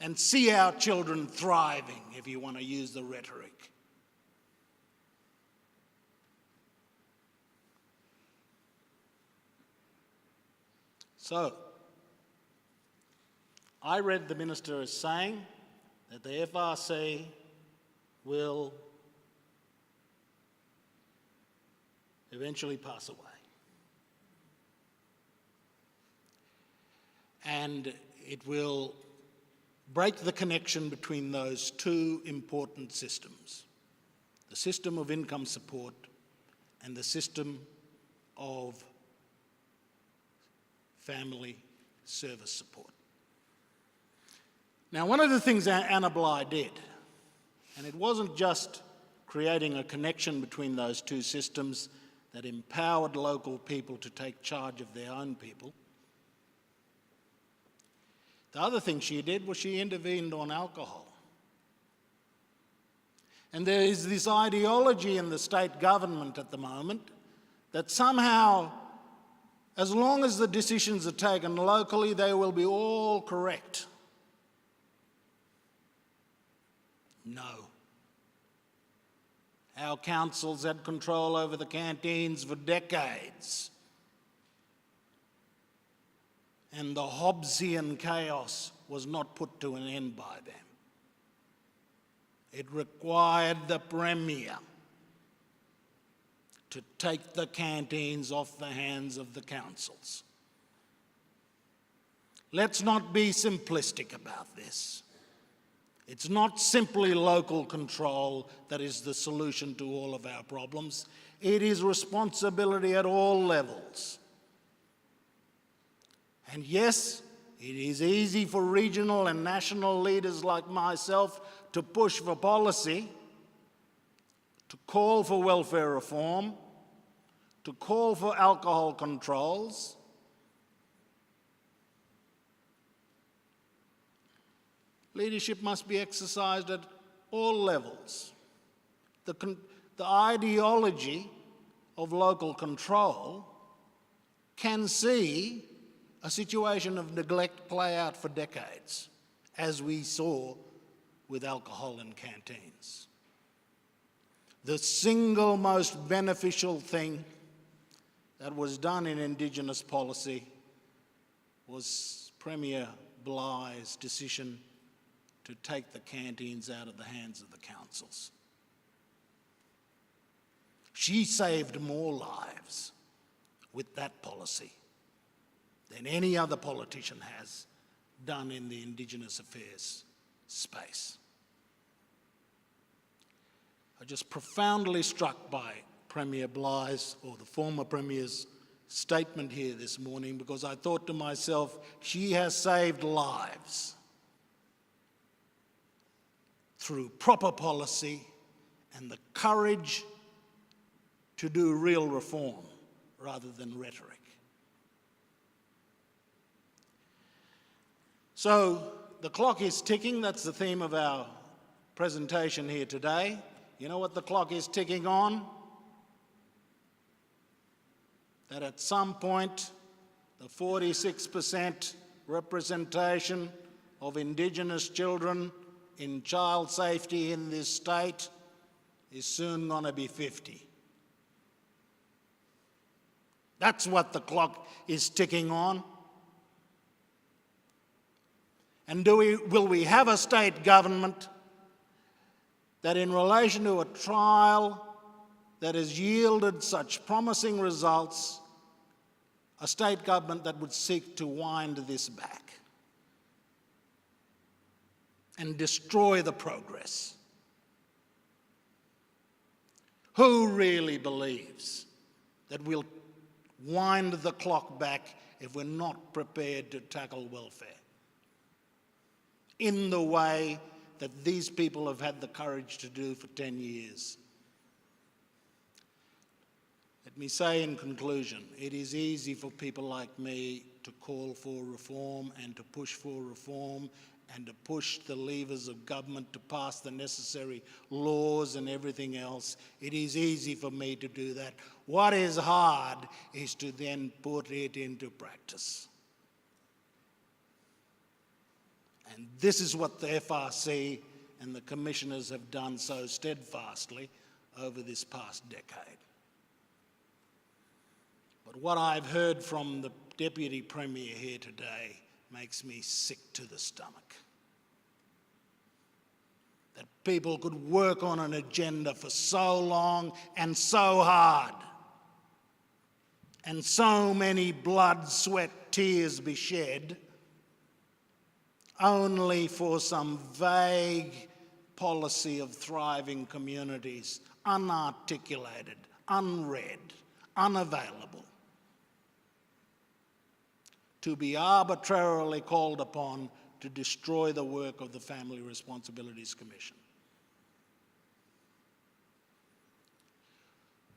and see our children thriving, if you want to use the rhetoric. So, I read the Minister as saying that the FRC will eventually pass away. And it will break the connection between those two important systems, the system of income support and the system of family service support. Now, one of the things Anna Bligh did, and it wasn't just creating a connection between those two systems that empowered local people to take charge of their own people. The other thing she did was she intervened on alcohol. And there is this ideology in the state government at the moment that somehow, as long as the decisions are taken locally, they will be all correct. No. Our councils had control over the canteens for decades. And the Hobbesian chaos was not put to an end by them. It required the Premier to take the canteens off the hands of the councils. Let's not be simplistic about this. It's not simply local control that is the solution to all of our problems. It is responsibility at all levels. And yes, it is easy for regional and national leaders like myself to push for policy, to call for welfare reform, to call for alcohol controls. Leadership must be exercised at all levels. The ideology of local control can see a situation of neglect play out for decades, as we saw with alcohol in canteens. The single most beneficial thing that was done in Indigenous policy was Premier Bligh's decision to take the canteens out of the hands of the councils. She saved more lives with that policy than any other politician has done in the Indigenous affairs space. I'm just profoundly struck by Premier Bligh's, or the former Premier's, statement here this morning because I thought to myself, she has saved lives through proper policy and the courage to do real reform rather than rhetoric. So the clock is ticking. That's the theme of our presentation here today. You know what the clock is ticking on? That at some point, the 46% representation of Indigenous children in child safety in this state is soon going to be 50. That's what the clock is ticking on. And will we have a state government that in relation to a trial that has yielded such promising results, a state government that would seek to wind this back and destroy the progress? Who really believes that we'll wind the clock back if we're not prepared to tackle welfare in the way that these people have had the courage to do for 10 years? Let me say in conclusion, it is easy for people like me to call for reform and to push for reform and to push the levers of government to pass the necessary laws and everything else. It is easy for me to do that. What is hard is to then put it into practice. And this is what the FRC and the commissioners have done so steadfastly over this past decade. But what I've heard from the Deputy Premier here today makes me sick to the stomach. That people could work on an agenda for so long and so hard, and so many blood, sweat, tears be shed, only for some vague policy of thriving communities, unarticulated, unread, unavailable, to be arbitrarily called upon to destroy the work of the Family Responsibilities Commission.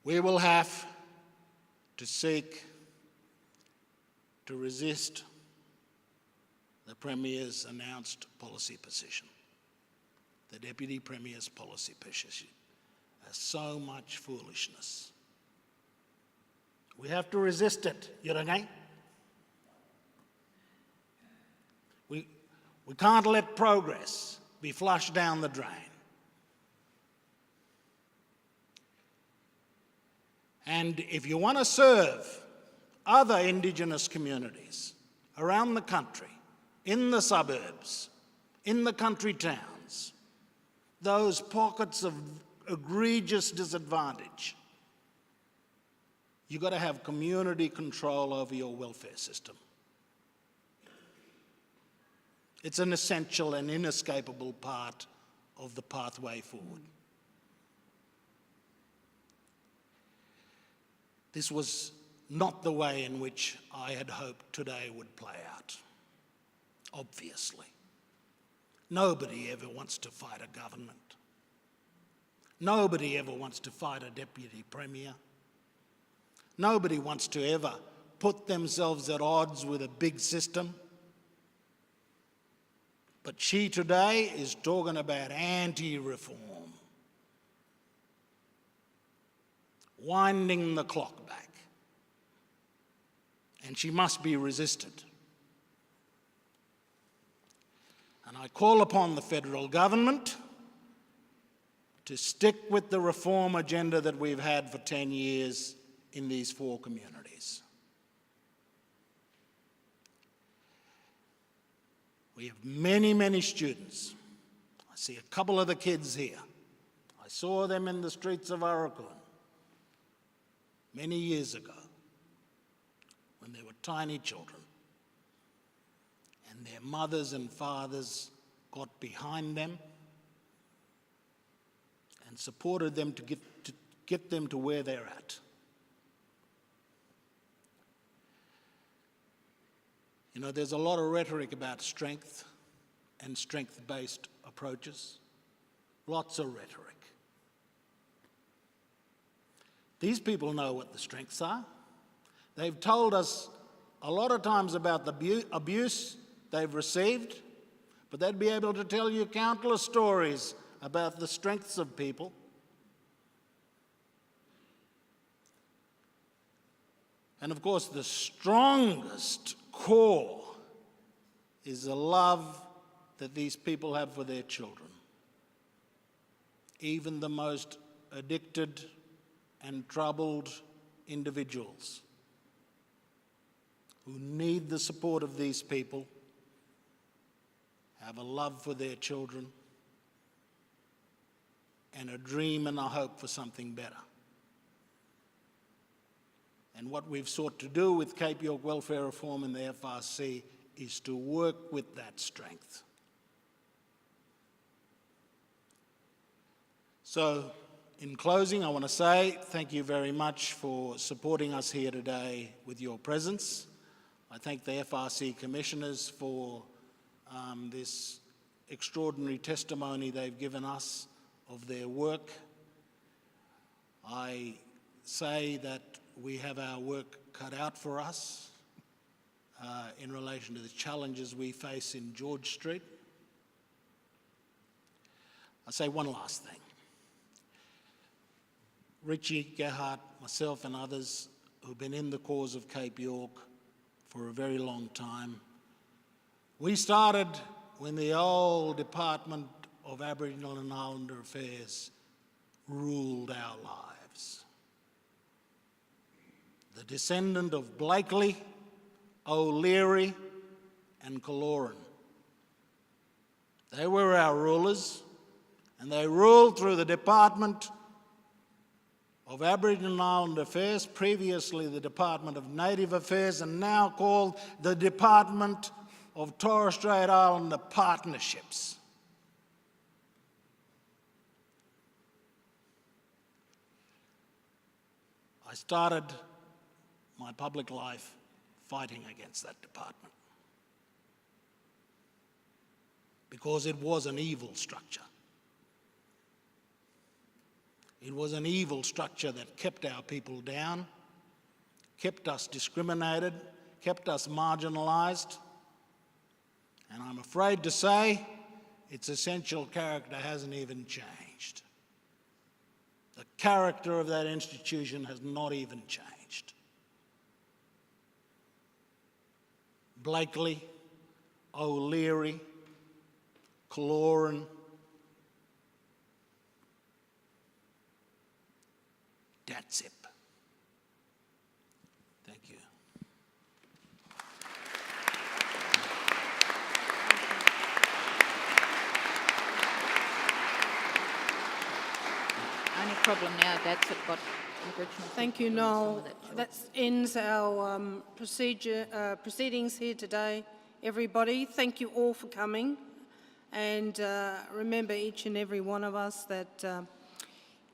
We will have to seek to resist the Premier's announced policy position, the Deputy Premier's policy position. There's so much foolishness. We have to resist it, Yurangay. We can't let progress be flushed down the drain. And if you want to serve other Indigenous communities around the country, in the suburbs, in the country towns, those pockets of egregious disadvantage, you've got to have community control over your welfare system. It's an essential and inescapable part of the pathway forward. This was not the way in which I had hoped today would play out, obviously. Nobody ever wants to fight a government. Nobody ever wants to fight a deputy premier. Nobody wants to ever put themselves at odds with a big system. But she today is talking about anti-reform, winding the clock back, and she must be resisted. And I call upon the federal government to stick with the reform agenda that we've had for 10 years in these 4 communities. We have many, many students. I see a couple of the kids here. I saw them in the streets of Arakan many years ago when they were tiny children. And their mothers and fathers got behind them and supported them to get them to where they're at. You know, there's a lot of rhetoric about strength and strength-based approaches. Lots of rhetoric. These people know what the strengths are. They've told us a lot of times about the abuse they've received, but they'd be able to tell you countless stories about the strengths of people. And of course, the strongest core is the love that these people have for their children. Even the most addicted and troubled individuals who need the support of these people have a love for their children and a dream and a hope for something better. And what we've sought to do with Cape York Welfare Reform and the FRC is to work with that strength. So, in closing, I want to say thank you very much for supporting us here today with your presence. I thank the FRC commissioners for this extraordinary testimony they've given us of their work. I say that we have our work cut out for us in relation to the challenges we face in George Street. I'll say one last thing. Richie, Gerhard, myself and others who've been in the cause of Cape York for a very long time, we started when the old Department of Aboriginal and Islander Affairs ruled our lives. The descendant of Blakely, O'Leary and Kaloran. They were our rulers, and they ruled through the Department of Aboriginal and Islander Affairs, previously the Department of Native Affairs, and now called the Department of Torres Strait Islander Partnerships. I started my public life fighting against that department because it was an evil structure. It was an evil structure that kept our people down, kept us discriminated, kept us marginalised, and I'm afraid to say its essential character hasn't even changed. The character of that institution has not even changed. Blakely, O'Leary, Kaloran, that's it. Thank you. Only problem now, that's it got Aboriginal. Thank you, Noel. That ends our proceedings here today. Everybody, thank you all for coming. And remember, each and every one of us, that,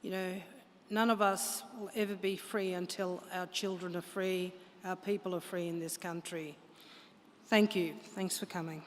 none of us will ever be free until our children are free, our people are free in this country. Thank you. Thanks for coming.